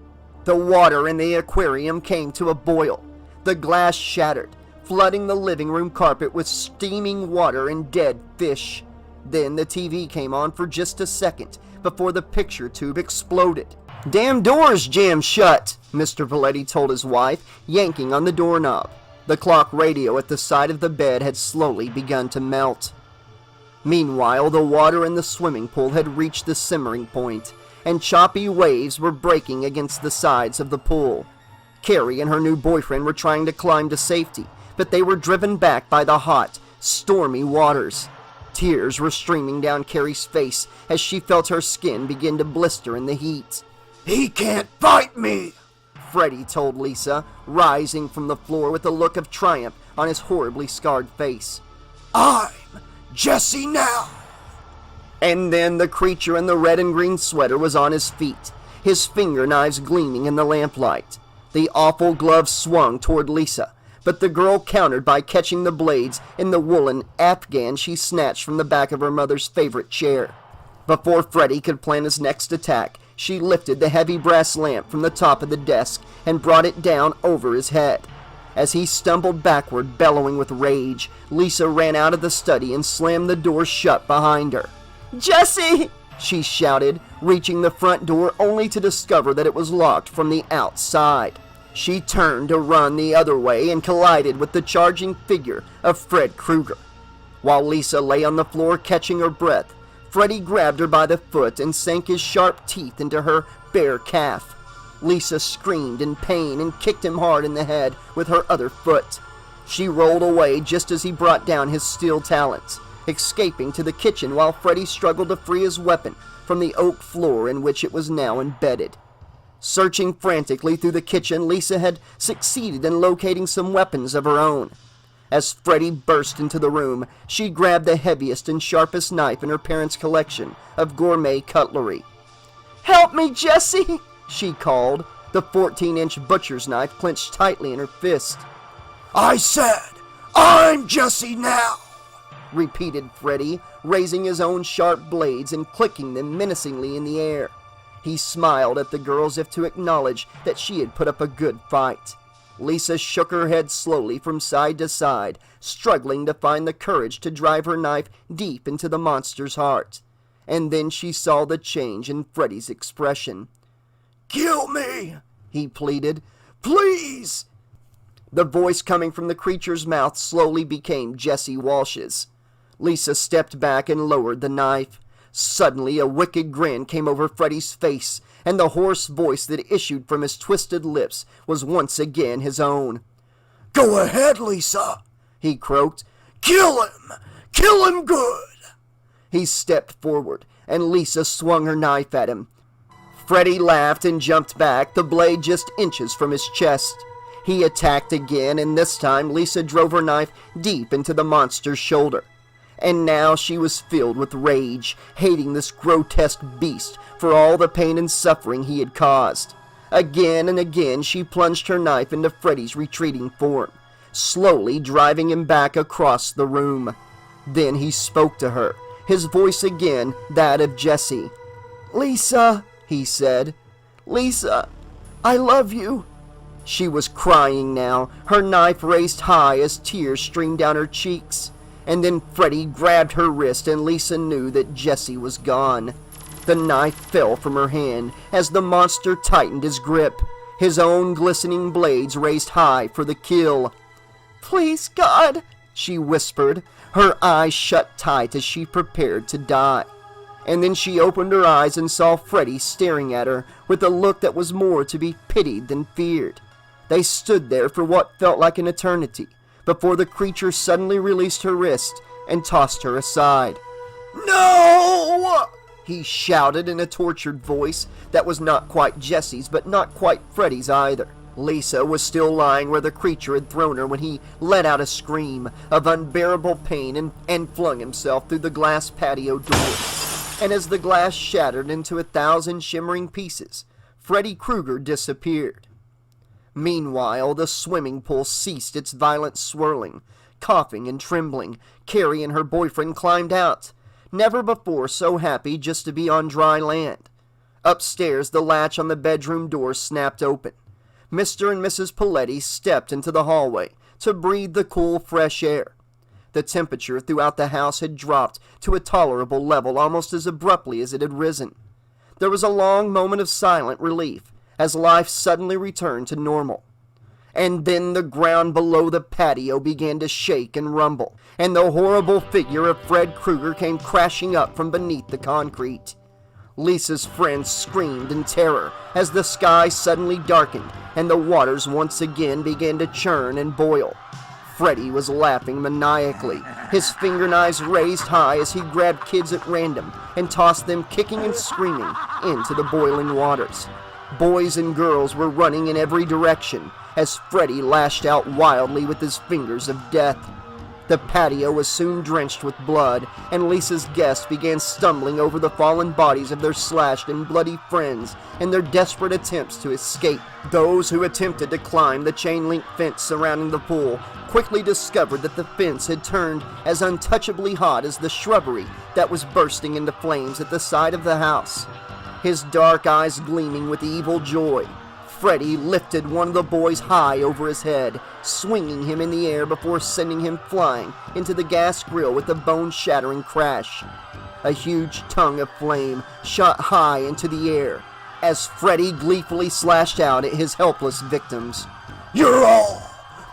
The water in the aquarium came to a boil. The glass shattered, flooding the living room carpet with steaming water and dead fish. Then the TV came on for just a second before the picture tube exploded. "Damn door's jammed shut," Mr. Valetti told his wife, yanking on the doorknob. The clock radio at the side of the bed had slowly begun to melt. Meanwhile, the water in the swimming pool had reached the simmering point, and choppy waves were breaking against the sides of the pool. Carrie and her new boyfriend were trying to climb to safety, but they were driven back by the hot, stormy waters. Tears were streaming down Carrie's face as she felt her skin begin to blister in the heat. He can't fight me! Freddy told Lisa, rising from the floor with a look of triumph on his horribly scarred face. I'm Jesse now! And then the creature in the red and green sweater was on his feet, his finger knives gleaming in the lamplight. The awful glove swung toward Lisa, but the girl countered by catching the blades in the woolen afghan she snatched from the back of her mother's favorite chair. Before Freddy could plan his next attack, she lifted the heavy brass lamp from the top of the desk and brought it down over his head. As he stumbled backward, bellowing with rage, Lisa ran out of the study and slammed the door shut behind her. "Jesse!" she shouted, reaching the front door only to discover that it was locked from the outside. She turned to run the other way and collided with the charging figure of Fred Krueger. While Lisa lay on the floor catching her breath, Freddy grabbed her by the foot and sank his sharp teeth into her bare calf. Lisa screamed in pain and kicked him hard in the head with her other foot. She rolled away just as he brought down his steel talons, escaping to the kitchen while Freddy struggled to free his weapon from the oak floor in which it was now embedded. Searching frantically through the kitchen, Lisa had succeeded in locating some weapons of her own. As Freddy burst into the room, she grabbed the heaviest and sharpest knife in her parents' collection of gourmet cutlery. "Help me, Jesse!" she called, the 14-inch butcher's knife clenched tightly in her fist. I said, I'm Jesse now! Repeated Freddy, raising his own sharp blades and clicking them menacingly in the air. He smiled at the girl as if to acknowledge that she had put up a good fight. Lisa shook her head slowly from side to side, struggling to find the courage to drive her knife deep into the monster's heart. And then she saw the change in Freddy's expression. Kill me, he pleaded. please! The voice coming from the creature's mouth slowly became Jesse Walsh's. Lisa stepped back and lowered the knife. Suddenly a wicked grin came over Freddy's face, and the hoarse voice that issued from his twisted lips was once again his own. Go ahead, Lisa, he croaked. Kill him! Kill him good! He stepped forward, and Lisa swung her knife at him. Freddy laughed and jumped back, the blade just inches from his chest. He attacked again, and this time Lisa drove her knife deep into the monster's shoulder. And now she was filled with rage, hating this grotesque beast for all the pain and suffering he had caused. Again and again she plunged her knife into Freddy's retreating form, slowly driving him back across the room. Then he spoke to her, his voice again that of Jesse. "Lisa," he said. "Lisa, I love you." She was crying now, her knife raised high as tears streamed down her cheeks. And then Freddy grabbed her wrist and Lisa knew that Jesse was gone. The knife fell from her hand as the monster tightened his grip, his own glistening blades raised high for the kill. "Please, God," she whispered, her eyes shut tight as she prepared to die. And then she opened her eyes and saw Freddy staring at her with a look that was more to be pitied than feared. They stood there for what felt like an eternity before the creature suddenly released her wrist and tossed her aside. "No!" he shouted in a tortured voice that was not quite Jesse's but not quite Freddy's either. Lisa was still lying where the creature had thrown her when he let out a scream of unbearable pain and flung himself through the glass patio door. And as the glass shattered into 1,000 shimmering pieces, Freddy Krueger disappeared. Meanwhile, the swimming pool ceased its violent swirling. Coughing and trembling, Carrie and her boyfriend climbed out, never before so happy just to be on dry land. Upstairs, the latch on the bedroom door snapped open. Mr. and Mrs. Paletti stepped into the hallway to breathe the cool, fresh air. The temperature throughout the house had dropped to a tolerable level almost as abruptly as it had risen. There was a long moment of silent relief as life suddenly returned to normal. And then the ground below the patio began to shake and rumble, and the horrible figure of Fred Krueger came crashing up from beneath the concrete. Lisa's friends screamed in terror as the sky suddenly darkened and the waters once again began to churn and boil. Freddy was laughing maniacally, his fingerknives raised high as he grabbed kids at random and tossed them kicking and screaming into the boiling waters. Boys and girls were running in every direction as Freddy lashed out wildly with his fingers of death. The patio was soon drenched with blood, and Lisa's guests began stumbling over the fallen bodies of their slashed and bloody friends in their desperate attempts to escape. Those who attempted to climb the chain-link fence surrounding the pool quickly discovered that the fence had turned as untouchably hot as the shrubbery that was bursting into flames at the side of the house. His dark eyes gleaming with evil joy, Freddy lifted one of the boys high over his head, swinging him in the air before sending him flying into the gas grill with a bone-shattering crash. A huge tongue of flame shot high into the air as Freddy gleefully slashed out at his helpless victims. "You're all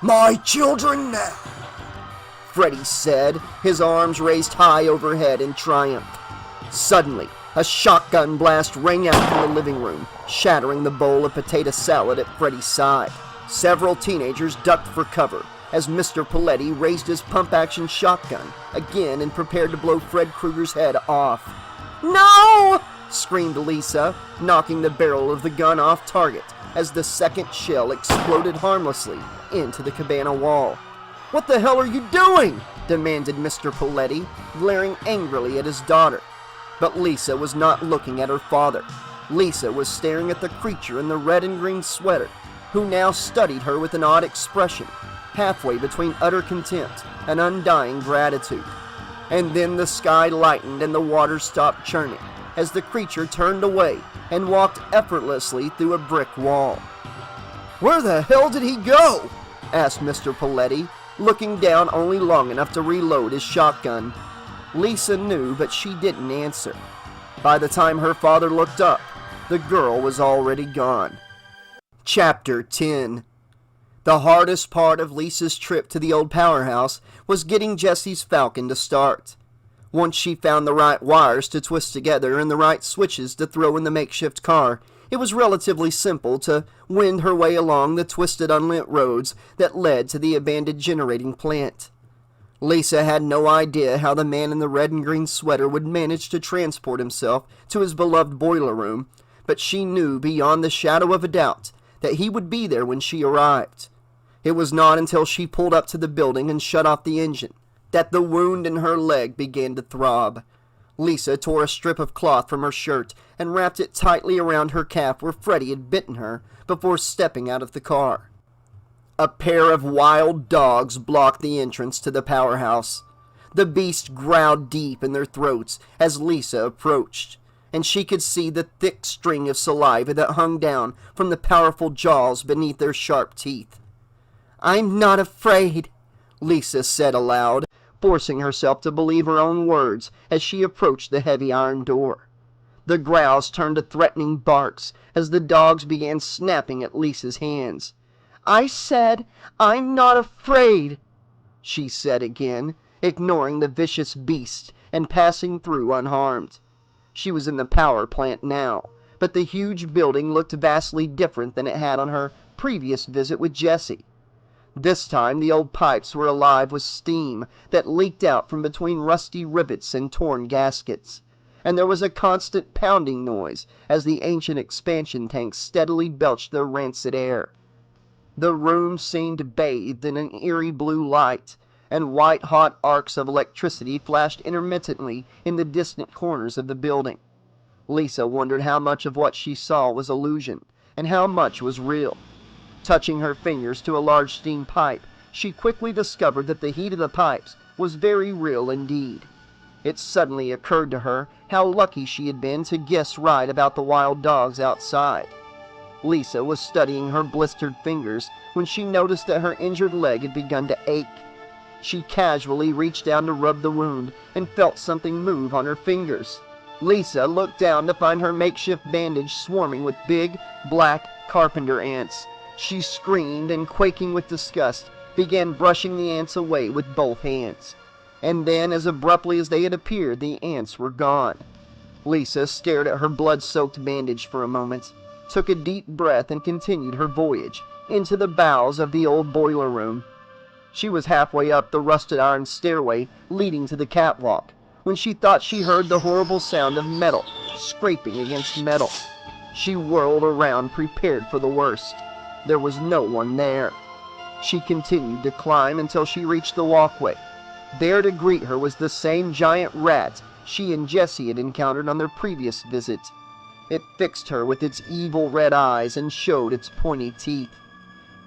my children now," Freddy said, his arms raised high overhead in triumph. Suddenly, a shotgun blast rang out from the living room, shattering the bowl of potato salad at Freddy's side. Several teenagers ducked for cover as Mr. Paletti raised his pump-action shotgun again and prepared to blow Fred Krueger's head off. "No!" screamed Lisa, knocking the barrel of the gun off target as the second shell exploded harmlessly into the cabana wall. "What the hell are you doing?" demanded Mr. Paletti, glaring angrily at his daughter. But Lisa was not looking at her father. Lisa was staring at the creature in the red and green sweater, who now studied her with an odd expression, halfway between utter contempt and undying gratitude. And then the sky lightened and the water stopped churning as the creature turned away and walked effortlessly through a brick wall. "Where the hell did he go?" asked Mr. Paletti, looking down only long enough to reload his shotgun. Lisa knew, but she didn't answer. By the time her father looked up, the girl was already gone. Chapter 10. The hardest part of Lisa's trip to the old powerhouse was getting Jesse's Falcon to start. Once she found the right wires to twist together and the right switches to throw in the makeshift car, it was relatively simple to wend her way along the twisted unlit roads that led to the abandoned generating plant. Lisa had no idea how the man in the red and green sweater would manage to transport himself to his beloved boiler room, but she knew beyond the shadow of a doubt that he would be there when she arrived. It was not until she pulled up to the building and shut off the engine that the wound in her leg began to throb. Lisa tore a strip of cloth from her shirt and wrapped it tightly around her calf where Freddy had bitten her before stepping out of the car. A pair of wild dogs blocked the entrance to the powerhouse. The beasts growled deep in their throats as Lisa approached, and she could see the thick string of saliva that hung down from the powerful jaws beneath their sharp teeth. "I'm not afraid," Lisa said aloud, forcing herself to believe her own words as she approached the heavy iron door. The growls turned to threatening barks as the dogs began snapping at Lisa's hands. "I said, I'm not afraid," she said again, ignoring the vicious beast and passing through unharmed. She was in the power plant now, but the huge building looked vastly different than it had on her previous visit with Jesse. This time the old pipes were alive with steam that leaked out from between rusty rivets and torn gaskets, and there was a constant pounding noise as the ancient expansion tanks steadily belched their rancid air. The room seemed bathed in an eerie blue light, and white-hot arcs of electricity flashed intermittently in the distant corners of the building. Lisa wondered how much of what she saw was illusion, and how much was real. Touching her fingers to a large steam pipe, she quickly discovered that the heat of the pipes was very real indeed. It suddenly occurred to her how lucky she had been to guess right about the wild dogs outside. Lisa was studying her blistered fingers when she noticed that her injured leg had begun to ache. She casually reached down to rub the wound and felt something move on her fingers. Lisa looked down to find her makeshift bandage swarming with big, black carpenter ants. She screamed and, quaking with disgust, began brushing the ants away with both hands. And then, as abruptly as they had appeared, the ants were gone. Lisa stared at her blood-soaked bandage for a moment, took a deep breath, and continued her voyage into the bowels of the old boiler room. She was halfway up the rusted iron stairway leading to the catwalk when she thought she heard the horrible sound of metal scraping against metal. She whirled around, prepared for the worst. There was no one there. She continued to climb until she reached the walkway. There to greet her was the same giant rat she and Jesse had encountered on their previous visit. It fixed her with its evil red eyes and showed its pointy teeth.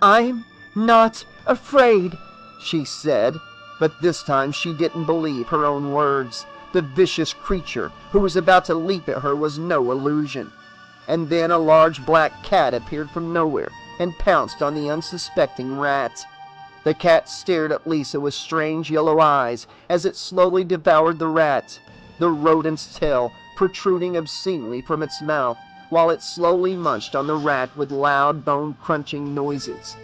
"I'm not afraid," she said, but this time she didn't believe her own words. The vicious creature who was about to leap at her was no illusion. And then a large black cat appeared from nowhere and pounced on the unsuspecting rat. The cat stared at Lisa with strange yellow eyes as it slowly devoured the rat, the rodent's tail protruding obscenely from its mouth, while it slowly munched on the rat with loud bone-crunching noises.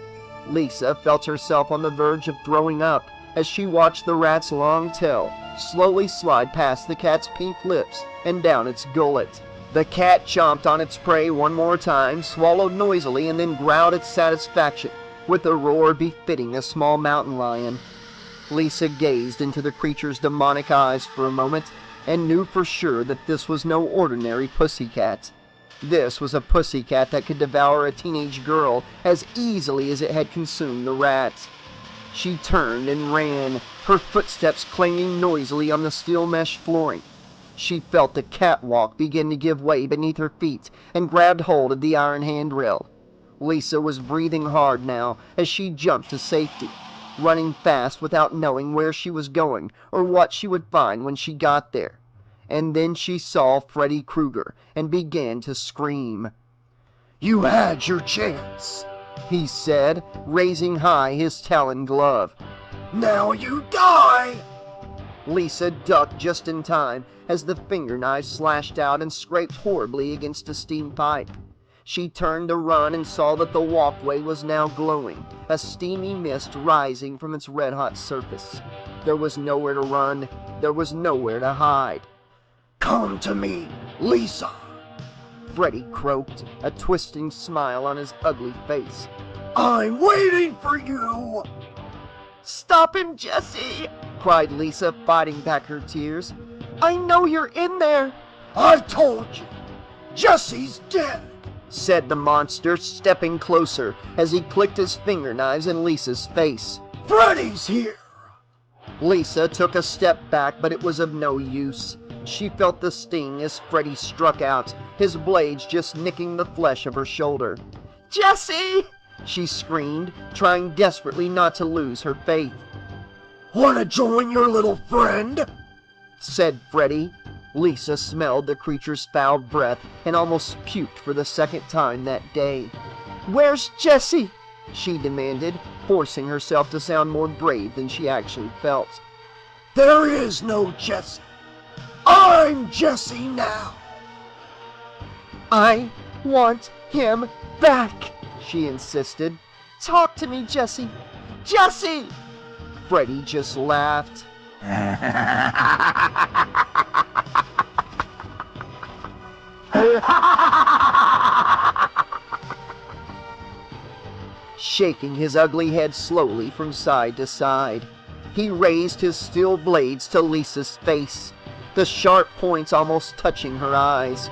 Lisa felt herself on the verge of throwing up as she watched the rat's long tail slowly slide past the cat's pink lips and down its gullet. The cat chomped on its prey one more time, swallowed noisily, and then growled its satisfaction with a roar befitting a small mountain lion. Lisa gazed into the creature's demonic eyes for a moment and knew for sure that this was no ordinary pussycat. This was a pussycat that could devour a teenage girl as easily as it had consumed the rat. She turned and ran, her footsteps clanging noisily on the steel mesh flooring. She felt the catwalk begin to give way beneath her feet and grabbed hold of the iron handrail. Lisa was breathing hard now as she jumped to safety, running fast without knowing where she was going or what she would find when she got there. And then she saw Freddy Krueger and began to scream. You had your chance, he said, raising high his talon glove. Now you die! Lisa ducked just in time as the finger knife slashed out and scraped horribly against a steam pipe. She turned to run and saw that the walkway was now glowing, a steamy mist rising from its red-hot surface. There was nowhere to run. There was nowhere to hide. Come to me, Lisa, Freddy croaked, a twisting smile on his ugly face. I'm waiting for you! "Stop him, Jesse!" cried Lisa, fighting back her tears. "I know you're in there!" I told you, Jesse's dead, said the monster, stepping closer as he clicked his finger knives in Lisa's face. Freddy's here! Lisa took a step back, but it was of no use. She felt the sting as Freddy struck out, his blades just nicking the flesh of her shoulder. "Jesse!" she screamed, trying desperately not to lose her faith. Wanna join your little friend? Said Freddy. Lisa smelled the creature's foul breath and almost puked for the second time that day. "Where's Jesse?" she demanded, forcing herself to sound more brave than she actually felt. There is no Jesse. I'm Jesse now. "I want him back," she insisted. "Talk to me, Jesse. Jesse!" Freddy just laughed. Shaking his ugly head slowly from side to side, he raised his steel blades to Lisa's face, the sharp points almost touching her eyes.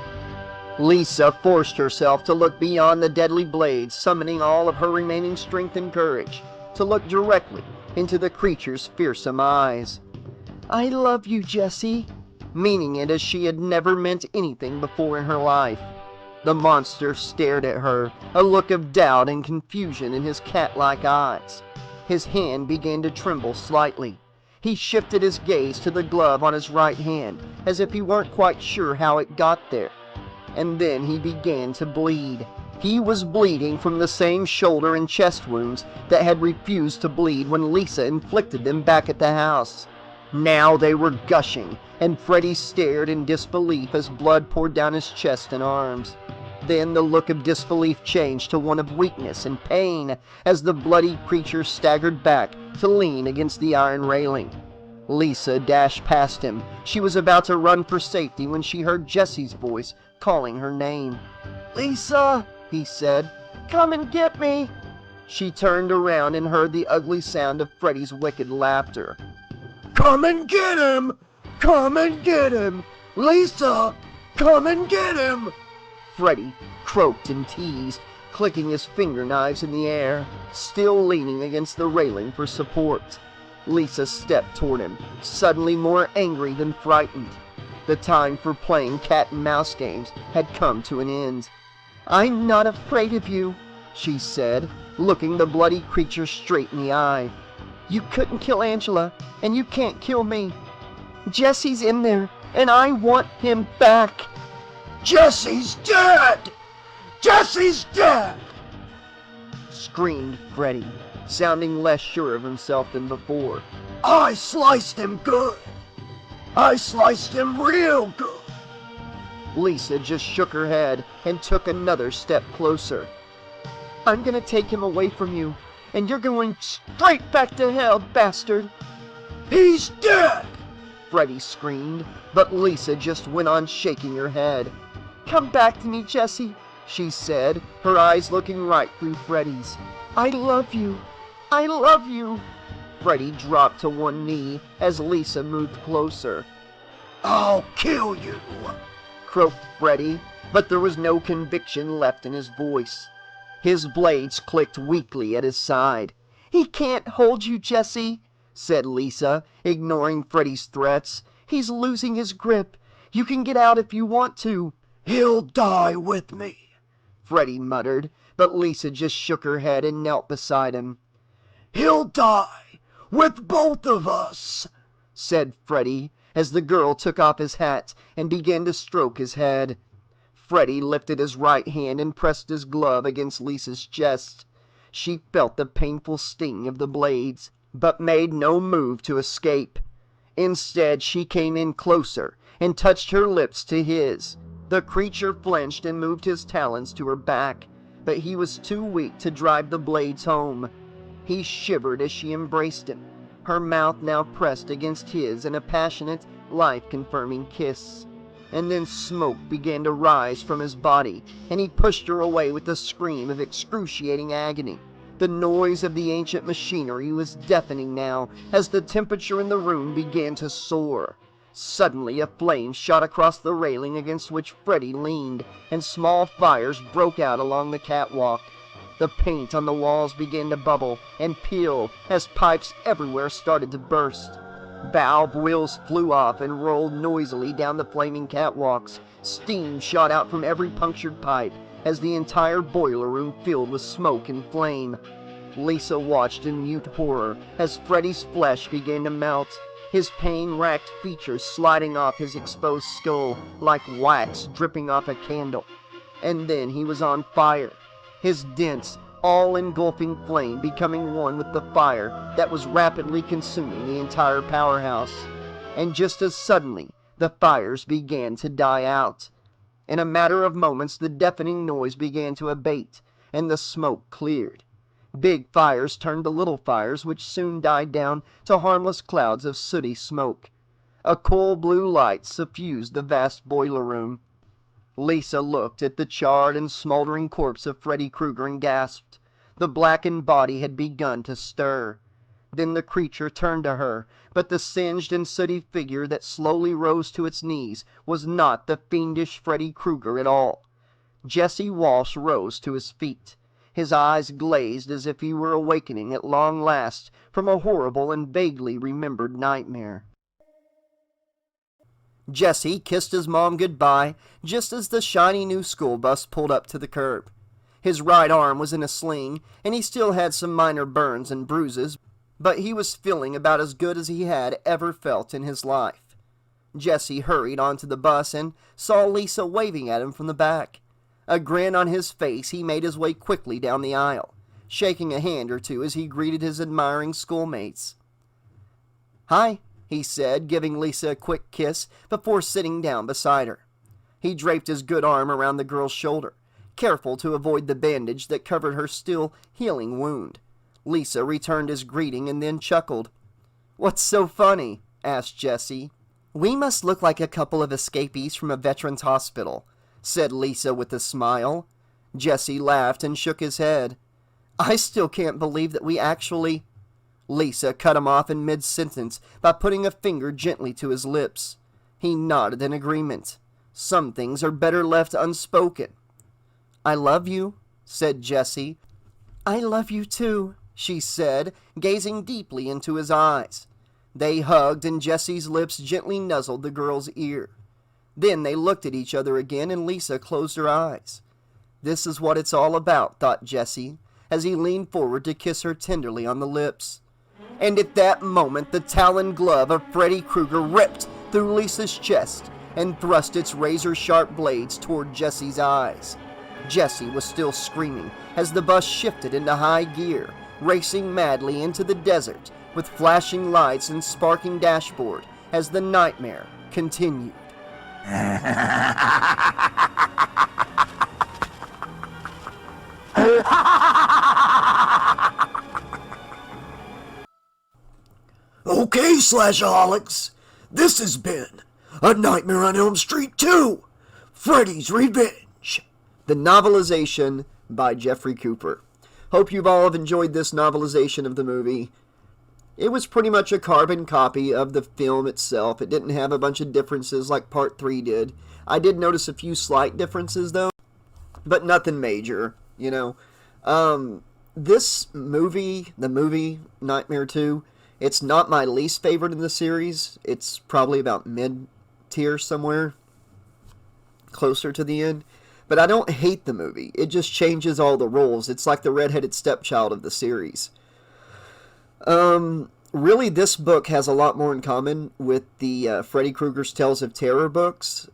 Lisa forced herself to look beyond the deadly blades, summoning all of her remaining strength and courage to look directly into the creature's fearsome eyes. "I love you, Jessie," meaning it as she had never meant anything before in her life. The monster stared at her, a look of doubt and confusion in his cat-like eyes. His hand began to tremble slightly. He shifted his gaze to the glove on his right hand, as if he weren't quite sure how it got there. And then he began to bleed. He was bleeding from the same shoulder and chest wounds that had refused to bleed when Lisa inflicted them back at the house. Now they were gushing, and Freddy stared in disbelief as blood poured down his chest and arms. Then the look of disbelief changed to one of weakness and pain as the bloody creature staggered back to lean against the iron railing. Lisa dashed past him. She was about to run for safety when she heard Jessie's voice calling her name. "Lisa," he said, "come and get me." She turned around and heard the ugly sound of Freddy's wicked laughter. Come and get him! Come and get him! Lisa, come and get him! Freddy croaked and teased, clicking his fingerknives in the air, still leaning against the railing for support. Lisa stepped toward him, suddenly more angry than frightened. The time for playing cat and mouse games had come to an end. "I'm not afraid of you," she said, looking the bloody creature straight in the eye. "You couldn't kill Angela, and you can't kill me. Jesse's in there, and I want him back." Jesse's dead! Jesse's dead! Screamed Freddy, sounding less sure of himself than before. I sliced him good! I sliced him real good! Lisa just shook her head and took another step closer. "I'm gonna take him away from you, and you're going straight back to hell, bastard!" He's dead! Freddy screamed, but Lisa just went on shaking her head. "Come back to me, Jessie," she said, her eyes looking right through Freddy's. "I love you. I love you." Freddy dropped to one knee as Lisa moved closer. I'll kill you! Croaked Freddy, but there was no conviction left in his voice. His blades clicked weakly at his side. "He can't hold you, Jessie," said Lisa, ignoring Freddy's threats. "He's losing his grip. You can get out if you want to." He'll die with me, Freddy muttered, but Lisa just shook her head and knelt beside him. He'll die with both of us, said Freddy, as the girl took off his hat and began to stroke his head. Freddy lifted his right hand and pressed his glove against Lisa's chest. She felt the painful sting of the blades, but made no move to escape. Instead, she came in closer and touched her lips to his. The creature flinched and moved his talons to her back, but he was too weak to drive the blades home. He shivered as she embraced him, her mouth now pressed against his in a passionate, life-confirming kiss. And then smoke began to rise from his body, and he pushed her away with a scream of excruciating agony. The noise of the ancient machinery was deafening now as the temperature in the room began to soar. Suddenly a flame shot across the railing against which Freddy leaned, and small fires broke out along the catwalk. The paint on the walls began to bubble and peel as pipes everywhere started to burst. Valve wheels flew off and rolled noisily down the flaming catwalks. Steam shot out from every punctured pipe as the entire boiler room filled with smoke and flame. Lisa watched in mute horror as Freddy's flesh began to melt, his pain-racked features sliding off his exposed skull like wax dripping off a candle. And then he was on fire, his dense, all-engulfing flame becoming one with the fire that was rapidly consuming the entire powerhouse. And just as suddenly, the fires began to die out. In a matter of moments, the deafening noise began to abate, and the smoke cleared. Big fires turned to little fires, which soon died down to harmless clouds of sooty smoke. A cool blue light suffused the vast boiler room. Lisa looked at the charred and smoldering corpse of Freddy Krueger and gasped. The blackened body had begun to stir. Then the creature turned to her, but the singed and sooty figure that slowly rose to its knees was not the fiendish Freddy Krueger at all. Jesse Walsh rose to his feet. His eyes glazed as if he were awakening at long last from a horrible and vaguely remembered nightmare. Jesse kissed his mom goodbye just as the shiny new school bus pulled up to the curb. His right arm was in a sling, and he still had some minor burns and bruises, but he was feeling about as good as he had ever felt in his life. Jesse hurried onto the bus and saw Lisa waving at him from the back. A grin on his face, he made his way quickly down the aisle, shaking a hand or two as he greeted his admiring schoolmates. "Hi," he said, giving Lisa a quick kiss before sitting down beside her. He draped his good arm around the girl's shoulder, careful to avoid the bandage that covered her still healing wound. Lisa returned his greeting and then chuckled. "What's so funny?" asked Jesse. "We must look like a couple of escapees from a veterans hospital," said Lisa with a smile. Jesse laughed and shook his head. "I still can't believe that we actually—" Lisa cut him off in mid-sentence by putting a finger gently to his lips. He nodded in agreement. Some things are better left unspoken. "I love you," said Jesse. "I love you too," she said, gazing deeply into his eyes. They hugged and Jesse's lips gently nuzzled the girl's ear. Then they looked at each other again and Lisa closed her eyes. This is what it's all about, thought Jesse, as he leaned forward to kiss her tenderly on the lips. And at that moment the taloned glove of Freddy Krueger ripped through Lisa's chest and thrust its razor-sharp blades toward Jesse's eyes. Jesse was still screaming as the bus shifted into high gear, racing madly into the desert with flashing lights and sparking dashboard as the nightmare continued. Okay, Slashaholics, this has been A Nightmare on Elm Street 2, Freddy's Revenge. The novelization by Jeffrey Cooper. Hope you've all enjoyed this novelization of the movie. It was pretty much a carbon copy of the film itself. It didn't have a bunch of differences like Part 3 did. I did notice a few slight differences, though, but nothing major, you know. This movie, the movie Nightmare 2, it's not my least favorite in the series. It's probably about mid-tier somewhere, closer to the end. But I don't hate the movie. It just changes all the roles. It's like the redheaded stepchild of the series. Really, this book has a lot more in common with the Freddy Krueger's Tales of Terror books,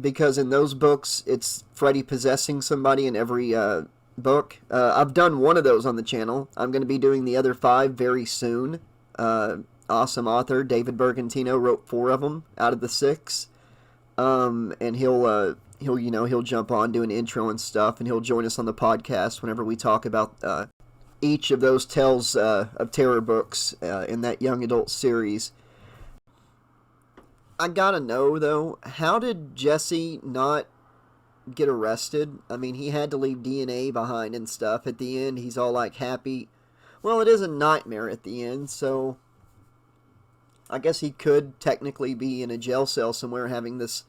because in those books, it's Freddy possessing somebody in every book. I've done one of those on the channel. I'm going to be doing the other 5 very soon. Awesome author David Bergantino wrote 4 of them out of the 6, and he'll jump on, do an intro and stuff, and he'll join us on the podcast whenever we talk about each of those Tales of Terror books in that young adult series. I gotta know, though, how did Jesse not get arrested? I mean, he had to leave DNA behind and stuff. At the end, he's all, like, happy. Well, it is a nightmare at the end, so I guess he could technically be in a jail cell somewhere having this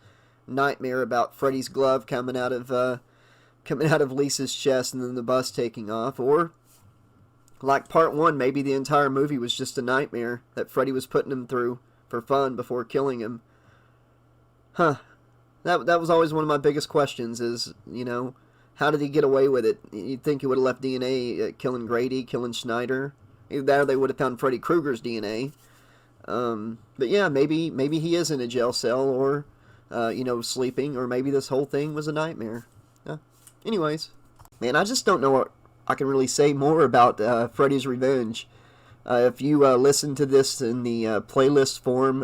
nightmare about Freddy's glove coming out of Lisa's chest and then the bus taking off. Or, like Part 1, maybe the entire movie was just a nightmare that Freddy was putting him through for fun before killing him. Huh. That was always one of my biggest questions is, you know, how did he get away with it? You'd think he would have left DNA killing Grady, killing Schneider. Either that or they would have found Freddy Krueger's DNA. But yeah, maybe he is in a jail cell or sleeping, or maybe this whole thing was a nightmare. Anyways, man, I just don't know what I can really say more about Freddy's Revenge. If you listen to this in the playlist form,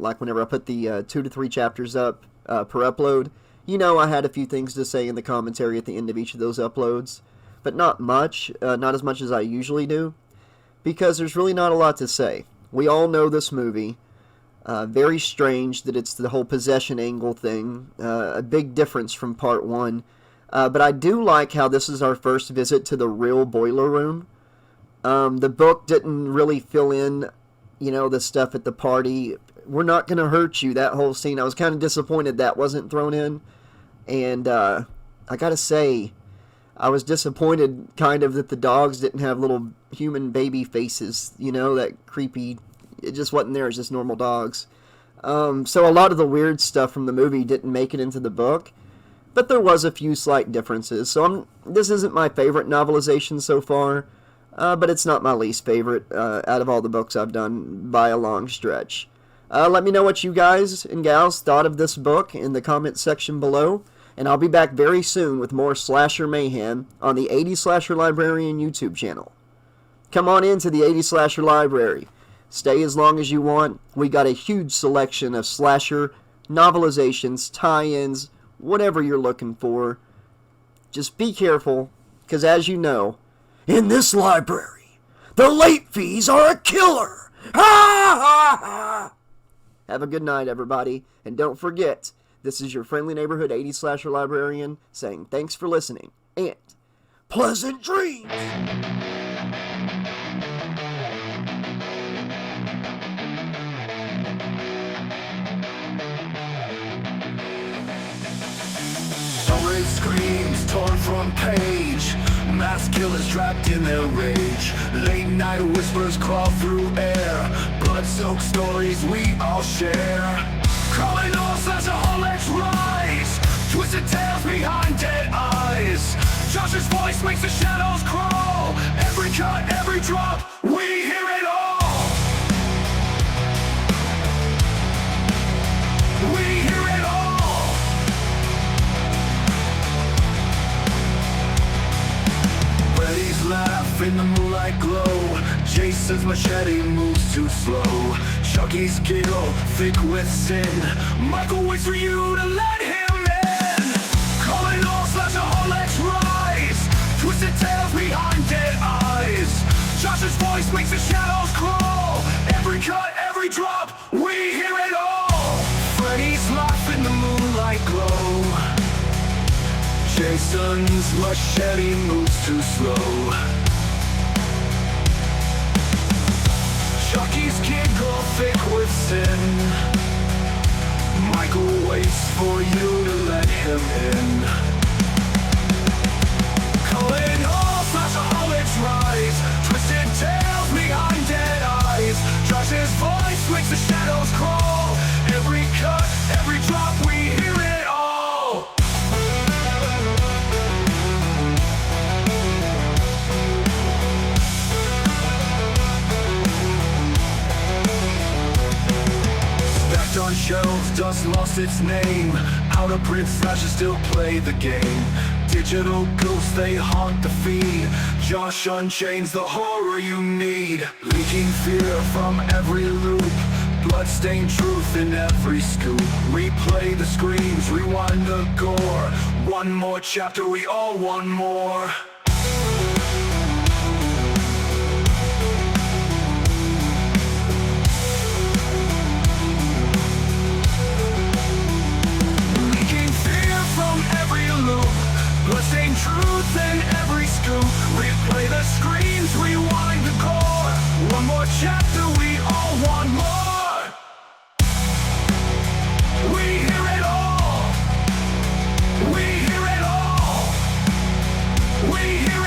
like whenever I put the 2 to 3 chapters up per upload, you know I had a few things to say in the commentary at the end of each of those uploads, but not much, not as much as I usually do, because there's really not a lot to say. We all know this movie. Very strange that it's the whole possession angle thing. A big difference from part 1. But I do like how this is our first visit to the real boiler room. The book didn't really fill in, the stuff at the party. We're not going to hurt you, that whole scene. I was kind of disappointed that wasn't thrown in. And I gotta say, I was disappointed kind of that the dogs didn't have little human baby faces, that creepy. It just wasn't there, it's just normal dogs. So a lot of the weird stuff from the movie didn't make it into the book, but there was a few slight differences. So this isn't my favorite novelization so far, but it's not my least favorite out of all the books I've done by a long stretch. Let me know what you guys and gals thought of this book in the comments section below, and I'll be back very soon with more Slasher Mayhem on the 80 Slasher Librarian YouTube channel. Come on into the 80 Slasher Library. Stay as long as you want. We got a huge selection of slasher, novelizations, tie-ins, whatever you're looking for. Just be careful, because as you know, In this library, the late fees are a killer! Ha ha ha! have a good night, everybody, and don't forget, this is your friendly neighborhood 80 Slasher Librarian saying thanks for listening, and Pleasant dreams! Horrid screams torn from page, mass killers trapped in their rage. Late night whispers crawl through air, blood-soaked stories we all share. Crawling all slashaholics rise, twisted tales behind dead eyes. Josh's voice makes the shadows crawl. Every cut, every drop, we hear it all. We hear it all. Freddy's laugh in the moonlight glow. Jason's machete moves too slow. Chucky's giggle, thick with sin. Michael waits for you to let him in. Calling all slashaholics rise, twisted tales behind dead eyes. Josh's voice makes the shadows crawl. Every cut, every drop, we hear it all. Freddy's laugh in the moonlight glow. Jason's machete moves too slow. Chucky's giggle thick with sin. Michael waits for you to let him in. Calling all slashaholics rise, twisted tales behind dead eyes. Josh's voice makes the shadows crawl. Every cut, every drop, we hear it all. Stacked on shelves, dust lost its name. Out of print slashes still play the game. Digital ghosts, they haunt the feed. Josh unchains the horror you need. Leaking fear from every loop. Bloodstained truth in every scoop. Replay the screams, rewind the gore. One more chapter, we all want more. Leaking fear from every loop. Bloodstained truth in every scoop. Replay the screams, rewind the core. One more chapter, we all want more. We hear it all. We hear it all. We hear